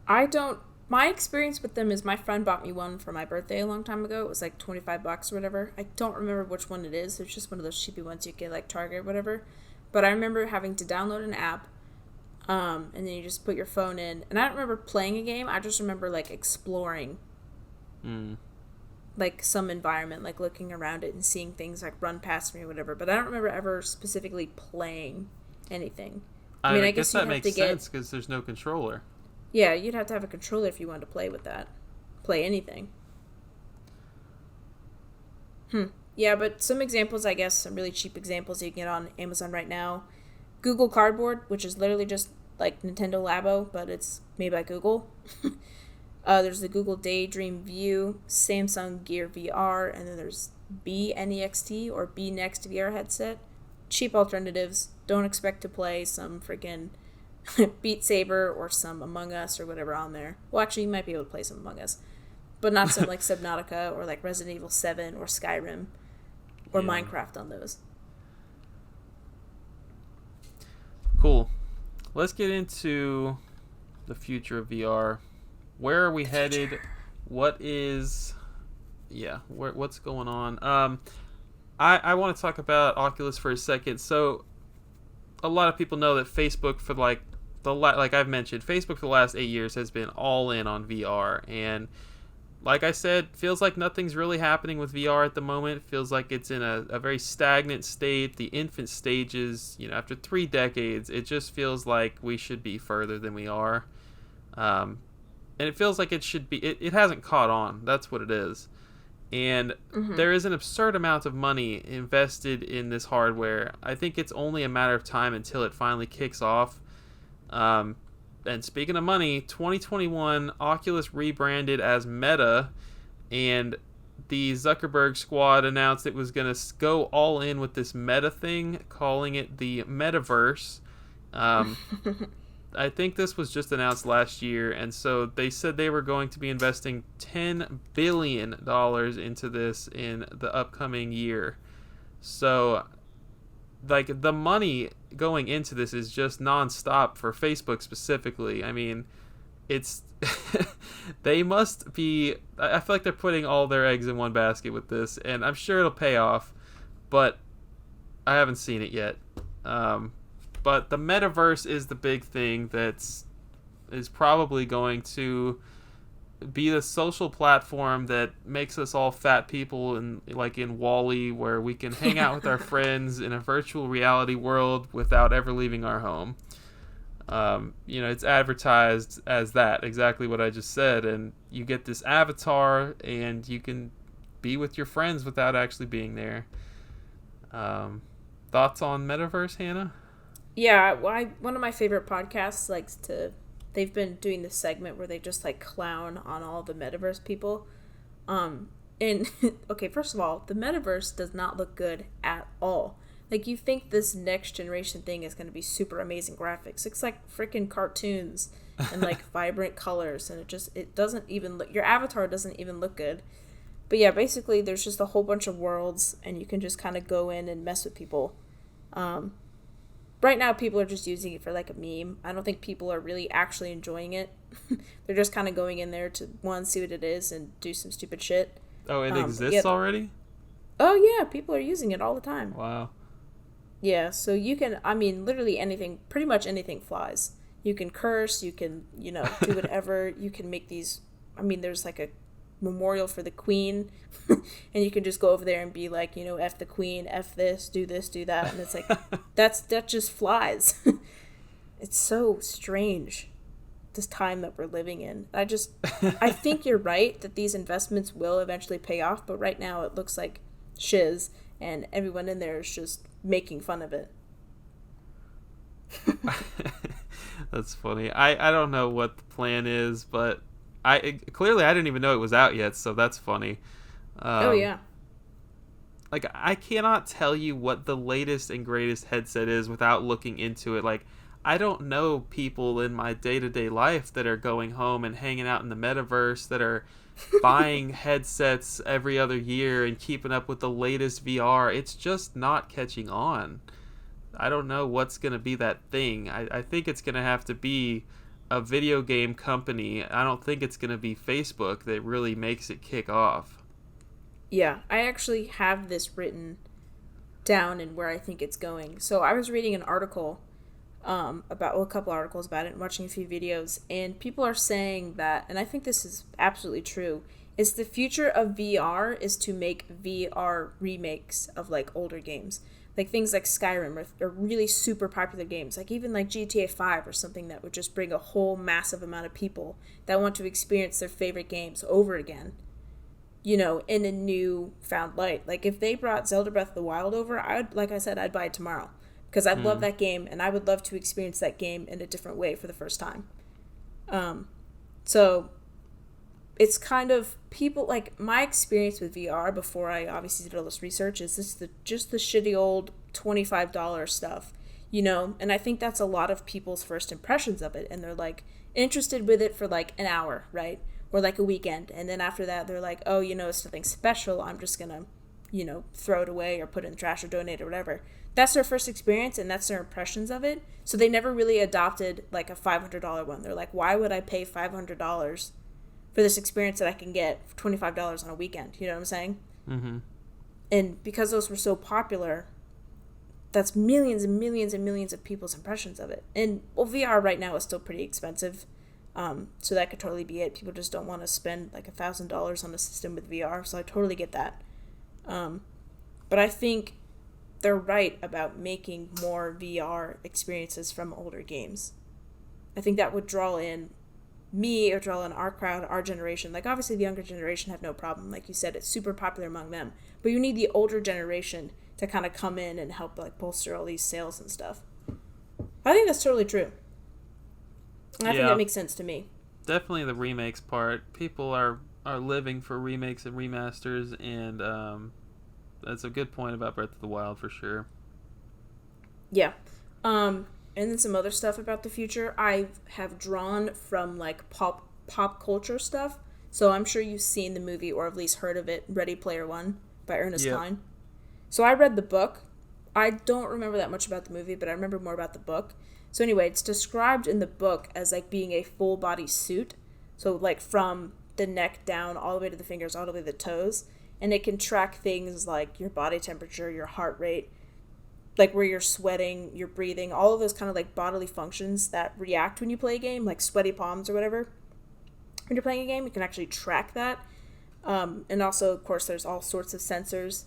I don't. My experience with them is my friend bought me one for my birthday a long time ago. It was like $25 or whatever. I don't remember which one it is. It's just one of those cheapy ones you get like Target or whatever. But I remember having to download an app, and then you just put your phone in. And I don't remember playing a game. I just remember like exploring, like some environment, like looking around it and seeing things like run past me or whatever. But I don't remember ever specifically playing anything. I mean, I guess that makes sense because there's no controller. Yeah, you'd have to have a controller if you wanted to play with that. Play anything. Yeah, but some examples, I guess, some really cheap examples you can get on Amazon right now. Google Cardboard, which is literally just like Nintendo Labo, but it's made by Google. There's the Google Daydream View, Samsung Gear VR, and then there's BNEXT or BNext VR headset. Cheap alternatives. Don't expect to play some freaking Beat Saber or some Among Us or whatever on there. Well, actually, you might be able to play some Among Us, but not some like Subnautica or like Resident Evil 7 or Skyrim or Minecraft on those. Cool. Let's get into the future of VR. Where are we headed? What's going on? I want to talk about Oculus for a second. So a lot of people know that Facebook for like I've mentioned, Facebook for the last 8 years has been all in on VR, and like I said, feels like nothing's really happening with VR at the moment. Feels like it's in a very stagnant state, the infant stages. After 3 decades, it just feels like we should be further than we are, and it feels like it should be. It hasn't caught on. That's what it is. And there is an absurd amount of money invested in this hardware. I think it's only a matter of time until it finally kicks off. And speaking of money, 2021, Oculus rebranded as Meta, and the Zuckerberg squad announced it was going to go all in with this Meta thing, calling it the Metaverse. I think this was just announced last year, and so they said they were going to be investing $10 billion into this in the upcoming year. So, like, the money going into this is just nonstop for Facebook specifically. I mean, it's they must be. I feel like they're putting all their eggs in one basket with this, and I'm sure it'll pay off, but I haven't seen it yet. But the metaverse is the big thing is probably going to be the social platform that makes us all fat people in WALL-E, where we can hang out with our friends in a virtual reality world without ever leaving our home. It's advertised as that, exactly what I just said, and you get this avatar and you can be with your friends without actually being there. Thoughts on metaverse, Hannah? Yeah, one of my favorite podcasts they've been doing this segment where they just like clown on all the metaverse people. And okay, first of all, the metaverse does not look good at all. Like, you think this next generation thing is going to be super amazing graphics. It's like freaking cartoons and like vibrant colors, and it doesn't even look, your avatar doesn't even look good. But yeah, basically there's just a whole bunch of worlds and you can just kind of go in and mess with people. Right now, people are just using it for, like, a meme. I don't think people are really actually enjoying it. They're just kind of going in there to, one, see what it is and do some stupid shit. Oh, it exists already? Oh, yeah. People are using it all the time. Wow. Yeah, so you can, literally anything, pretty much anything flies. You can curse, you can, do whatever. You can make these, there's, like, a memorial for the queen, and you can just go over there and be like, F the queen, F this, do that, and it's like that just flies. It's so strange, this time that we're living in. I think you're right that these investments will eventually pay off, but right now it looks like shiz, and everyone in there is just making fun of it. That's funny. I don't know what the plan is, but I didn't even know it was out yet, so that's funny. Oh yeah. Like, I cannot tell you what the latest and greatest headset is without looking into it. Like, I don't know people in my day-to-day life that are going home and hanging out in the metaverse, that are buying headsets every other year and keeping up with the latest VR. It's just not catching on. I don't know what's going to be that thing. I think it's going to have to be a video game company. I don't think it's going to be Facebook that really makes it kick off. Yeah, I actually have this written down and where I think it's going. So I was reading an article a couple articles about it and watching a few videos, and people are saying that, and I think this is absolutely true, is the future of VR is to make VR remakes of like older games. Like things like Skyrim are really super popular games. Like even like GTA 5 or something that would just bring a whole massive amount of people that want to experience their favorite games over again, you know, in a new found light. Like if they brought Zelda Breath of the Wild over, I'd buy it tomorrow. Because I love that game, and I would love to experience that game in a different way for the first time. So it's kind of people, like my experience with VR before I obviously did all this research is just the shitty old $25 stuff, you know? And I think that's a lot of people's first impressions of it, and they're like interested with it for like an hour, right? Or like a weekend. And then after that, they're like, oh, you know, it's nothing special. I'm just going to, you know, throw it away or put it in the trash or donate or whatever. That's their first experience, and that's their impressions of it. So they never really adopted like a $500 one. They're like, why would I pay $500 for this experience that I can get for $25 on a weekend? You know what I'm saying? Mm-hmm. And because those were so popular, that's millions and millions and millions of people's impressions of it. And well, VR right now is still pretty expensive. So that could totally be it. People just don't want to spend like $1,000 on a system with VR. So I totally get that. But I think they're right about making more VR experiences from older games. I think that would draw in me or draw in our crowd, our generation. Like obviously the younger generation have no problem. Like you said, it's super popular among them. But you need the older generation to kind of come in and help like bolster all these sales and stuff. I think that's totally true. And I think that makes sense to me. Definitely the remakes part. People are living for remakes and remasters, and that's a good point about Breath of the Wild for sure. Yeah. And then some other stuff about the future I have drawn from like pop culture stuff. So I'm sure you've seen the movie or at least heard of it, Ready Player One by Ernest Cline. So I read the book. I don't remember that much about the movie, but I remember more about the book. So anyway, it's described in the book as like being a full body suit. So like from the neck down all the way to the fingers, all the way to the toes. And it can track things like your body temperature, your heart rate, like where you're sweating, you're breathing, all of those kind of like bodily functions that react when you play a game, like sweaty palms or whatever. When you're playing a game, you can actually track that. And also, of course, there's all sorts of sensors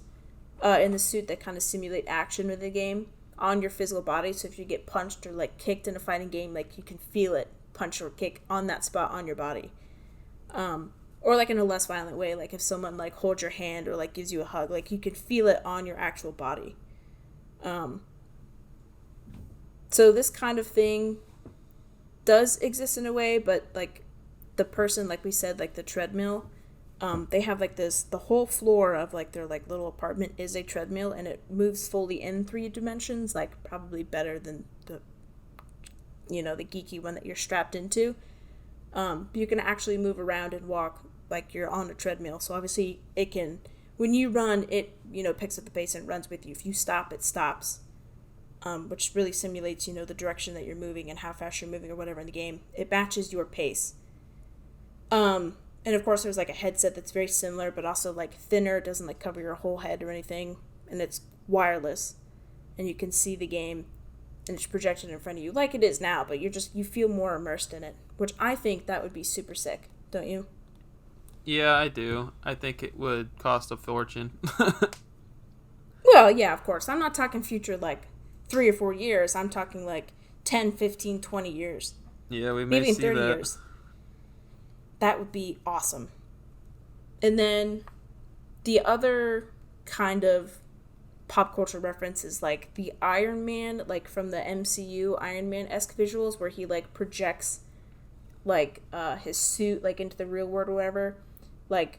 in the suit that kind of simulate action with the game on your physical body. So if you get punched or like kicked in a fighting game, like you can feel it punch or kick on that spot on your body. Or like in a less violent way, like if someone like holds your hand or like gives you a hug, like you can feel it on your actual body. So this kind of thing does exist in a way, but like the person, like we said, like the treadmill, they have like the whole floor of like their like little apartment is a treadmill, and it moves fully in 3 dimensions, like probably better than the geeky one that you're strapped into. You can actually move around and walk like you're on a treadmill. So obviously it can, when you run, it, picks up the pace and runs with you. If you stop, it stops, which really simulates, the direction that you're moving and how fast you're moving or whatever in the game. It matches your pace. And of course there's like a headset that's very similar, but also like thinner. It doesn't like cover your whole head or anything. And it's wireless, and you can see the game, and it's projected in front of you like it is now, but you feel more immersed in it, which I think that would be super sick, don't you? Yeah, I do. I think it would cost a fortune. Well, yeah, of course. I'm not talking future like 3 or 4 years. I'm talking like 10, 15, 20 years. Yeah, we may maybe see 30 that. years. That would be awesome. And then the other kind of pop culture reference is like the Iron Man, like from the MCU Iron Man-esque visuals where he like projects like his suit like into the real world or whatever, like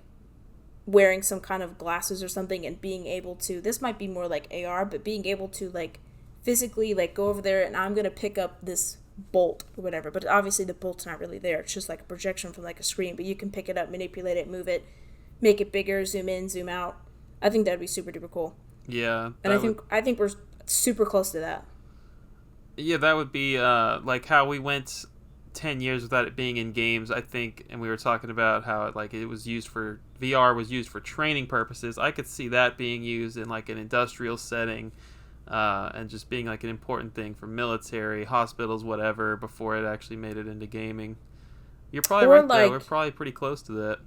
wearing some kind of glasses or something and being able to, this might be more like AR, but being able to like physically like go over there and I'm gonna pick up this bolt or whatever. But obviously the bolt's not really there. It's just like a projection from like a screen. But you can pick it up, manipulate it, move it, make it bigger, zoom in, zoom out. I think that'd be super duper cool. Yeah. And I think we're super close to that. Yeah, that would be like how we went 10 years without it being in games, I think, and we were talking about how it was used for VR was used for training purposes. I could see that being used in like an industrial setting, and just being like an important thing for military, hospitals, whatever, before it actually made it into gaming. You're probably right, though. We're probably pretty close to that.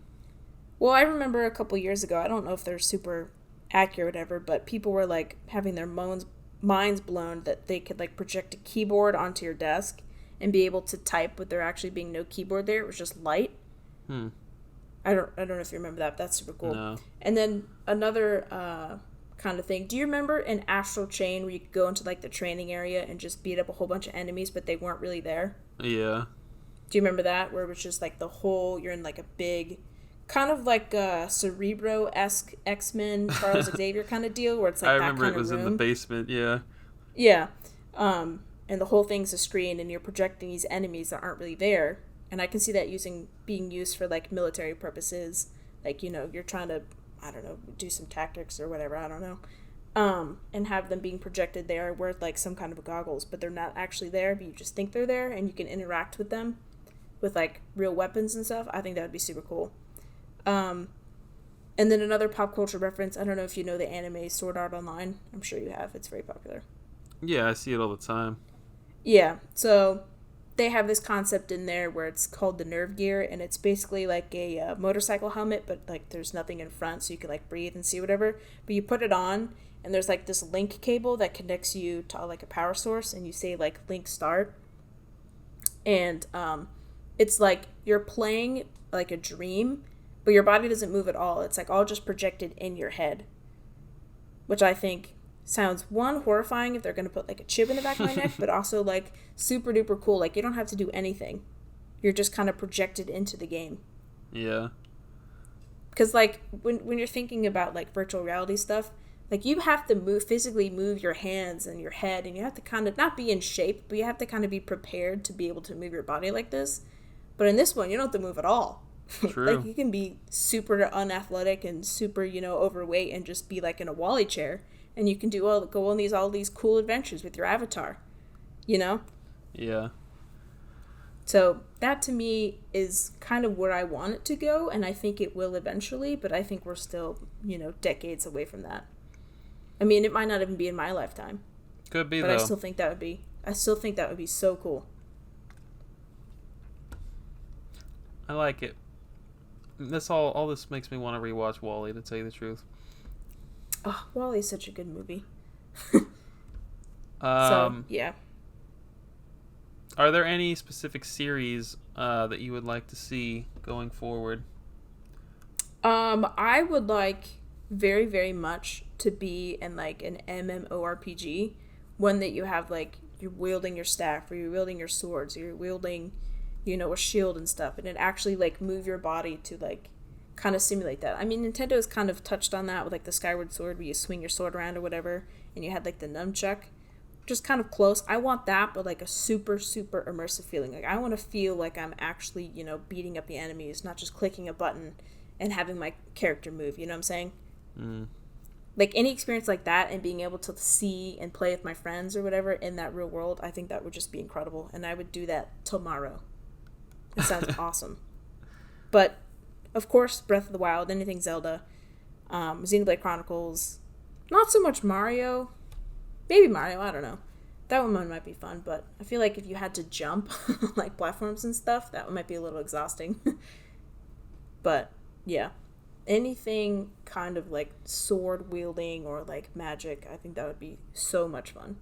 Well, I remember a couple years ago, I don't know if they're super accurate or whatever, but people were like having their minds blown that they could like project a keyboard onto your desk and be able to type with there actually being no keyboard there. It was just light. I don't know if you remember that, but that's super cool. No. And then another kind of thing. Do you remember an Astral Chain where you could go into like the training area and just beat up a whole bunch of enemies, but they weren't really there? Yeah. Do you remember that? Where it was just like you're in like a big, kind of like a Cerebro-esque X-Men Charles Xavier kind of deal, where it's like I that remember kind it was of room. in the basement, yeah. Yeah. And the whole thing's a screen, and you're projecting these enemies that aren't really there. And I can see that being used for like military purposes. Like, you're trying to, I don't know, do some tactics or whatever, I don't know. And have them being projected there with like some kind of goggles, but they're not actually there, but you just think they're there, and you can interact with them with like real weapons and stuff. I think that would be super cool. And then another pop culture reference, I don't know if you know the anime Sword Art Online. I'm sure you have. It's very popular. Yeah, I see it all the time. Yeah, so they have this concept in there where it's called the Nerve Gear, and it's basically like a motorcycle helmet, but like there's nothing in front, so you can like breathe and see whatever. But you put it on, and there's like this link cable that connects you to like a power source, and you say like link start. And it's like you're playing like a dream, but your body doesn't move at all. It's like all just projected in your head, which I think sounds, one, horrifying if they're going to put like a chip in the back of my neck, but also like super duper cool. Like you don't have to do anything. You're just kind of projected into the game. Yeah. Because like when you're thinking about like virtual reality stuff, like you have to physically move your hands and your head, and you have to kind of not be in shape, but you have to kind of be prepared to be able to move your body like this. But in this one, you don't have to move at all. True. Like you can be super unathletic and super, overweight and just be like in a Wall-E chair. And you can go on all these cool adventures with your avatar, Yeah. So that to me is kind of where I want it to go, and I think it will eventually, but I think we're still, decades away from that. I mean, it might not even be in my lifetime. Could be, but though. I still think that would be so cool. I like it. All this makes me want to rewatch Wall-E, to tell you the truth. Oh, Wall-E is such a good movie. Yeah. Are there any specific series that you would like to see going forward? I would like very, very much to be in like an MMORPG, one that you have like you're wielding your staff, or you're wielding your swords, or you're wielding, a shield and stuff, and it actually like move your body to like kind of simulate that. I mean, Nintendo's kind of touched on that with like the Skyward Sword, where you swing your sword around or whatever, and you had like the nunchuck, just kind of close. I want that, but like a super, super immersive feeling. Like I want to feel like I'm actually, beating up the enemies, not just clicking a button and having my character move. You know what I'm saying? Like any experience like that, and being able to see and play with my friends or whatever in that real world, I think that would just be incredible, and I would do that tomorrow. It sounds awesome. But of course, Breath of the Wild, anything Zelda, Xenoblade Chronicles, not so much Mario. Maybe Mario, I don't know. That one might be fun, but I feel like if you had to jump, like platforms and stuff, that one might be a little exhausting. But, yeah. Anything kind of like sword wielding or like magic, I think that would be so much fun.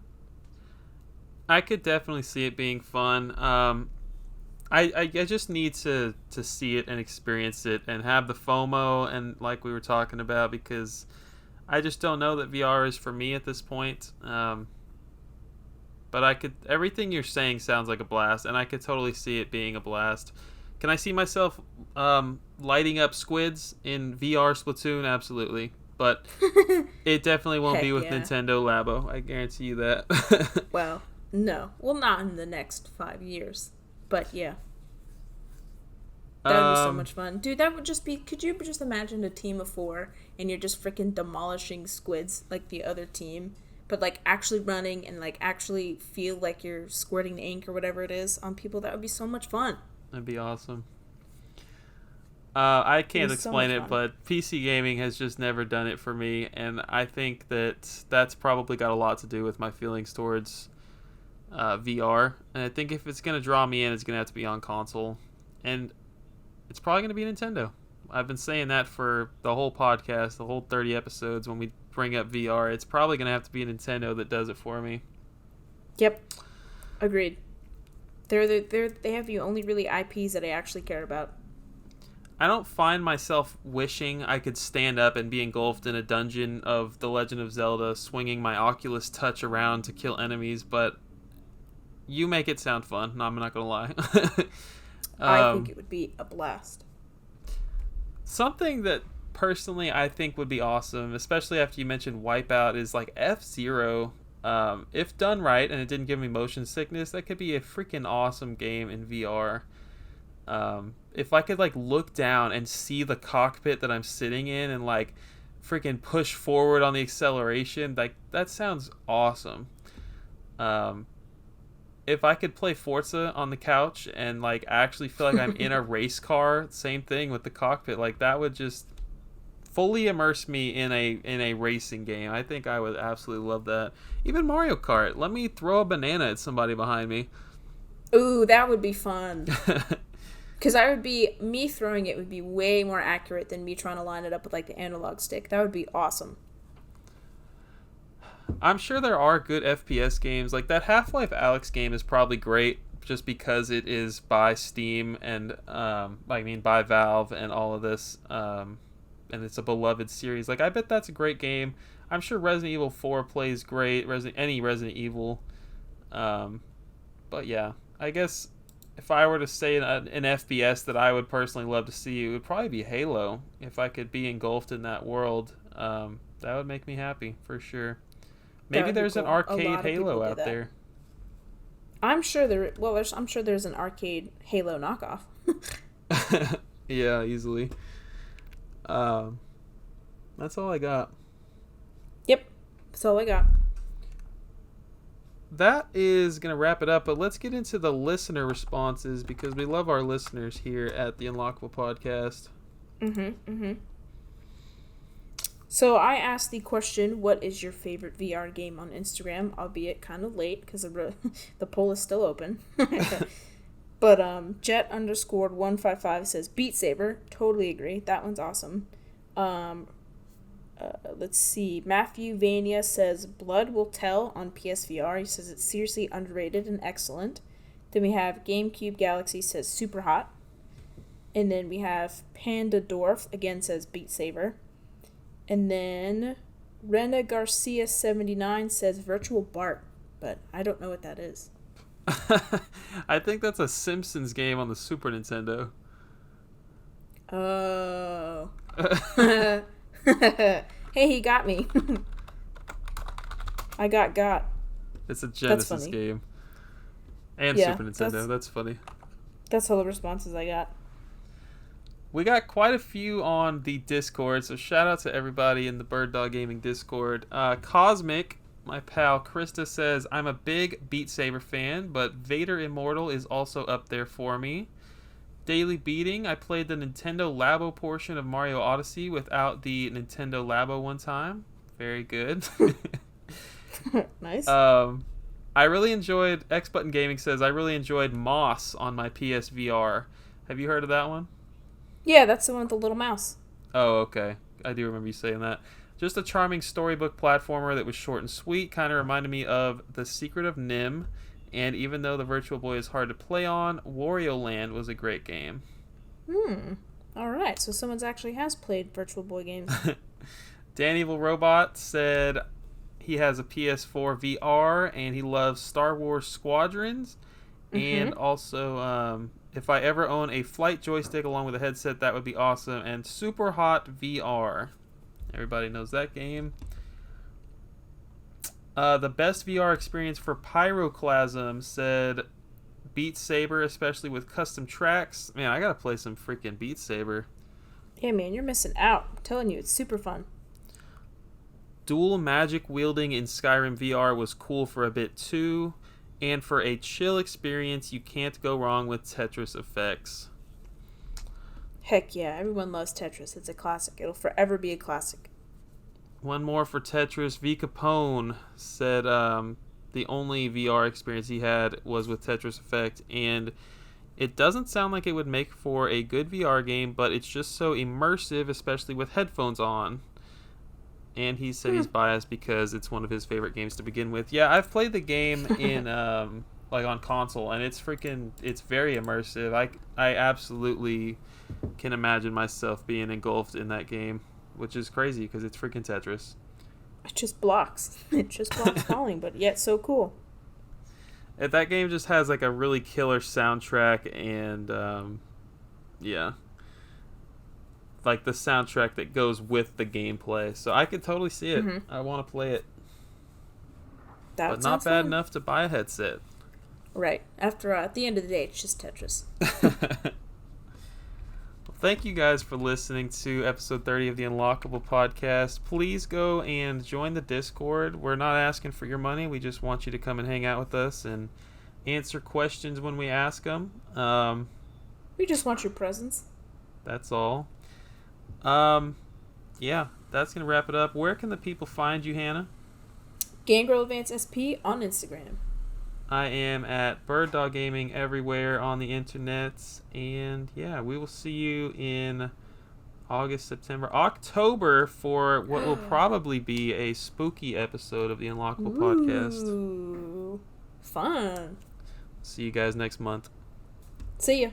I could definitely see it being fun. I just need to see it and experience it and have the FOMO, and like we were talking about, because I just don't know that VR is for me at this point. But everything you're saying sounds like a blast, and I could totally see it being a blast. Can I see myself lighting up squids in VR Splatoon? Absolutely. but it definitely won't be with yeah. Nintendo Labo. I guarantee you that. Well, no. Well, not in the next 5 years. But yeah. That would be so much fun. Dude, that would just be... Could you just imagine a team of 4 and you're just freaking demolishing squids like the other team, but like actually running and like actually feel like you're squirting ink or whatever it is on people? That would be so much fun. That'd be awesome. I can't explain it, fun. but PC gaming has just never done it for me, and I think that's probably got a lot to do with my feelings towards VR. And I think if it's going to draw me in, it's going to have to be on console. And it's probably going to be Nintendo. I've been saying that for the whole podcast, the whole 30 episodes when we bring up VR. It's probably going to have to be a Nintendo that does it for me. Yep. Agreed. They have the only really IPs that I actually care about. I don't find myself wishing I could stand up and be engulfed in a dungeon of The Legend of Zelda, swinging my Oculus Touch around to kill enemies, but you make it sound fun. No, I'm not going to lie. I think it would be a blast. Something that personally I think would be awesome, especially after you mentioned Wipeout, is like F-Zero. If done right and it didn't give me motion sickness, that could be a freaking awesome game in VR. If I could like look down and see the cockpit that I'm sitting in and like freaking push forward on the acceleration, like that sounds awesome. If I could play Forza on the couch and like actually feel like I'm in a race car, same thing with the cockpit, like that would just fully immerse me in a racing game. I think I would absolutely love that. Even Mario Kart, let me throw a banana at somebody behind me. Ooh, that would be fun. Because me throwing it would be way more accurate than me trying to line it up with like the analog stick. That would be awesome. I'm sure there are good FPS games. Like that Half-Life Alyx game is probably great just because it is by Steam and by Valve and all of this. And it's a beloved series. Like I bet that's a great game. I'm sure Resident Evil 4 plays great. Any Resident Evil. But yeah, I guess if I were to say an FPS that I would personally love to see, it would probably be Halo. If I could be engulfed in that world, that would make me happy for sure. Maybe there's an arcade Halo out there. I'm sure I'm sure there's an arcade Halo knockoff. Yeah, easily. That's all I got. Yep, that's all I got. That is going to wrap it up, but let's get into the listener responses because we love our listeners here at the Unlockable Podcast. So I asked the question, what is your favorite VR game on Instagram, albeit kind of late because the poll is still open. But Jet_155 says Beat Saber. Totally agree. That one's awesome. Let's see. Matthew Vania says Blood Will Tell on PSVR. He says it's seriously underrated and excellent. Then we have GameCube Galaxy says super hot. And then we have Panda Dwarf again says Beat Saber. And then Rena Garcia 79 says Virtual Bart, but I don't know what that is. I think that's a Simpsons game on the Super Nintendo. Oh. Hey, he got me. I got. It's a Genesis game. And Super Nintendo. That's funny. That's all the responses I got. We got quite a few on the Discord, so shout out to everybody in the Bird Dog Gaming Discord. Cosmic, my pal Krista, says, I'm a big Beat Saber fan, but Vader Immortal is also up there for me. Daily Beating, I played the Nintendo Labo portion of Mario Odyssey without the Nintendo Labo one time. Very good. Nice. I really enjoyed, X Button Gaming says, I really enjoyed Moss on my PSVR. Have you heard of that one? Yeah, that's the one with the little mouse. Oh, okay. I do remember you saying that. Just a charming storybook platformer that was short and sweet. Kind of reminded me of The Secret of Nim. And even though the Virtual Boy is hard to play on, Wario Land was a great game. Alright, so someone actually has played Virtual Boy games. Dan Evil Robot said he has a PS4 VR and he loves Star Wars Squadrons. And also, if I ever own a flight joystick along with a headset, that would be awesome. And Super Hot VR. Everybody knows that game. The best VR experience for Pyroclasm said Beat Saber, especially with custom tracks. Man, I gotta play some freaking Beat Saber. Yeah, man, you're missing out. I'm telling you, it's super fun. Dual magic wielding in Skyrim VR was cool for a bit too. And for a chill experience, you can't go wrong with Tetris effects. Heck yeah, everyone loves Tetris. It's a classic. It'll forever be a classic. One more for Tetris. V. Capone said the only VR experience he had was with Tetris Effect, and it doesn't sound like it would make for a good VR game, but it's just so immersive, especially with headphones on. And he said he's biased because it's one of his favorite games to begin with. Yeah, I've played the game in like on console, and it's very immersive. I absolutely can imagine myself being engulfed in that game, which is crazy because it's freaking Tetris. It just blocks. It just blocks falling, but yet so cool. That game just has like a really killer soundtrack, and yeah, like the soundtrack that goes with the gameplay. So I could totally see it. Mm-hmm. I want to play it, but not bad enough to buy a headset. Right. After at the end of the day, it's just Tetris. Thank you guys for listening to episode 30 of the Unlockable Podcast. Please go and join the Discord. We're not asking for your money. We just want you to come and hang out with us and answer questions when we ask them. We just want your presence. That's all. Yeah, that's going to wrap it up. Where can the people find you, Hannah? Gangrel Advance SP on Instagram. I am at Bird Dog Gaming everywhere on the internet. And yeah, we will see you in August, September, October for what will probably be a spooky episode of the Unlockable Podcast. Fun. See you guys next month. See ya.